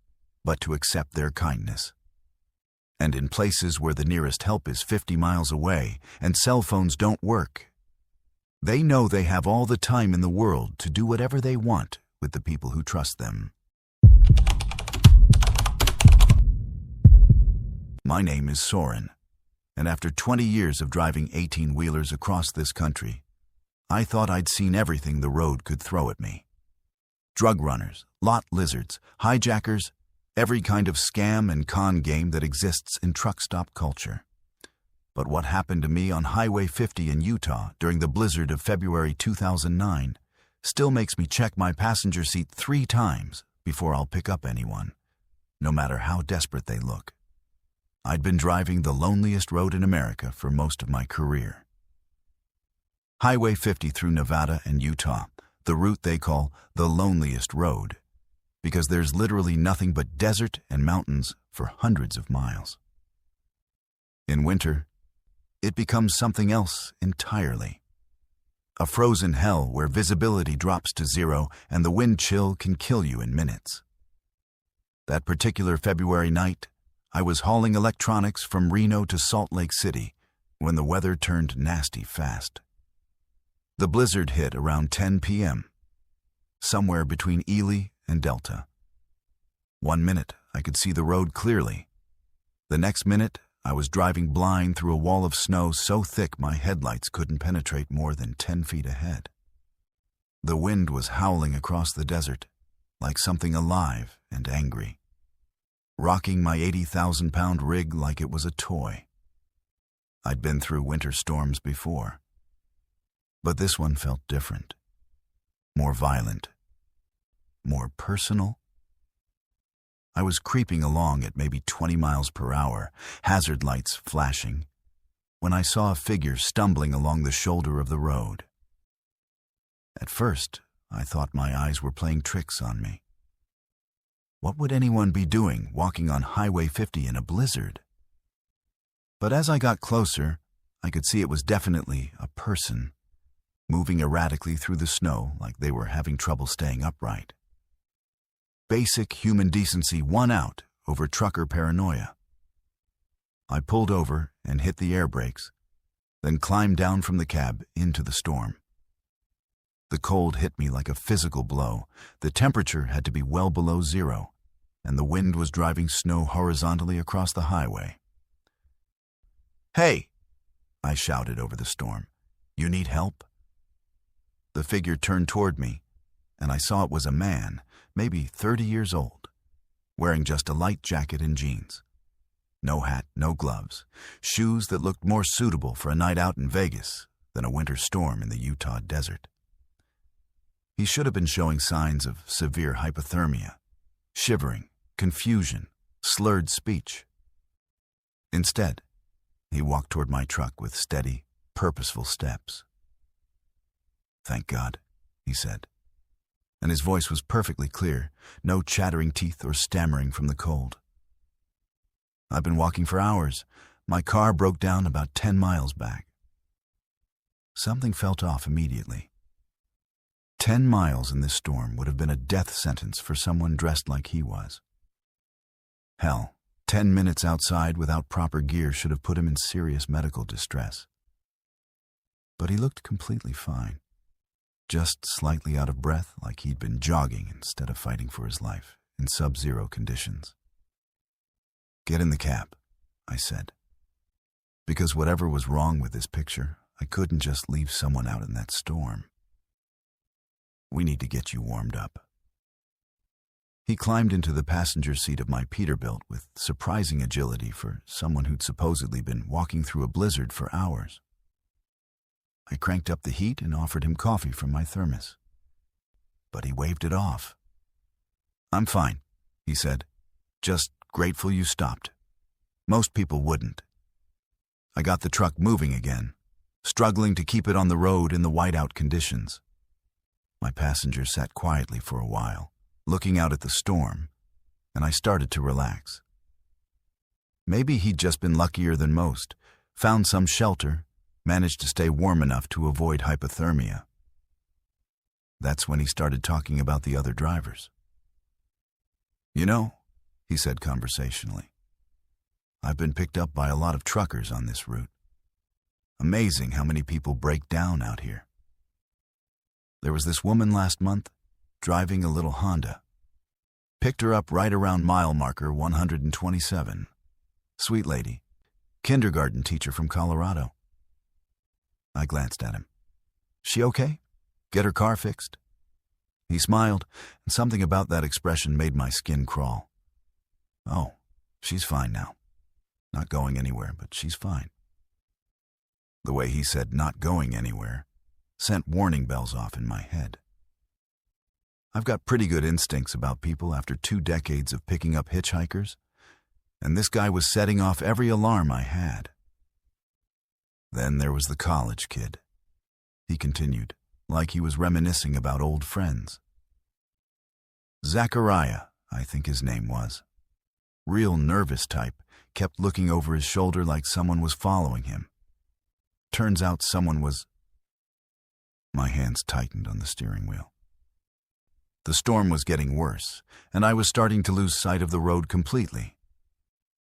but to accept their kindness. And in places where the nearest help is 50 miles away and cell phones don't work, they know they have all the time in the world to do whatever they want with the people who trust them. My name is Soren, and after 20 years of driving 18-wheelers across this country, I thought I'd seen everything the road could throw at me. Drug runners, lot lizards, hijackers, every kind of scam and con game that exists in truck stop culture. But what happened to me on Highway 50 in Utah during the blizzard of February 2009 still makes me check my passenger seat 3 times before I'll pick up anyone, no matter how desperate they look. I'd been driving the loneliest road in America for most of my career. Highway 50 through Nevada and Utah, the route they call the loneliest road, because there's literally nothing but desert and mountains for hundreds of miles. In winter, it becomes something else entirely. A frozen hell where visibility drops to 0 and the wind chill can kill you in minutes. That particular February night, I was hauling electronics from Reno to Salt Lake City when the weather turned nasty fast. The blizzard hit around 10 p.m., somewhere between Ely and Delta. 1 minute, I could see the road clearly. The next minute, I was driving blind through a wall of snow so thick my headlights couldn't penetrate more than 10 feet ahead. The wind was howling across the desert, like something alive and angry, rocking my 80,000-pound rig like it was a toy. I'd been through winter storms before, but this one felt different, more violent, more personal. I was creeping along at maybe 20 miles per hour, hazard lights flashing, when I saw a figure stumbling along the shoulder of the road. At first, I thought my eyes were playing tricks on me. What would anyone be doing walking on Highway 50 in a blizzard? But as I got closer, I could see it was definitely a person, moving erratically through the snow like they were having trouble staying upright. Basic human decency won out over trucker paranoia. I pulled over and hit the air brakes, then climbed down from the cab into the storm. The cold hit me like a physical blow. The temperature had to be well below 0, and the wind was driving snow horizontally across the highway. "Hey!" I shouted over the storm. "You need help?" The figure turned toward me, and I saw it was a man, maybe 30 years old, wearing just a light jacket and jeans. No hat, no gloves, shoes that looked more suitable for a night out in Vegas than a winter storm in the Utah desert. He should have been showing signs of severe hypothermia, shivering, confusion, slurred speech. Instead, he walked toward my truck with steady, purposeful steps. "Thank God," he said, and his voice was perfectly clear, no chattering teeth or stammering from the cold. "I've been walking for hours. My car broke down about 10 miles back." Something felt off immediately. 10 miles in this storm would have been a death sentence for someone dressed like he was. Hell, 10 minutes outside without proper gear should have put him in serious medical distress. But he looked completely fine, just slightly out of breath, like he'd been jogging instead of fighting for his life in sub-zero conditions. "Get in the cab," I said, because whatever was wrong with this picture, I couldn't just leave someone out in that storm. "We need to get you warmed up." He climbed into the passenger seat of my Peterbilt with surprising agility for someone who'd supposedly been walking through a blizzard for hours. I cranked up the heat and offered him coffee from my thermos. But he waved it off. "I'm fine," he said. "Just grateful you stopped. Most people wouldn't." I got the truck moving again, struggling to keep it on the road in the whiteout conditions. My passenger sat quietly for a while, looking out at the storm, and I started to relax. Maybe he'd just been luckier than most, found some shelter, managed to stay warm enough to avoid hypothermia. That's when he started talking about the other drivers. "You know," he said conversationally, "I've been picked up by a lot of truckers on this route. Amazing how many people break down out here. There was this woman last month, driving a little Honda. Picked her up right around mile marker 127. Sweet lady, kindergarten teacher from Colorado." I glanced at him. "She okay? Get her car fixed?" He smiled, and something about that expression made my skin crawl. "Oh, she's fine now. Not going anywhere, but she's fine." The way he said "not going anywhere" sent warning bells off in my head. I've got pretty good instincts about people after 2 decades of picking up hitchhikers, and this guy was setting off every alarm I had. Then there was the college kid, he continued, like he was reminiscing about old friends. Zachariah, I think his name was. Real nervous type, kept looking over his shoulder like someone was following him. Turns out someone was... My hands tightened on the steering wheel. The storm was getting worse, and I was starting to lose sight of the road completely.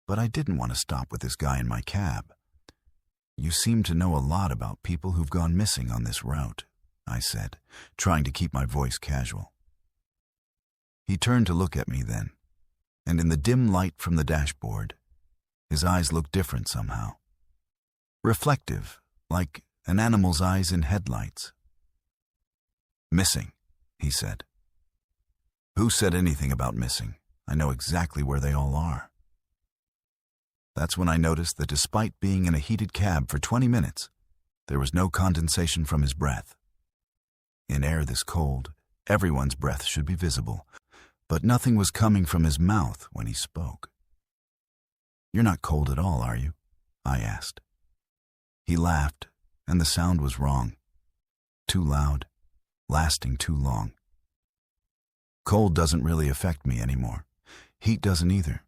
But I didn't want to stop with this guy in my cab. "You seem to know a lot about people who've gone missing on this route," I said, trying to keep my voice casual. He turned to look at me then, and in the dim light from the dashboard, his eyes looked different somehow. Reflective, like an animal's eyes in headlights. "Missing," he said. "Who said anything about missing? I know exactly where they all are." That's when I noticed that despite being in a heated cab for 20 minutes, there was no condensation from his breath. In air this cold, everyone's breath should be visible, but nothing was coming from his mouth when he spoke. "You're not cold at all, are you?" I asked. He laughed, and the sound was wrong. Too loud, lasting too long. "Cold doesn't really affect me anymore. Heat doesn't either.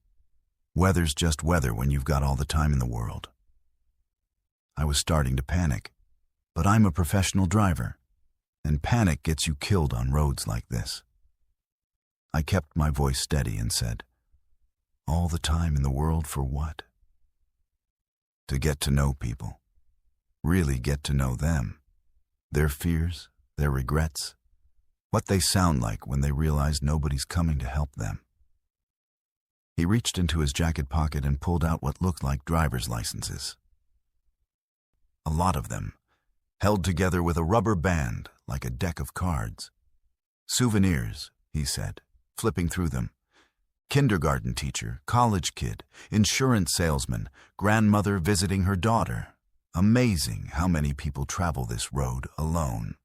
Weather's just weather when you've got all the time in the world." I was starting to panic, but I'm a professional driver, and panic gets you killed on roads like this. I kept my voice steady and said, "All the time in the world for what?" "To get to know people. Really get to know them. Their fears, their regrets, what they sound like when they realize nobody's coming to help them." He reached into his jacket pocket and pulled out what looked like driver's licenses. A lot of them, held together with a rubber band like a deck of cards. "Souvenirs," he said, flipping through them. "Kindergarten teacher, college kid, insurance salesman, grandmother visiting her daughter. Amazing how many people travel this road alone."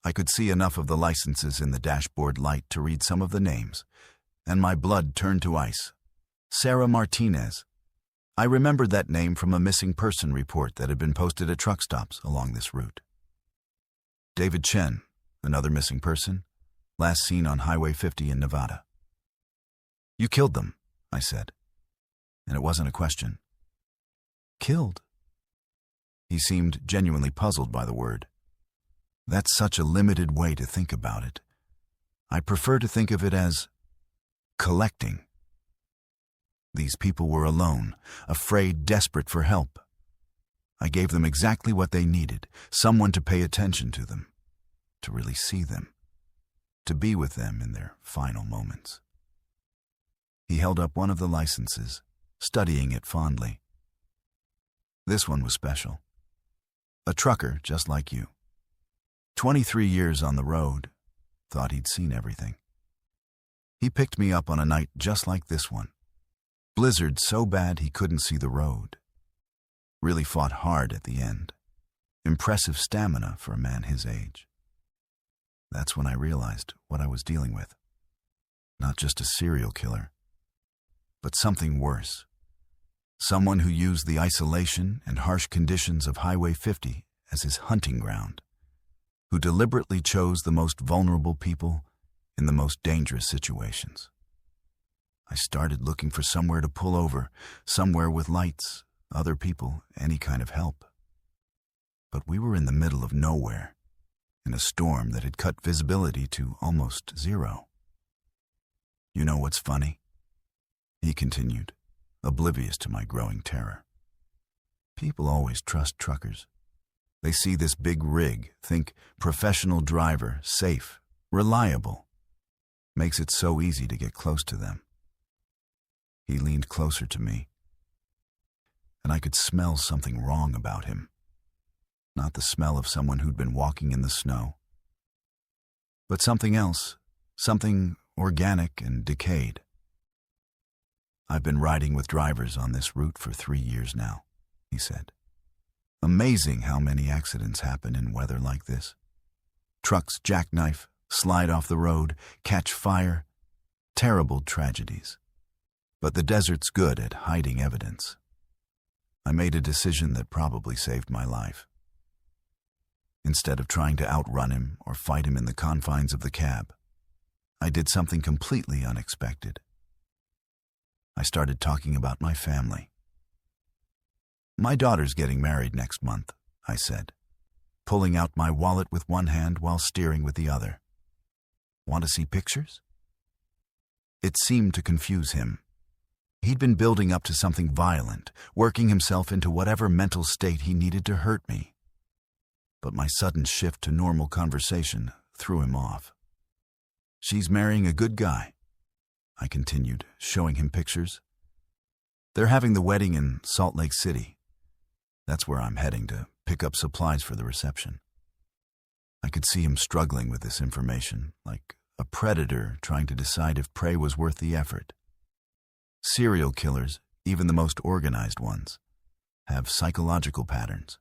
I could see enough of the licenses in the dashboard light to read some of the names, and my blood turned to ice. Sarah Martinez. I remembered that name from a missing person report that had been posted at truck stops along this route. David Chen, another missing person, last seen on Highway 50 in Nevada. You killed them, I said, and it wasn't a question. Killed? He seemed genuinely puzzled by the word. That's such a limited way to think about it. I prefer to think of it as collecting. These people were alone, afraid, desperate for help. I gave them exactly what they needed, someone to pay attention to them, to really see them, to be with them in their final moments. He held up one of the licenses, studying it fondly. This one was special. A trucker just like you. 23 years on the road, thought he'd seen everything. He picked me up on a night just like this one. Blizzard so bad he couldn't see the road. Really fought hard at the end. Impressive stamina for a man his age. That's when I realized what I was dealing with. Not just a serial killer, but something worse. Someone who used the isolation and harsh conditions of Highway 50 as his hunting ground, who deliberately chose the most vulnerable people in the most dangerous situations. I started looking for somewhere to pull over, somewhere with lights, other people, any kind of help. But we were in the middle of nowhere, in a storm that had cut visibility to almost zero. You know what's funny? He continued, oblivious to my growing terror. People always trust truckers. They see this big rig, think professional driver, safe, reliable. Makes it so easy to get close to them. He leaned closer to me, and I could smell something wrong about him. Not the smell of someone who'd been walking in the snow, but something else, something organic and decayed. I've been riding with drivers on this route for 3 years now, he said. Amazing how many accidents happen in weather like this. Trucks jackknife, slide off the road, catch fire. Terrible tragedies. But the desert's good at hiding evidence. I made a decision that probably saved my life. Instead of trying to outrun him or fight him in the confines of the cab, I did something completely unexpected. I started talking about my family. My daughter's getting married next month, I said, pulling out my wallet with one hand while steering with the other. Want to see pictures? It seemed to confuse him. He'd been building up to something violent, working himself into whatever mental state he needed to hurt me. But my sudden shift to normal conversation threw him off. She's marrying a good guy, I continued, showing him pictures. They're having the wedding in Salt Lake City. That's where I'm heading to pick up supplies for the reception. I could see him struggling with this information, like a predator trying to decide if prey was worth the effort. Serial killers, even the most organized ones, have psychological patterns.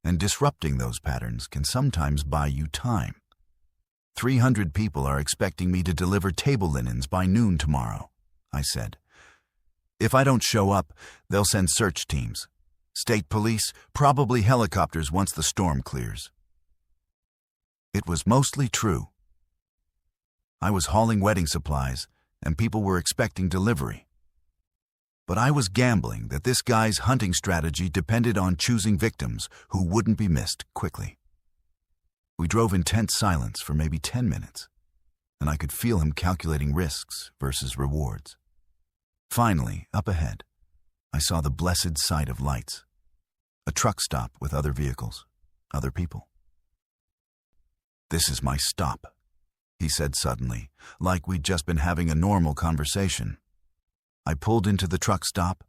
And disrupting those patterns can sometimes buy you time. 300 people are expecting me to deliver table linens by noon tomorrow, I said. If I don't show up, they'll send search teams. State police, probably helicopters once the storm clears. It was mostly true. I was hauling wedding supplies, and people were expecting delivery. But I was gambling that this guy's hunting strategy depended on choosing victims who wouldn't be missed quickly. We drove in tense silence for maybe 10 minutes, and I could feel him calculating risks versus rewards. Finally, up ahead, I saw the blessed sight of lights. A truck stop with other vehicles, other people. This is my stop, he said suddenly, like we'd just been having a normal conversation. I pulled into the truck stop,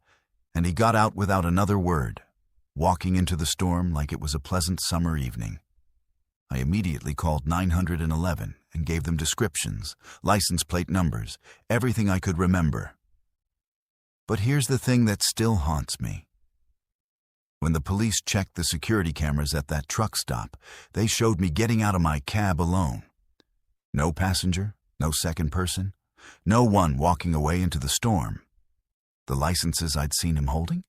and he got out without another word, walking into the storm like it was a pleasant summer evening. I immediately called 911 and gave them descriptions, license plate numbers, everything I could remember. But here's the thing that still haunts me. When the police checked the security cameras at that truck stop, they showed me getting out of my cab alone. No passenger, no second person, no one walking away into the storm. The licenses I'd seen him holding?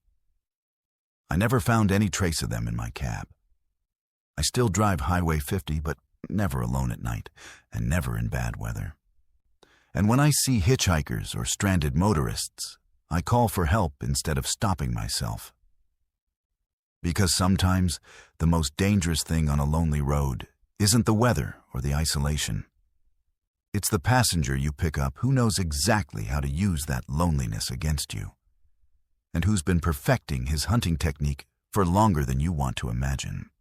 I never found any trace of them in my cab. I still drive Highway 50, but never alone at night, and never in bad weather. And when I see hitchhikers or stranded motorists, I call for help instead of stopping myself. Because sometimes the most dangerous thing on a lonely road isn't the weather or the isolation. It's the passenger you pick up who knows exactly how to use that loneliness against you, and who's been perfecting his hunting technique for longer than you want to imagine.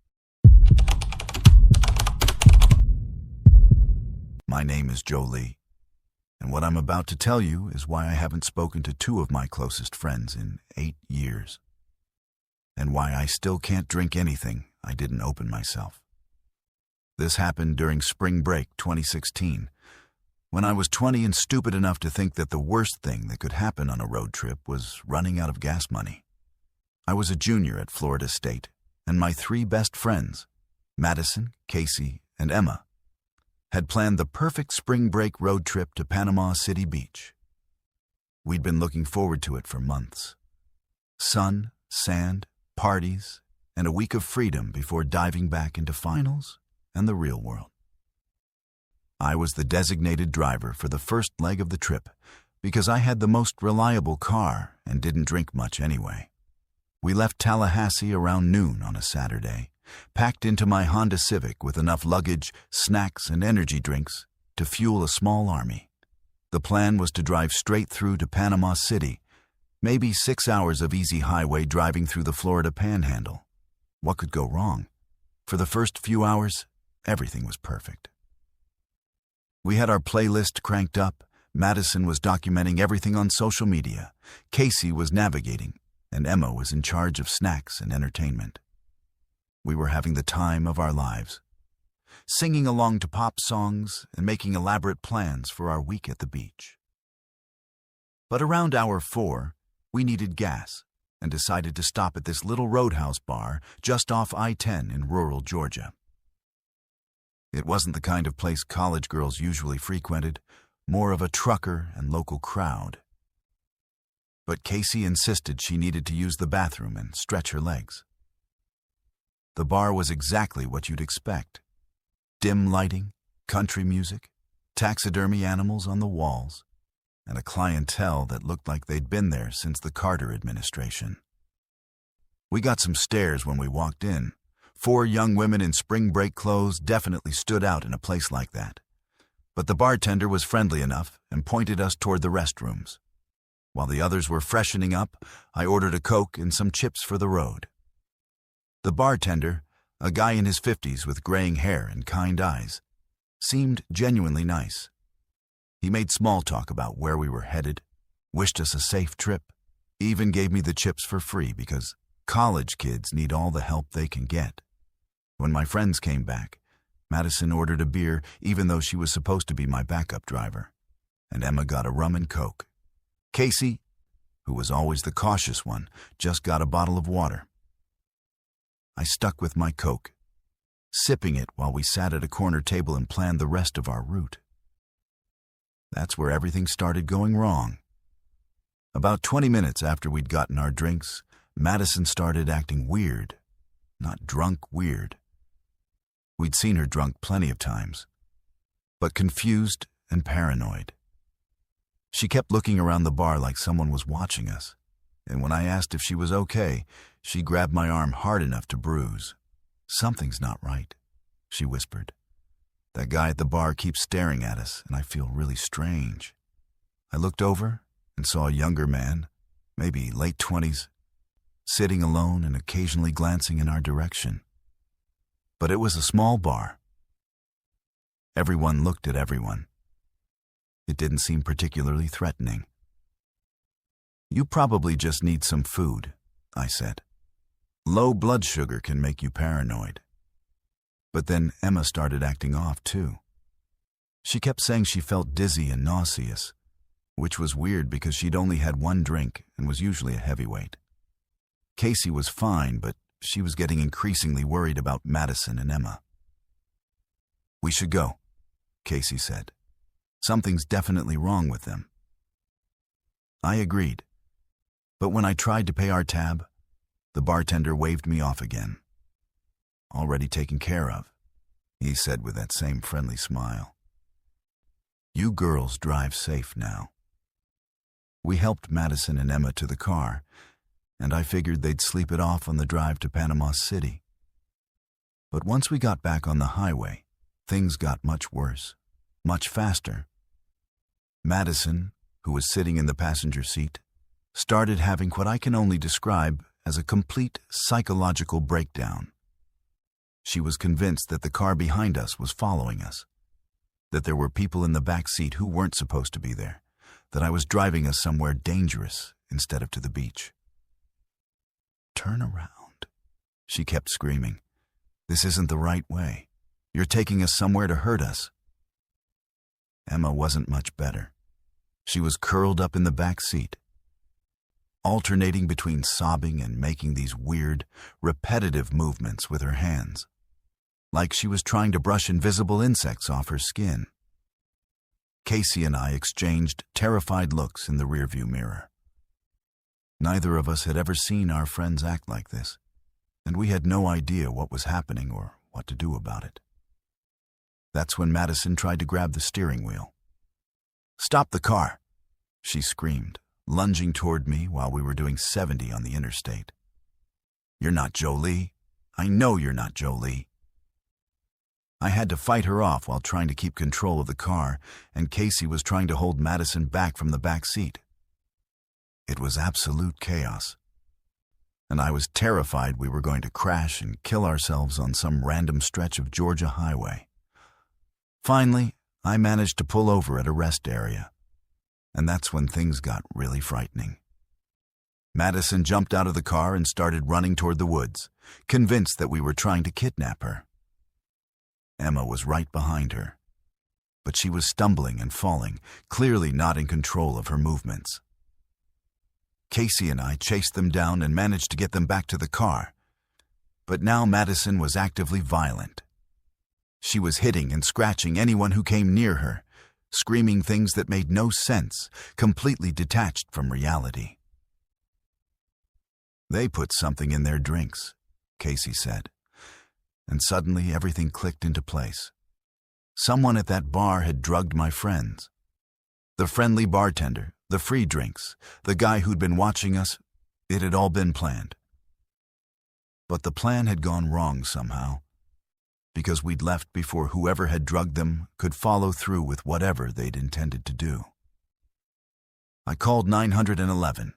My name is Joe Lee, and what I'm about to tell you is why I haven't spoken to two of my closest friends in 8 years, and why I still can't drink anything I didn't open myself. This happened during spring break 2016, when I was 20 and stupid enough to think that the worst thing that could happen on a road trip was running out of gas money. I was a junior at Florida State, and my 3 best friends, Madison, Casey, and Emma, had planned the perfect spring break road trip to Panama City Beach. We'd been looking forward to it for months. Sun, sand, parties, and a week of freedom before diving back into finals and the real world. I was the designated driver for the first leg of the trip because I had the most reliable car and didn't drink much anyway. We left Tallahassee around noon on a Saturday, packed into my Honda Civic with enough luggage, snacks, and energy drinks to fuel a small army. The plan was to drive straight through to Panama City, maybe 6 hours of easy highway driving through the Florida Panhandle. What could go wrong? For the first few hours, everything was perfect. We had our playlist cranked up, Madison was documenting everything on social media, Casey was navigating, and Emma was in charge of snacks and entertainment. We were having the time of our lives, singing along to pop songs and making elaborate plans for our week at the beach. But around hour 4, we needed gas and decided to stop at this little roadhouse bar just off I-10 in rural Georgia. It wasn't the kind of place college girls usually frequented, more of a trucker and local crowd. But Casey insisted she needed to use the bathroom and stretch her legs. The bar was exactly what you'd expect. Dim lighting, country music, taxidermy animals on the walls, and a clientele that looked like they'd been there since the Carter administration. We got some stares when we walked in. 4 young women in spring break clothes definitely stood out in a place like that. But the bartender was friendly enough and pointed us toward the restrooms. While the others were freshening up, I ordered a Coke and some chips for the road. The bartender, a guy in his 50s with graying hair and kind eyes, seemed genuinely nice. He made small talk about where we were headed, wished us a safe trip, even gave me the chips for free because college kids need all the help they can get. When my friends came back, Madison ordered a beer even though she was supposed to be my backup driver, and Emma got a rum and Coke. Casey, who was always the cautious one, just got a bottle of water. I stuck with my Coke, sipping it while we sat at a corner table and planned the rest of our route. That's where everything started going wrong. About 20 minutes after we'd gotten our drinks, Madison started acting weird. Not drunk weird. We'd seen her drunk plenty of times, but confused and paranoid. She kept looking around the bar like someone was watching us, and when I asked if she was okay, she grabbed my arm hard enough to bruise. "Something's not right," she whispered. "That guy at the bar keeps staring at us, and I feel really strange." I looked over and saw a younger man, maybe late 20s, sitting alone and occasionally glancing in our direction. But it was a small bar. Everyone looked at everyone. It didn't seem particularly threatening. "You probably just need some food," I said. "Low blood sugar can make you paranoid." But then Emma started acting off too. She kept saying she felt dizzy and nauseous, which was weird because she'd only had 1 drink and was usually a heavyweight. Casey was fine, but she was getting increasingly worried about Madison and Emma. "We should go," Casey said. "Something's definitely wrong with them." I agreed, but when I tried to pay our tab, the bartender waved me off again. "Already taken care of," he said with that same friendly smile. "You girls drive safe now." We helped Madison and Emma to the car, and I figured they'd sleep it off on the drive to Panama City. But once we got back on the highway, things got much worse, much faster. Madison, who was sitting in the passenger seat, started having what I can only describe as a complete psychological breakdown. She was convinced that the car behind us was following us, that there were people in the back seat who weren't supposed to be there, that I was driving us somewhere dangerous instead of to the beach. "Turn around," she kept screaming. "This isn't the right way. You're taking us somewhere to hurt us." Emma wasn't much better. She was curled up in the back seat, alternating between sobbing and making these weird, repetitive movements with her hands, like she was trying to brush invisible insects off her skin. Casey and I exchanged terrified looks in the rearview mirror. Neither of us had ever seen our friends act like this, and we had no idea what was happening or what to do about it. That's when Madison tried to grab the steering wheel. "Stop the car," she screamed, lunging toward me while we were doing 70 on the interstate. "You're not Jolie. I know you're not Jolie." I had to fight her off while trying to keep control of the car, and Casey was trying to hold Madison back from the back seat. It was absolute chaos, and I was terrified we were going to crash and kill ourselves on some random stretch of Georgia highway. Finally, I managed to pull over at a rest area, and that's when things got really frightening. Madison jumped out of the car and started running toward the woods, convinced that we were trying to kidnap her. Emma was right behind her, but she was stumbling and falling, clearly not in control of her movements. Casey and I chased them down and managed to get them back to the car, but now Madison was actively violent. She was hitting and scratching anyone who came near her, screaming things that made no sense, completely detached from reality. "They put something in their drinks," Casey said, and suddenly everything clicked into place. Someone at that bar had drugged my friends. The friendly bartender, the free drinks, the guy who'd been watching us, it had all been planned. But the plan had gone wrong somehow, because we'd left before whoever had drugged them could follow through with whatever they'd intended to do. I called 911,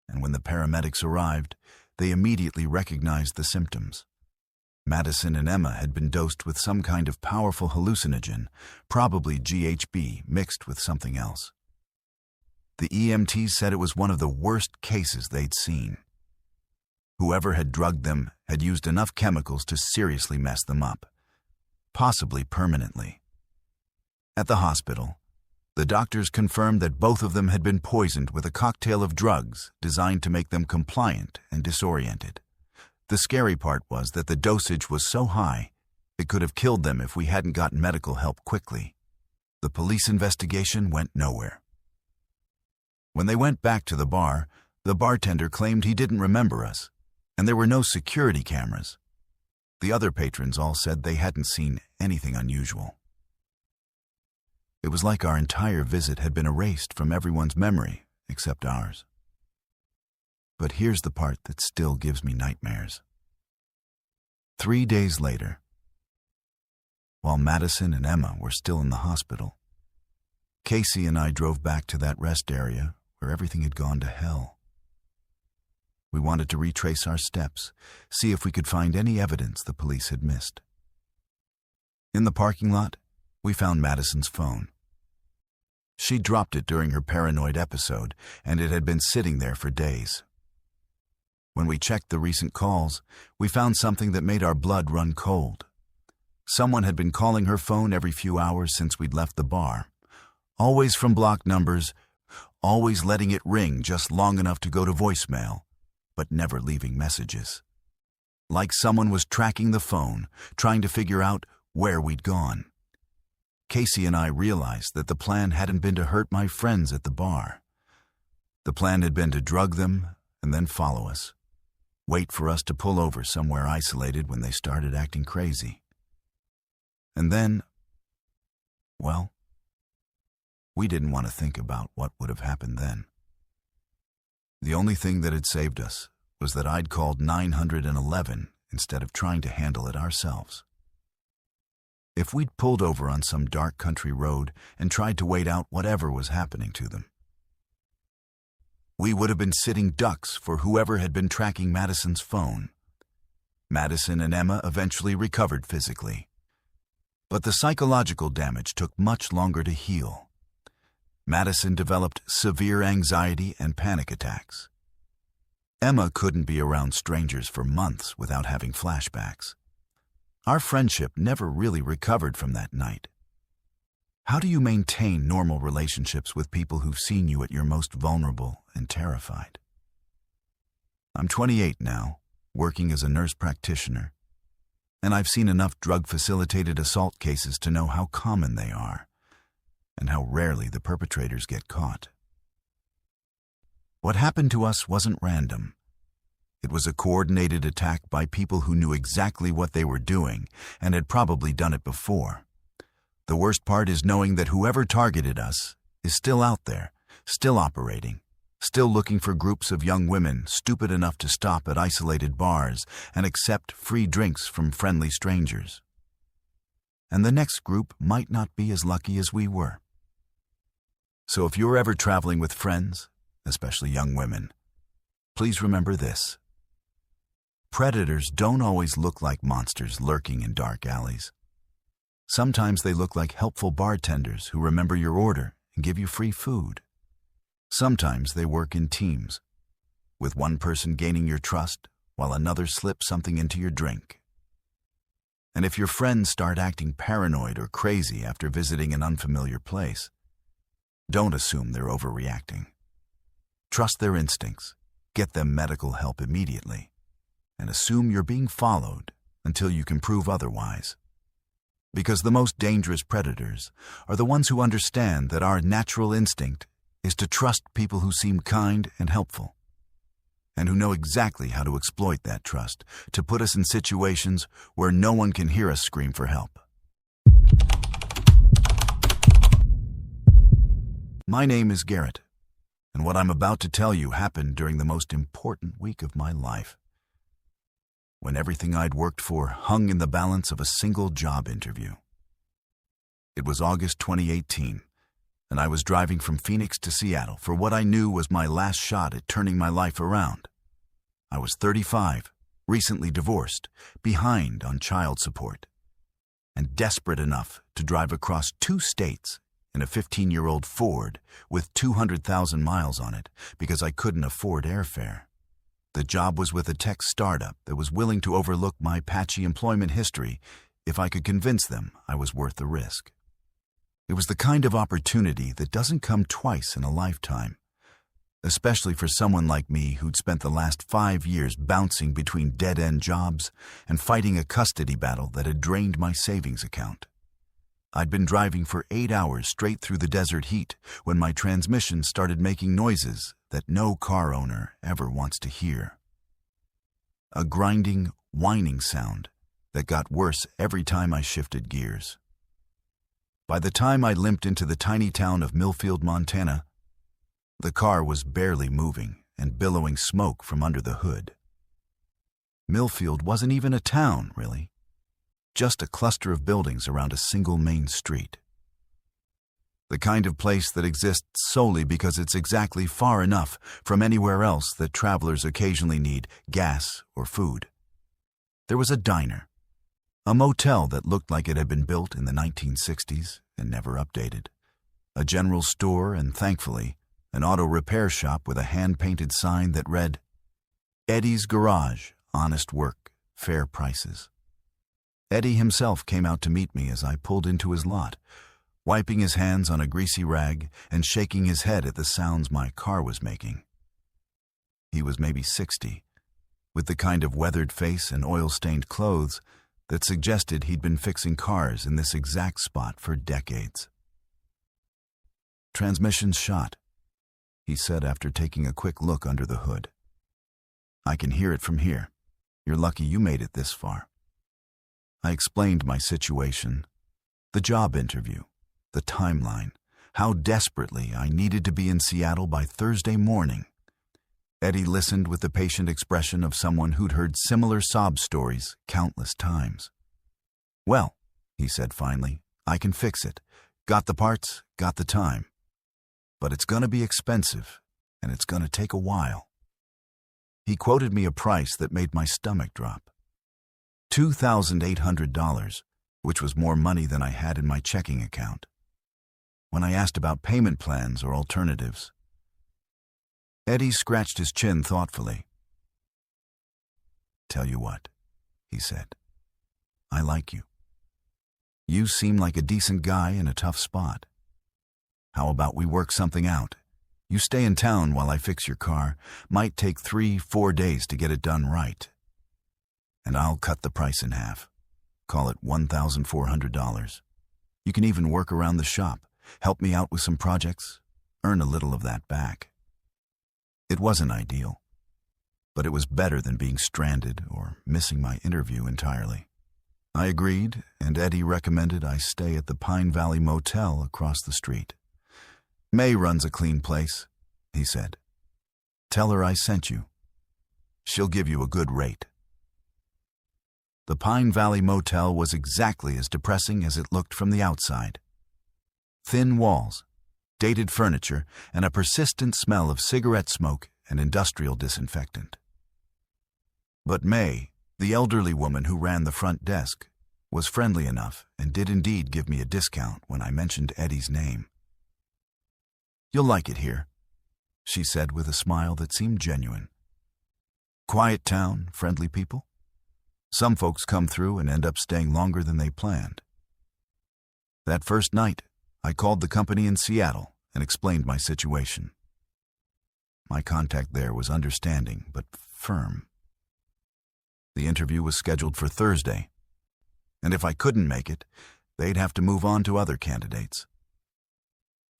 and when the paramedics arrived, they immediately recognized the symptoms. Madison and Emma had been dosed with some kind of powerful hallucinogen, probably GHB mixed with something else. The EMTs said it was one of the worst cases they'd seen. Whoever had drugged them had used enough chemicals to seriously mess them up, possibly permanently. At the hospital, the doctors confirmed that both of them had been poisoned with a cocktail of drugs designed to make them compliant and disoriented. The scary part was that the dosage was so high, it could have killed them if we hadn't gotten medical help quickly. The police investigation went nowhere. When they went back to the bar, the bartender claimed he didn't remember us, and there were no security cameras. The other patrons all said they hadn't seen anything unusual. It was like our entire visit had been erased from everyone's memory except ours. But here's the part that still gives me nightmares. 3 days later, while Madison and Emma were still in the hospital, Casey and I drove back to that rest area where everything had gone to hell. We wanted to retrace our steps, see if we could find any evidence the police had missed. In the parking lot, we found Madison's phone. She dropped it during her paranoid episode, and it had been sitting there for days. When we checked the recent calls, we found something that made our blood run cold. Someone had been calling her phone every few hours since we'd left the bar, always from blocked numbers, always letting it ring just long enough to go to voicemail, but never leaving messages. like someone was tracking the phone, trying to figure out where we'd gone. Casey and I realized that the plan hadn't been to hurt my friends at the bar. The plan had been to drug them and then follow us, wait for us to pull over somewhere isolated when they started acting crazy. And then, well, we didn't want to think about what would have happened then. The only thing that had saved us was that I'd called 911 instead of trying to handle it ourselves. If we'd pulled over on some dark country road and tried to wait out whatever was happening to them, we would have been sitting ducks for whoever had been tracking Madison's phone. Madison and Emma eventually recovered physically, but the psychological damage took much longer to heal. Madison developed severe anxiety and panic attacks. Emma couldn't be around strangers for months without having flashbacks. Our friendship never really recovered from that night. How do you maintain normal relationships with people who've seen you at your most vulnerable and terrified? I'm 28 now, working as a nurse practitioner, and I've seen enough drug-facilitated assault cases to know how common they are and how rarely the perpetrators get caught. What happened to us wasn't random. It was a coordinated attack by people who knew exactly what they were doing and had probably done it before. The worst part is knowing that whoever targeted us is still out there, still operating, still looking for groups of young women stupid enough to stop at isolated bars and accept free drinks from friendly strangers. And the next group might not be as lucky as we were. So if you're ever traveling with friends, especially young women, please remember this. Predators don't always look like monsters lurking in dark alleys. Sometimes they look like helpful bartenders who remember your order and give you free food. Sometimes they work in teams, with one person gaining your trust while another slips something into your drink. And if your friends start acting paranoid or crazy after visiting an unfamiliar place, don't assume they're overreacting. Trust their instincts, get them medical help immediately, and assume you're being followed until you can prove otherwise. Because the most dangerous predators are the ones who understand that our natural instinct is to trust people who seem kind and helpful, and who know exactly how to exploit that trust to put us in situations where no one can hear us scream for help. My name is Garrett, and what I'm about to tell you happened during the most important week of my life, when everything I'd worked for hung in the balance of a single job interview. It was August 2018, and I was driving from Phoenix to Seattle for what I knew was my last shot at turning my life around. I was 35, recently divorced, behind on child support, and desperate enough to drive across 2 states in a 15-year-old Ford with 200,000 miles on it because I couldn't afford airfare. The job was with a tech startup that was willing to overlook my patchy employment history if I could convince them I was worth the risk. It was the kind of opportunity that doesn't come twice in a lifetime, especially for someone like me who'd spent the last 5 years bouncing between dead-end jobs and fighting a custody battle that had drained my savings account. I'd been driving for 8 hours straight through the desert heat when my transmission started making noises that no car owner ever wants to hear. A grinding, whining sound that got worse every time I shifted gears. By the time I limped into the tiny town of Millfield, Montana, the car was barely moving and billowing smoke from under the hood. Millfield wasn't even a town, really. Just a cluster of buildings around a single main street. The kind of place that exists solely because it's exactly far enough from anywhere else that travelers occasionally need gas or food. There was a diner, a motel that looked like it had been built in the 1960s and never updated, a general store, and thankfully, an auto repair shop with a hand-painted sign that read, "Eddie's Garage, honest work, fair prices." Eddie himself came out to meet me as I pulled into his lot, wiping his hands on a greasy rag and shaking his head at the sounds my car was making. He was maybe 60, with the kind of weathered face and oil-stained clothes that suggested he'd been fixing cars in this exact spot for decades. "Transmission's shot," he said after taking a quick look under the hood. "I can hear it from here. You're lucky you made it this far." I explained my situation, the job interview, the timeline, how desperately I needed to be in Seattle by Thursday morning. Eddie listened with the patient expression of someone who'd heard similar sob stories countless times. "Well," he said finally, "I can fix it. Got the parts, got the time. But it's going to be expensive, and it's going to take a while." He quoted me a price that made my stomach drop. $2,800, which was more money than I had in my checking account. When I asked about payment plans or alternatives, Eddie scratched his chin thoughtfully. "Tell you what," he said, "I like you. You seem like a decent guy in a tough spot. How about we work something out? You stay in town while I fix your car. Might take 3-4 days to get it done right. And I'll cut the price in half. Call it $1,400. You can even work around the shop, help me out with some projects, earn a little of that back." It wasn't ideal, but it was better than being stranded or missing my interview entirely. I agreed, and Eddie recommended I stay at the Pine Valley Motel across the street. "May runs a clean place," he said. "Tell her I sent you. She'll give you a good rate." The Pine Valley Motel was exactly as depressing as it looked from the outside. Thin walls, dated furniture, and a persistent smell of cigarette smoke and industrial disinfectant. But May, the elderly woman who ran the front desk, was friendly enough and did indeed give me a discount when I mentioned Eddie's name. "You'll like it here," she said with a smile that seemed genuine. "Quiet town, friendly people. Some folks come through and end up staying longer than they planned." That first night, I called the company in Seattle and explained my situation. My contact there was understanding but firm. The interview was scheduled for Thursday, and if I couldn't make it, they'd have to move on to other candidates.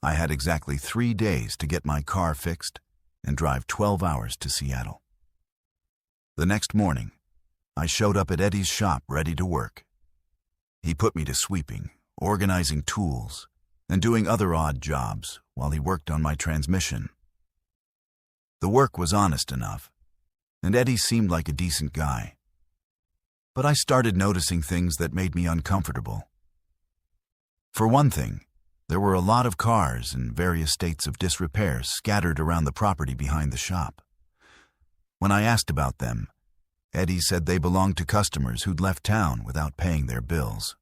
I had exactly 3 days to get my car fixed and drive 12 hours to Seattle. The next morning, I showed up at Eddie's shop ready to work. He put me to sweeping, organizing tools, and doing other odd jobs while he worked on my transmission. The work was honest enough, and Eddie seemed like a decent guy. But I started noticing things that made me uncomfortable. For one thing, there were a lot of cars in various states of disrepair scattered around the property behind the shop. When I asked about them, Eddie said they belonged to customers who'd left town without paying their bills.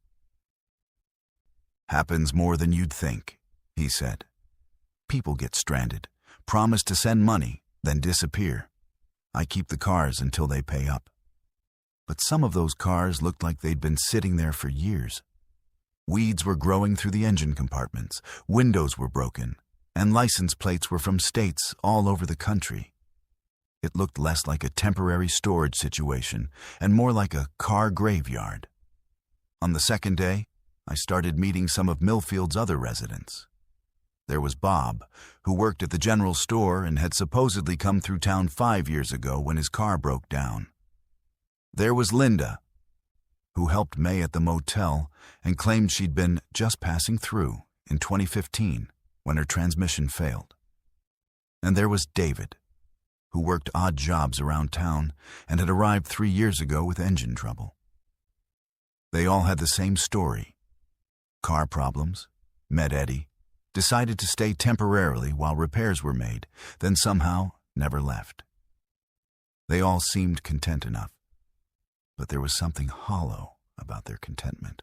"Happens more than you'd think," he said. "People get stranded, promise to send money, then disappear. I keep the cars until they pay up. But some of those cars looked like they'd been sitting there for years. Weeds were growing through the engine compartments, windows were broken, and license plates were from states all over the country. It looked less like a temporary storage situation and more like a car graveyard." On the second day, I started meeting some of Millfield's other residents. There was Bob, who worked at the general store and had supposedly come through town 5 years ago when his car broke down. There was Linda, who helped May at the motel and claimed she'd been just passing through in 2015 when her transmission failed. And there was David, who worked odd jobs around town and had arrived 3 years ago with engine trouble. They all had the same story. Car problems, met Eddie, decided to stay temporarily while repairs were made, then somehow never left. They all seemed content enough, but there was something hollow about their contentment.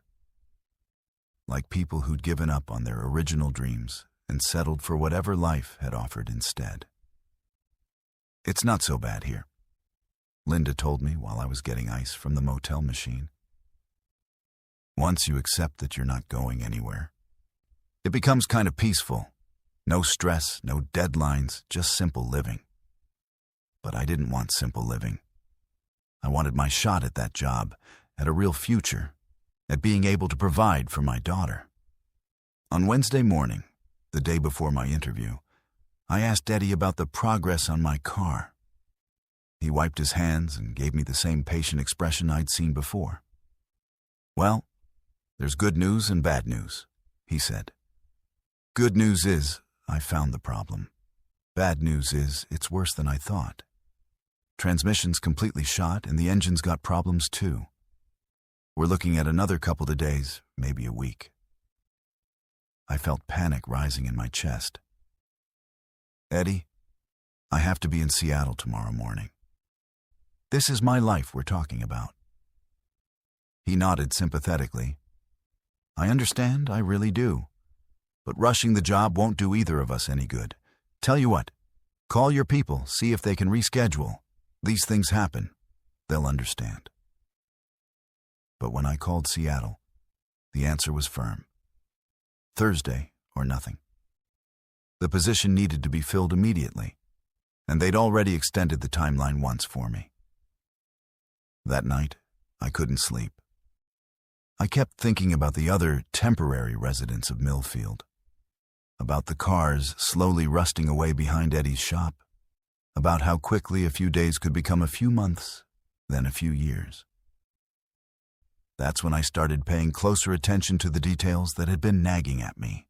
Like people who'd given up on their original dreams and settled for whatever life had offered instead. "It's not so bad here," Linda told me while I was getting ice from the motel machine. "Once you accept that you're not going anywhere, it becomes kind of peaceful. No stress, no deadlines, just simple living." But I didn't want simple living. I wanted my shot at that job, at a real future, at being able to provide for my daughter. On Wednesday morning, the day before my interview, I asked Eddie about the progress on my car. He wiped his hands and gave me the same patient expression I'd seen before. "Well, there's good news and bad news," he said. "Good news is I found the problem. Bad news is it's worse than I thought. Transmission's completely shot and the engine's got problems too. We're looking at another couple of days, maybe a week." I felt panic rising in my chest. "Eddie, I have to be in Seattle tomorrow morning. This is my life we're talking about." He nodded sympathetically. "I understand, I really do. But rushing the job won't do either of us any good. Tell you what, call your people, see if they can reschedule. These things happen. They'll understand." But when I called Seattle, the answer was firm. Thursday or nothing. The position needed to be filled immediately, and they'd already extended the timeline once for me. That night, I couldn't sleep. I kept thinking about the other temporary residents of Millfield, about the cars slowly rusting away behind Eddie's shop, about how quickly a few days could become a few months, then a few years. That's when I started paying closer attention to the details that had been nagging at me.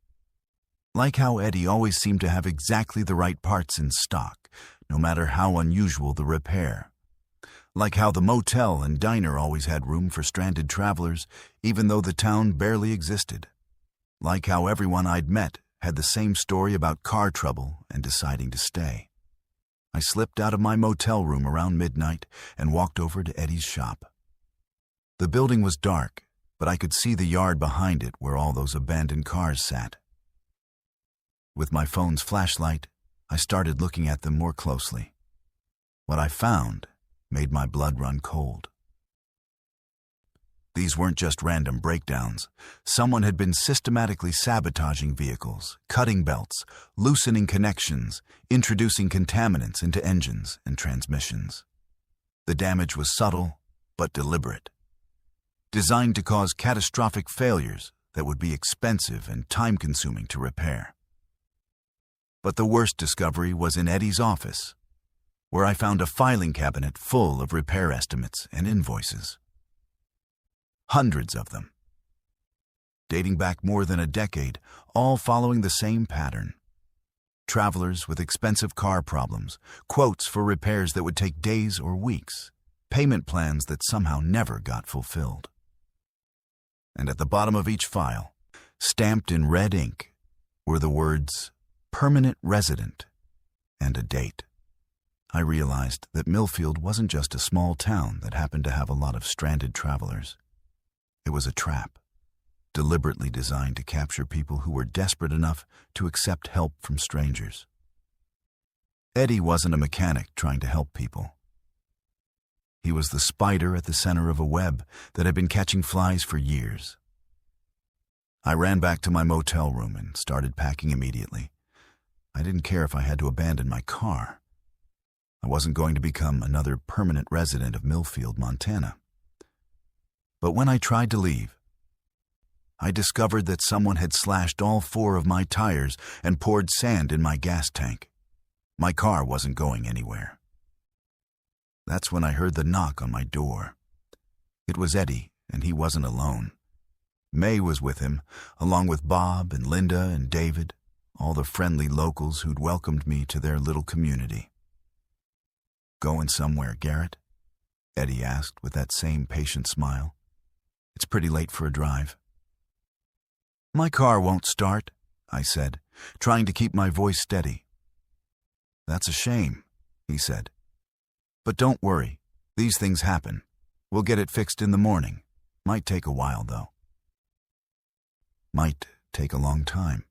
Like how Eddie always seemed to have exactly the right parts in stock, no matter how unusual the repair. Like how the motel and diner always had room for stranded travelers, even though the town barely existed. Like how everyone I'd met had the same story about car trouble and deciding to stay. I slipped out of my motel room around midnight and walked over to Eddie's shop. The building was dark, but I could see the yard behind it where all those abandoned cars sat. With my phone's flashlight, I started looking at them more closely. What I found made my blood run cold. These weren't just random breakdowns. Someone had been systematically sabotaging vehicles, cutting belts, loosening connections, introducing contaminants into engines and transmissions. The damage was subtle but deliberate, designed to cause catastrophic failures that would be expensive and time-consuming to repair. But the worst discovery was in Eddie's office, where I found a filing cabinet full of repair estimates and invoices. Hundreds of them, dating back more than a decade, all following the same pattern. Travelers with expensive car problems, quotes for repairs that would take days or weeks, payment plans that somehow never got fulfilled. And at the bottom of each file, stamped in red ink, were the words, "Permanent Resident," and a date. I realized that Millfield wasn't just a small town that happened to have a lot of stranded travelers. It was a trap, deliberately designed to capture people who were desperate enough to accept help from strangers. Eddie wasn't a mechanic trying to help people. He was the spider at the center of a web that had been catching flies for years. I ran back to my motel room and started packing immediately. I didn't care if I had to abandon my car. I wasn't going to become another permanent resident of Millfield, Montana. But when I tried to leave, I discovered that someone had slashed all 4 of my tires and poured sand in my gas tank. My car wasn't going anywhere. That's when I heard the knock on my door. It was Eddie, and he wasn't alone. May was with him, along with Bob and Linda and David, all the friendly locals who'd welcomed me to their little community. "Going somewhere, Garrett?" Eddie asked with that same patient smile. "It's pretty late for a drive." "My car won't start," I said, trying to keep my voice steady. "That's a shame," he said. "But don't worry, these things happen. We'll get it fixed in the morning. Might take a while, though." Might take a long time.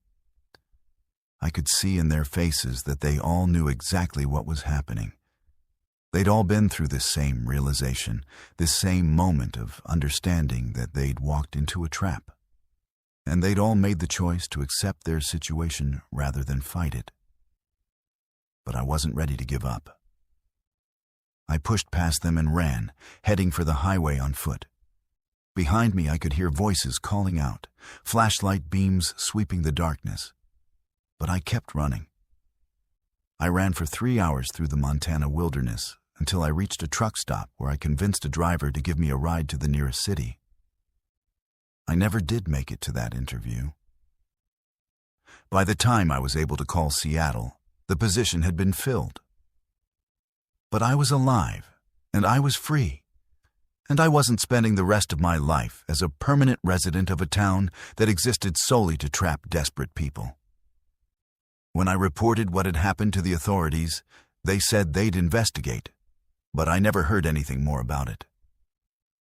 I could see in their faces that they all knew exactly what was happening. They'd all been through this same realization, this same moment of understanding that they'd walked into a trap. And they'd all made the choice to accept their situation rather than fight it. But I wasn't ready to give up. I pushed past them and ran, heading for the highway on foot. Behind me I could hear voices calling out, flashlight beams sweeping the darkness. But I kept running. I ran for 3 hours through the Montana wilderness until I reached a truck stop where I convinced a driver to give me a ride to the nearest city. I never did make it to that interview. By the time I was able to call Seattle, the position had been filled. But I was alive, and I was free, and I wasn't spending the rest of my life as a permanent resident of a town that existed solely to trap desperate people. When I reported what had happened to the authorities, they said they'd investigate, but I never heard anything more about it.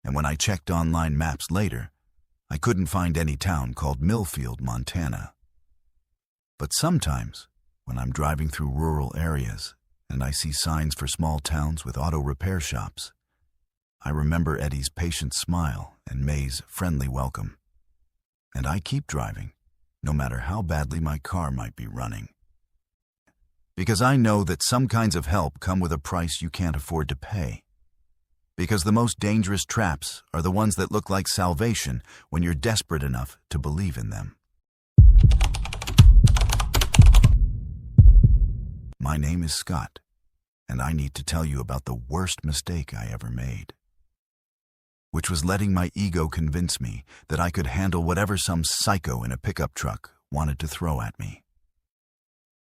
And when I checked online maps later, I couldn't find any town called Millfield, Montana. But sometimes, when I'm driving through rural areas and I see signs for small towns with auto repair shops, I remember Eddie's patient smile and May's friendly welcome. And I keep driving, no matter how badly my car might be running. Because I know that some kinds of help come with a price you can't afford to pay. Because the most dangerous traps are the ones that look like salvation when you're desperate enough to believe in them. My name is Scott, and I need to tell you about the worst mistake I ever made, which was letting my ego convince me that I could handle whatever some psycho in a pickup truck wanted to throw at me.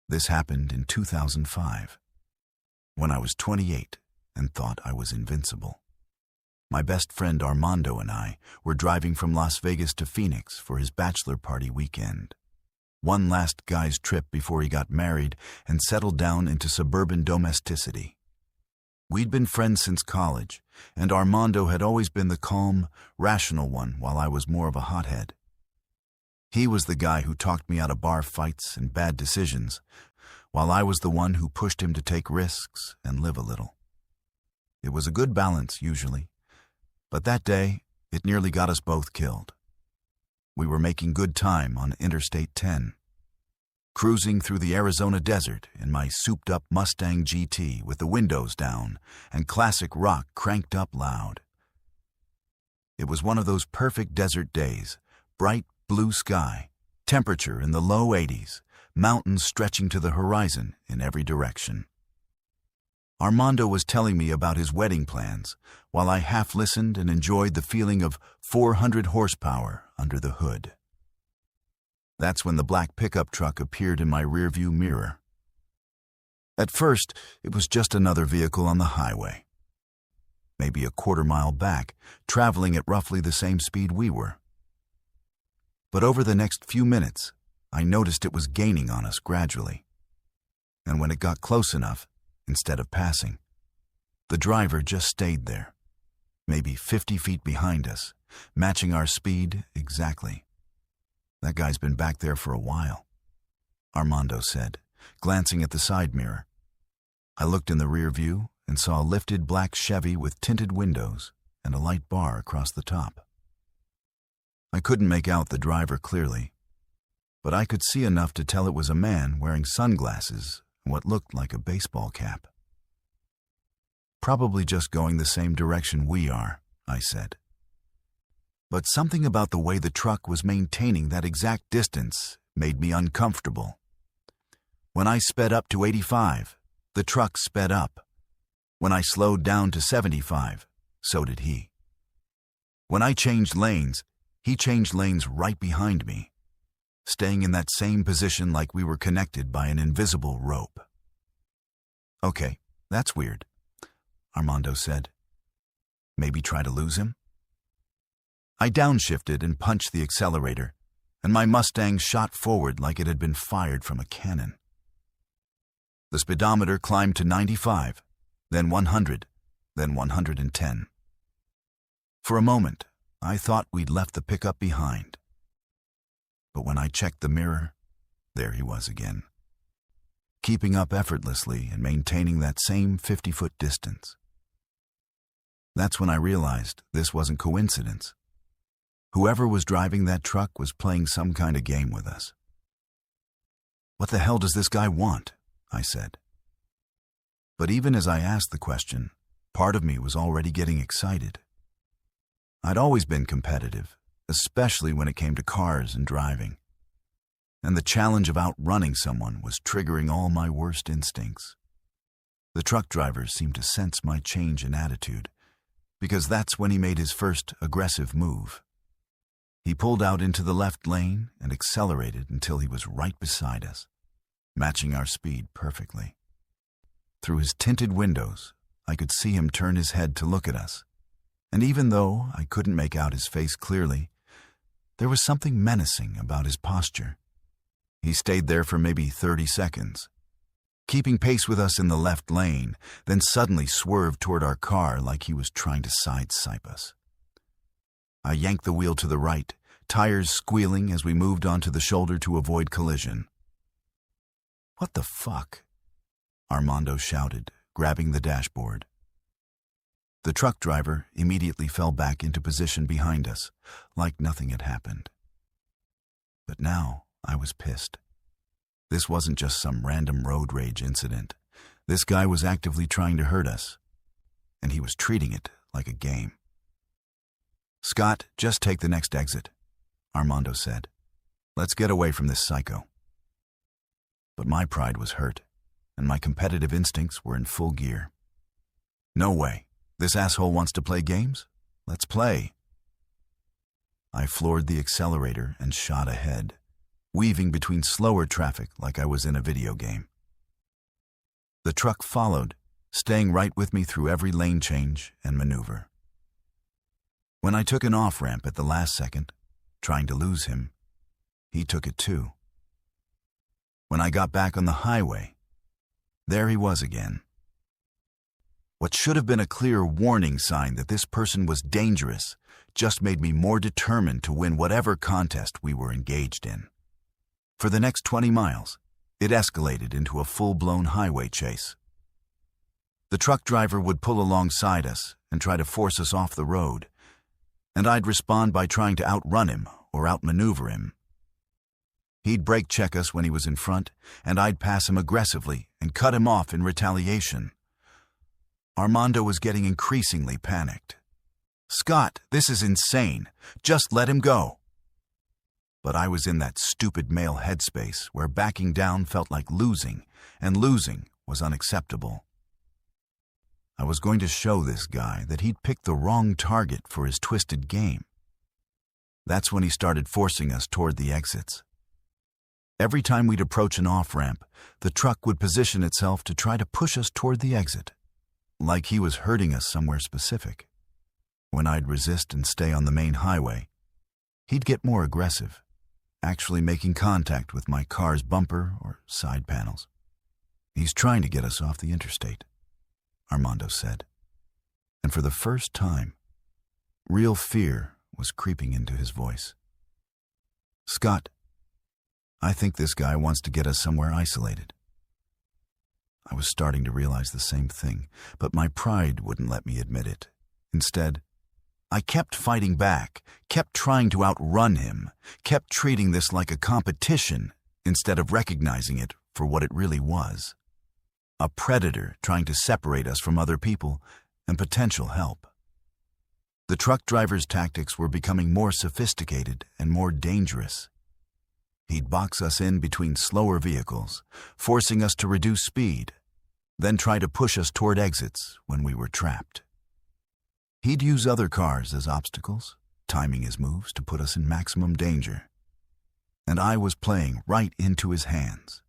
This happened in 2005, when I was 28 and thought I was invincible. My best friend Armando and I were driving from Las Vegas to Phoenix for his bachelor party weekend. One last guy's trip before he got married and settled down into suburban domesticity. We'd been friends since college, and Armando had always been the calm, rational one while I was more of a hothead. He was the guy who talked me out of bar fights and bad decisions, while I was the one who pushed him to take risks and live a little. It was a good balance, usually, but that day, it nearly got us both killed. We were making good time on Interstate 10, cruising through the Arizona desert in my souped-up Mustang GT with the windows down and classic rock cranked up loud. It was one of those perfect desert days, bright blue sky, temperature in the low 80s, mountains stretching to the horizon in every direction. Armando was telling me about his wedding plans, while I half listened and enjoyed the feeling of 400 horsepower under the hood. That's when the black pickup truck appeared in my rearview mirror. At first, it was just another vehicle on the highway, maybe a quarter-mile back, traveling at roughly the same speed we were. But over the next few minutes, I noticed it was gaining on us gradually. And when it got close enough, instead of passing, the driver just stayed there, maybe 50 feet behind us, matching our speed exactly. That guy's been back there for a while, Armando said, glancing at the side mirror. I looked in the rear view and saw a lifted black Chevy with tinted windows and a light bar across the top. I couldn't make out the driver clearly, but I could see enough to tell it was a man wearing sunglasses and what looked like a baseball cap. Probably just going the same direction we are, I said. But something about the way the truck was maintaining that exact distance made me uncomfortable. When I sped up to 85, the truck sped up. When I slowed down to 75, so did he. When I changed lanes, he changed lanes right behind me, staying in that same position like we were connected by an invisible rope. Okay, that's weird, Armando said. Maybe try to lose him? I downshifted and punched the accelerator, and my Mustang shot forward like it had been fired from a cannon. The speedometer climbed to 95, then 100, then 110. For a moment, I thought we'd left the pickup behind. But when I checked the mirror, there he was again, keeping up effortlessly and maintaining that same 50-foot distance. That's when I realized this wasn't coincidence. Whoever was driving that truck was playing some kind of game with us. What the hell does this guy want? I said. But even as I asked the question, Part of me was already getting excited. I'd always been competitive, especially when it came to cars and driving. And the challenge of outrunning someone was triggering all my worst instincts. The truck driver seemed to sense my change in attitude, because that's when he made his first aggressive move. He pulled out into the left lane and accelerated until he was right beside us, matching our speed perfectly. Through his tinted windows, I could see him turn his head to look at us, and even though I couldn't make out his face clearly, there was something menacing about his posture. He stayed there for maybe 30 seconds, keeping pace with us in the left lane, then suddenly swerved toward our car like he was trying to sideswipe us. I yanked the wheel to the right, tires squealing as we moved onto the shoulder to avoid collision. "What the fuck?" Armando shouted, grabbing the dashboard. The truck driver immediately fell back into position behind us, like nothing had happened. But now I was pissed. This wasn't just some random road rage incident. This guy was actively trying to hurt us, and he was treating it like a game. "Scott, just take the next exit," Armando said. "Let's get away from this psycho." But my pride was hurt, and my competitive instincts were in full gear. "No way. This asshole wants to play games? Let's play." I floored the accelerator and shot ahead, weaving between slower traffic like I was in a video game. The truck followed, staying right with me through every lane change and maneuver. When I took an off-ramp at the last second, trying to lose him, he took it too. When I got back on the highway, there he was again. What should have been a clear warning sign that this person was dangerous just made me more determined to win whatever contest we were engaged in. For the next 20 miles, it escalated into a full-blown highway chase. The truck driver would pull alongside us and try to force us off the road, and I'd respond by trying to outrun him or outmaneuver him. He'd brake check us when he was in front, and I'd pass him aggressively and cut him off in retaliation. Armando was getting increasingly panicked. "Scott, this is insane. Just let him go." But I was in that stupid male headspace where backing down felt like losing, and losing was unacceptable. I was going to show this guy that he'd picked the wrong target for his twisted game. That's when he started forcing us toward the exits. Every time we'd approach an off-ramp, the truck would position itself to try to push us toward the exit, like he was hurting us somewhere specific. When I'd resist and stay on the main highway, he'd get more aggressive, actually making contact with my car's bumper or side panels. "He's trying to get us off the interstate," Armando said. And for the first time, real fear was creeping into his voice. "Scott, I think this guy wants to get us somewhere isolated." I was starting to realize the same thing, but my pride wouldn't let me admit it. Instead, I kept fighting back, kept trying to outrun him, kept treating this like a competition instead of recognizing it for what it really was. A predator trying to separate us from other people and potential help. The truck driver's tactics were becoming more sophisticated and more dangerous. He'd box us in between slower vehicles, forcing us to reduce speed, then try to push us toward exits when we were trapped. He'd use other cars as obstacles, timing his moves to put us in maximum danger. And I was playing right into his hands,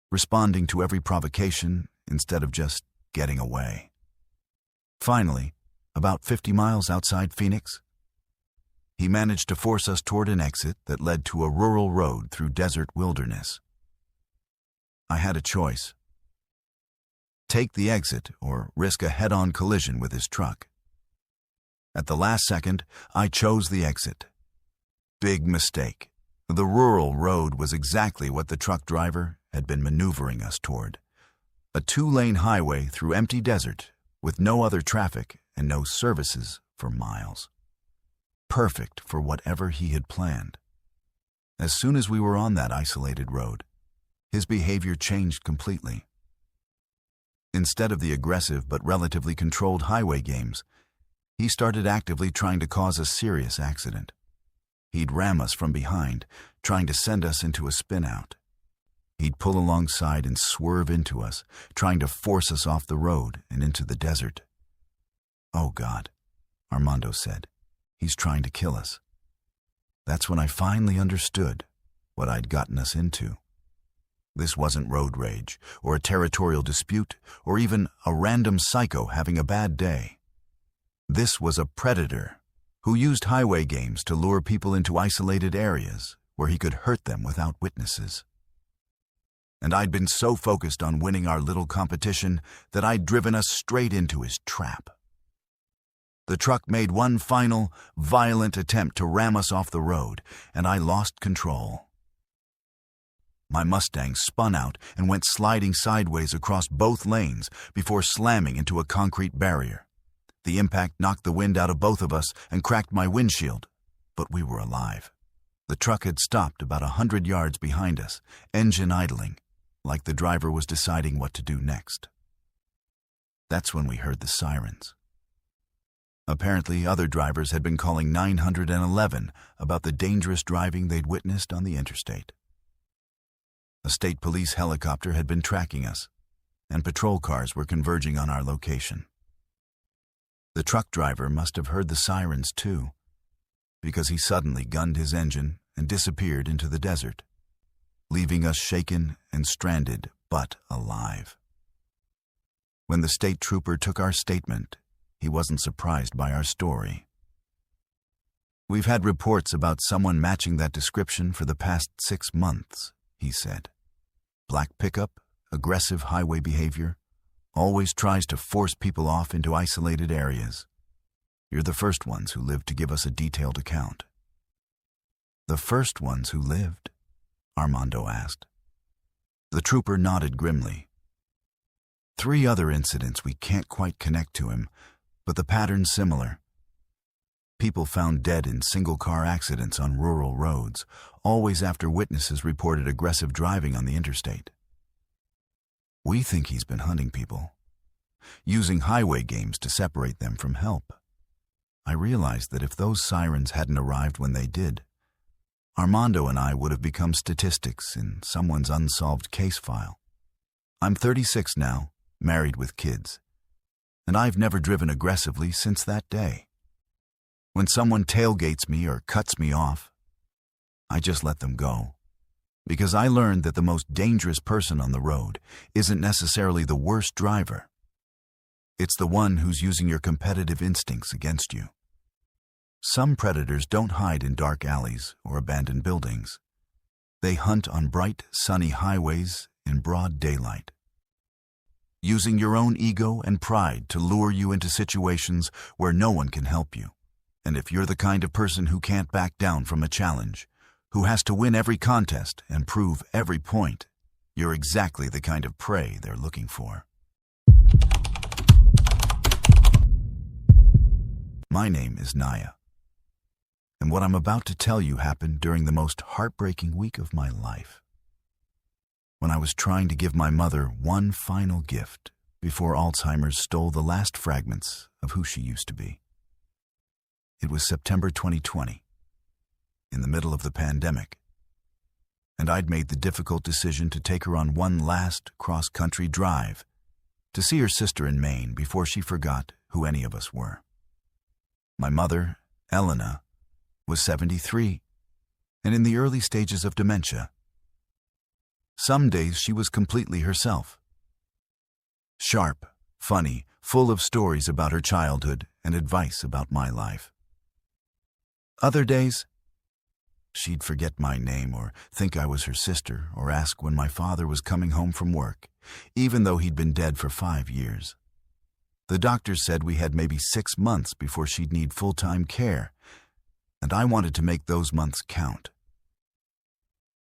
responding to every provocation instead of just getting away. Finally, about 50 miles outside Phoenix, he managed to force us toward an exit that led to a rural road through desert wilderness. I had a choice. Take the exit or risk a head-on collision with his truck. At the last second, I chose the exit. Big mistake. The rural road was exactly what the truck driver had been maneuvering us toward. A 2-lane highway through empty desert with no other traffic and no services for miles. Perfect for whatever he had planned. As soon as we were on that isolated road, his behavior changed completely. Instead of the aggressive but relatively controlled highway games, he started actively trying to cause a serious accident. He'd ram us from behind, trying to send us into a spin-out. He'd pull alongside and swerve into us, trying to force us off the road and into the desert. "Oh God," Armando said. "He's trying to kill us." That's when I finally understood what I'd gotten us into. This wasn't road rage, or a territorial dispute, or even a random psycho having a bad day. This was a predator who used highway games to lure people into isolated areas where he could hurt them without witnesses. And I'd been so focused on winning our little competition that I'd driven us straight into his trap. The truck made one final, violent attempt to ram us off the road, and I lost control. My Mustang spun out and went sliding sideways across both lanes before slamming into a concrete barrier. The impact knocked the wind out of both of us and cracked my windshield, but we were alive. The truck had stopped about 100 yards behind us, engine idling, like the driver was deciding what to do next. That's when we heard the sirens. Apparently, other drivers had been calling 911 about the dangerous driving they'd witnessed on the interstate. A state police helicopter had been tracking us, and patrol cars were converging on our location. The truck driver must have heard the sirens too, because he suddenly gunned his engine and disappeared into the desert, leaving us shaken and stranded but alive. When the state trooper took our statement, he wasn't surprised by our story. "We've had reports about someone matching that description for the past 6 months," he said. "Black pickup, aggressive highway behavior, always tries to force people off into isolated areas. You're the first ones who lived to give us a detailed account." "The first ones who lived?" Armando asked. The trooper nodded grimly. 3 other incidents we can't quite connect to him, but the pattern's similar. People found dead in single-car accidents on rural roads, always after witnesses reported aggressive driving on the interstate. We think he's been hunting people, using highway games to separate them from help. I realized that if those sirens hadn't arrived when they did, Armando and I would have become statistics in someone's unsolved case file. I'm 36 now, married with kids, and I've never driven aggressively since that day. When someone tailgates me or cuts me off, I just let them go, because I learned that the most dangerous person on the road isn't necessarily the worst driver. It's the one who's using your competitive instincts against you. Some predators don't hide in dark alleys or abandoned buildings. They hunt on bright, sunny highways in broad daylight, using your own ego and pride to lure you into situations where no one can help you. And if you're the kind of person who can't back down from a challenge, who has to win every contest and prove every point, you're exactly the kind of prey they're looking for. My name is Naya, and what I'm about to tell you happened during the most heartbreaking week of my life, when I was trying to give my mother one final gift before Alzheimer's stole the last fragments of who she used to be. It was September 2020, in the middle of the pandemic, and I'd made the difficult decision to take her on one last cross-country drive to see her sister in Maine before she forgot who any of us were. My mother, Elena, was 73 and in the early stages of dementia. Some days she was completely herself. Sharp, funny, full of stories about her childhood and advice about my life. Other days, she'd forget my name or think I was her sister or ask when my father was coming home from work, even though he'd been dead for 5 years. The doctors said we had maybe 6 months before she'd need full-time care, and I wanted to make those months count.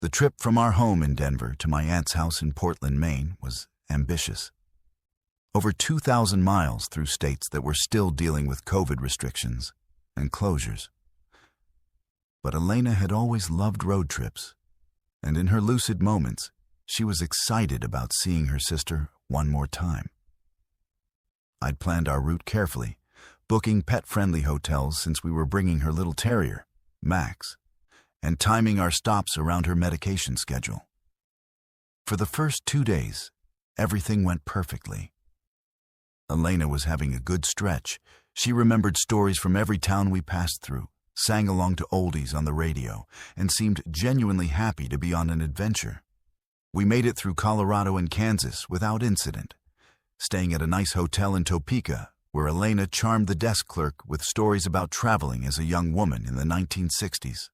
The trip from our home in Denver to my aunt's house in Portland, Maine, was ambitious. Over 2,000 miles through states that were still dealing with COVID restrictions and closures. But Elena had always loved road trips, and in her lucid moments, she was excited about seeing her sister one more time. I'd planned our route carefully, booking pet-friendly hotels since we were bringing her little terrier, Max, and timing our stops around her medication schedule. For the first 2 days, everything went perfectly. Elena was having a good stretch. She remembered stories from every town we passed through, sang along to oldies on the radio, and seemed genuinely happy to be on an adventure. We made it through Colorado and Kansas without incident, staying at a nice hotel in Topeka, where Elena charmed the desk clerk with stories about traveling as a young woman in the 1960s.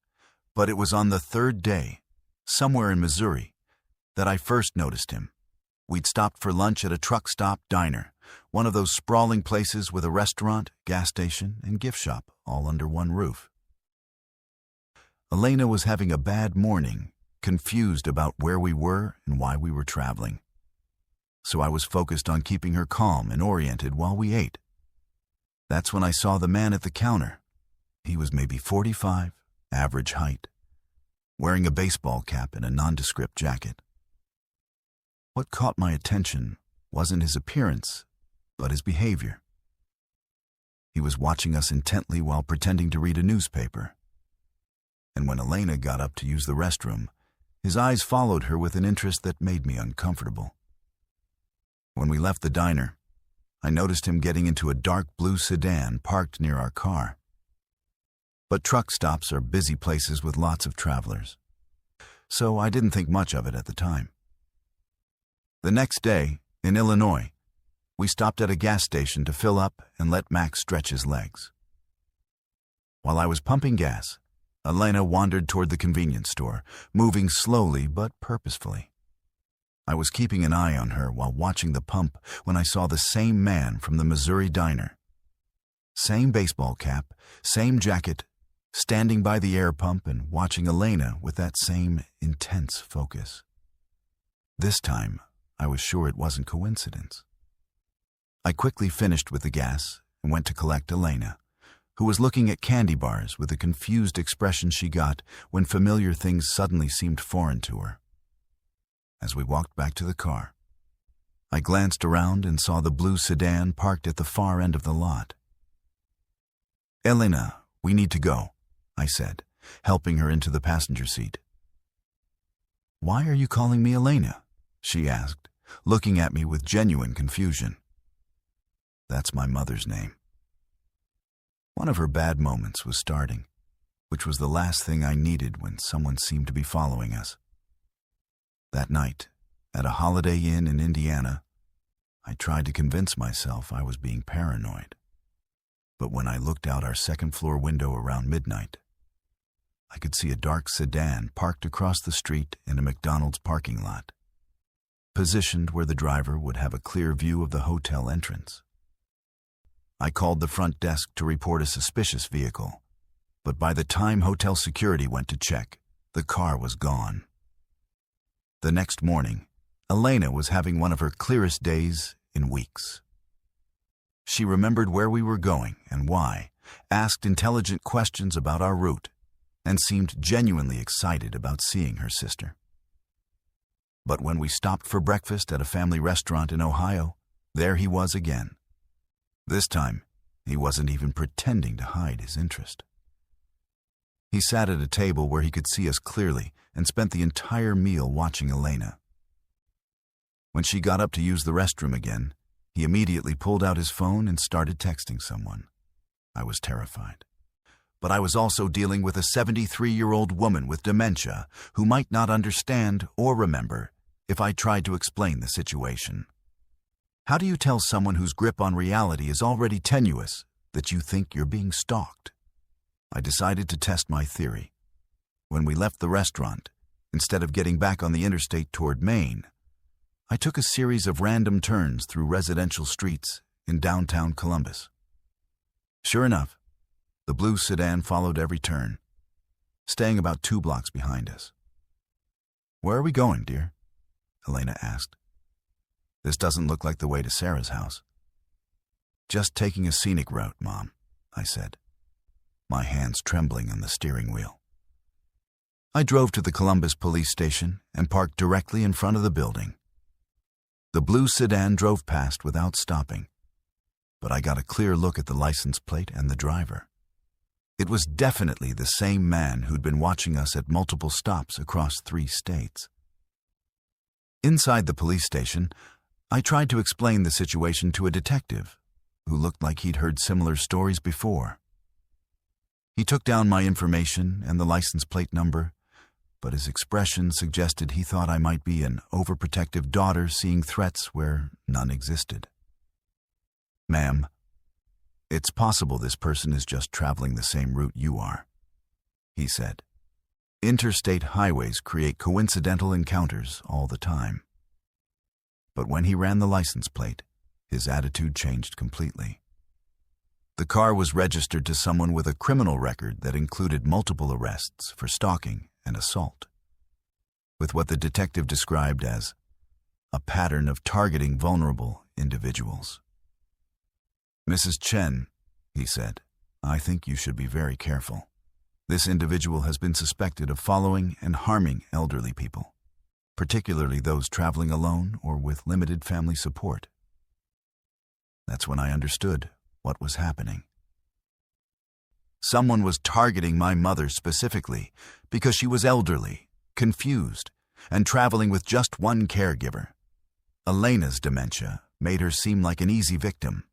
But it was on the 3rd day, somewhere in Missouri, that I first noticed him. We'd stopped for lunch at a truck stop diner, one of those sprawling places with a restaurant, gas station, and gift shop all under one roof. Elena was having a bad morning, confused about where we were and why we were traveling. So I was focused on keeping her calm and oriented while we ate. That's when I saw the man at the counter. He was maybe 45, average height, wearing a baseball cap and a nondescript jacket. What caught my attention wasn't his appearance, but his behavior. He was watching us intently while pretending to read a newspaper. And when Elena got up to use the restroom, his eyes followed her with an interest that made me uncomfortable. When we left the diner, I noticed him getting into a dark blue sedan parked near our car. But truck stops are busy places with lots of travelers, so I didn't think much of it at the time. The next day, in Illinois, we stopped at a gas station to fill up and let Max stretch his legs. While I was pumping gas, Elena wandered toward the convenience store, moving slowly but purposefully. I was keeping an eye on her while watching the pump when I saw the same man from the Missouri diner. Same baseball cap, same jacket, standing by the air pump and watching Elena with that same intense focus. This time, I was sure it wasn't coincidence. I quickly finished with the gas and went to collect Elena, who was looking at candy bars with the confused expression she got when familiar things suddenly seemed foreign to her. As we walked back to the car, I glanced around and saw the blue sedan parked at the far end of the lot. "Elena, we need to go," I said, helping her into the passenger seat. "Why are you calling me Elena?" she asked, looking at me with genuine confusion. "That's my mother's name." One of her bad moments was starting, which was the last thing I needed when someone seemed to be following us. That night, at a Holiday Inn in Indiana, I tried to convince myself I was being paranoid. But when I looked out our second-floor window around midnight, I could see a dark sedan parked across the street in a McDonald's parking lot, positioned where the driver would have a clear view of the hotel entrance. I called the front desk to report a suspicious vehicle, but by the time hotel security went to check, the car was gone. The next morning, Elena was having one of her clearest days in weeks. She remembered where we were going and why, asked intelligent questions about our route, and seemed genuinely excited about seeing her sister. But when we stopped for breakfast at a family restaurant in Ohio, there he was again. This time, he wasn't even pretending to hide his interest. He sat at a table where he could see us clearly and spent the entire meal watching Elena. When she got up to use the restroom again, he immediately pulled out his phone and started texting someone. I was terrified. But I was also dealing with a 73-year-old woman with dementia who might not understand or remember if I tried to explain the situation. How do you tell someone whose grip on reality is already tenuous that you think you're being stalked? I decided to test my theory. When we left the restaurant, instead of getting back on the interstate toward Maine, I took a series of random turns through residential streets in downtown Columbus. Sure enough, the blue sedan followed every turn, staying about 2 blocks behind us. "Where are we going, dear?" Elena asked. "This doesn't look like the way to Sarah's house." "Just taking a scenic route, Mom," I said, my hands trembling on the steering wheel. I drove to the Columbus police station and parked directly in front of the building. The blue sedan drove past without stopping, but I got a clear look at the license plate and the driver. It was definitely the same man who'd been watching us at multiple stops across 3 states. Inside the police station, I tried to explain the situation to a detective who looked like he'd heard similar stories before. He took down my information and the license plate number, but his expression suggested he thought I might be an overprotective daughter seeing threats where none existed. "Ma'am, it's possible this person is just traveling the same route you are," he said. "Interstate highways create coincidental encounters all the time." But when he ran the license plate, his attitude changed completely. The car was registered to someone with a criminal record that included multiple arrests for stalking and assault, with what the detective described as a pattern of targeting vulnerable individuals. "Mrs. Chen," he said, "I think you should be very careful. This individual has been suspected of following and harming elderly people, particularly those traveling alone or with limited family support." That's when I understood what was happening. Someone was targeting my mother specifically because she was elderly, confused, and traveling with just one caregiver. Elena's dementia made her seem like an easy victim,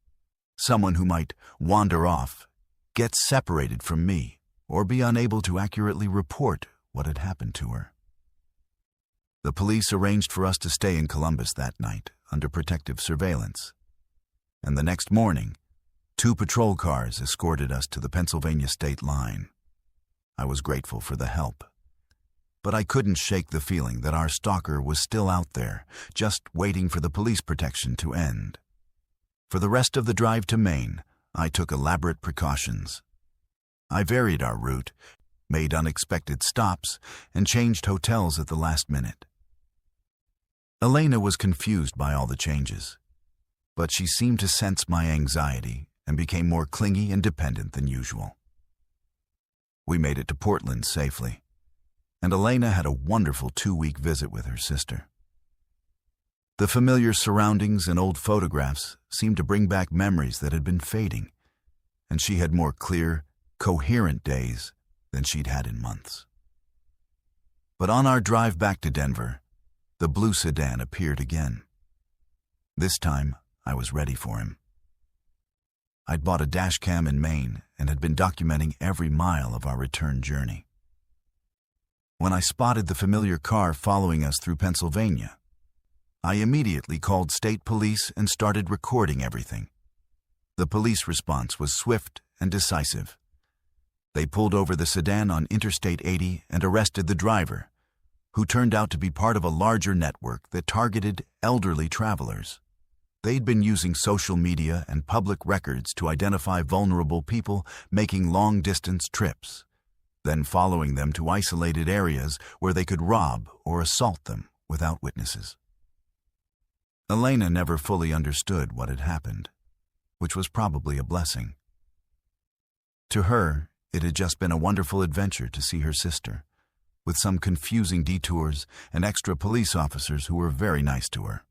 someone who might wander off, get separated from me, or be unable to accurately report what had happened to her. The police arranged for us to stay in Columbus that night under protective surveillance, and the next morning, 2 patrol cars escorted us to the Pennsylvania state line. I was grateful for the help, but I couldn't shake the feeling that our stalker was still out there, just waiting for the police protection to end. For the rest of the drive to Maine, I took elaborate precautions. I varied our route, made unexpected stops, and changed hotels at the last minute. Elena was confused by all the changes, but she seemed to sense my anxiety and became more clingy and dependent than usual. We made it to Portland safely, and Elena had a wonderful 2-week visit with her sister. The familiar surroundings and old photographs seemed to bring back memories that had been fading, and she had more clear, coherent days than she'd had in months. But on our drive back to Denver, the blue sedan appeared again. This time, I was ready for him. I'd bought a dash cam in Maine and had been documenting every mile of our return journey. When I spotted the familiar car following us through Pennsylvania, I immediately called state police and started recording everything. The police response was swift and decisive. They pulled over the sedan on Interstate 80 and arrested the driver, who turned out to be part of a larger network that targeted elderly travelers. They'd been using social media and public records to identify vulnerable people making long-distance trips, then following them to isolated areas where they could rob or assault them without witnesses. Elena never fully understood what had happened, which was probably a blessing. To her, it had just been a wonderful adventure to see her sister, with some confusing detours and extra police officers who were very nice to her.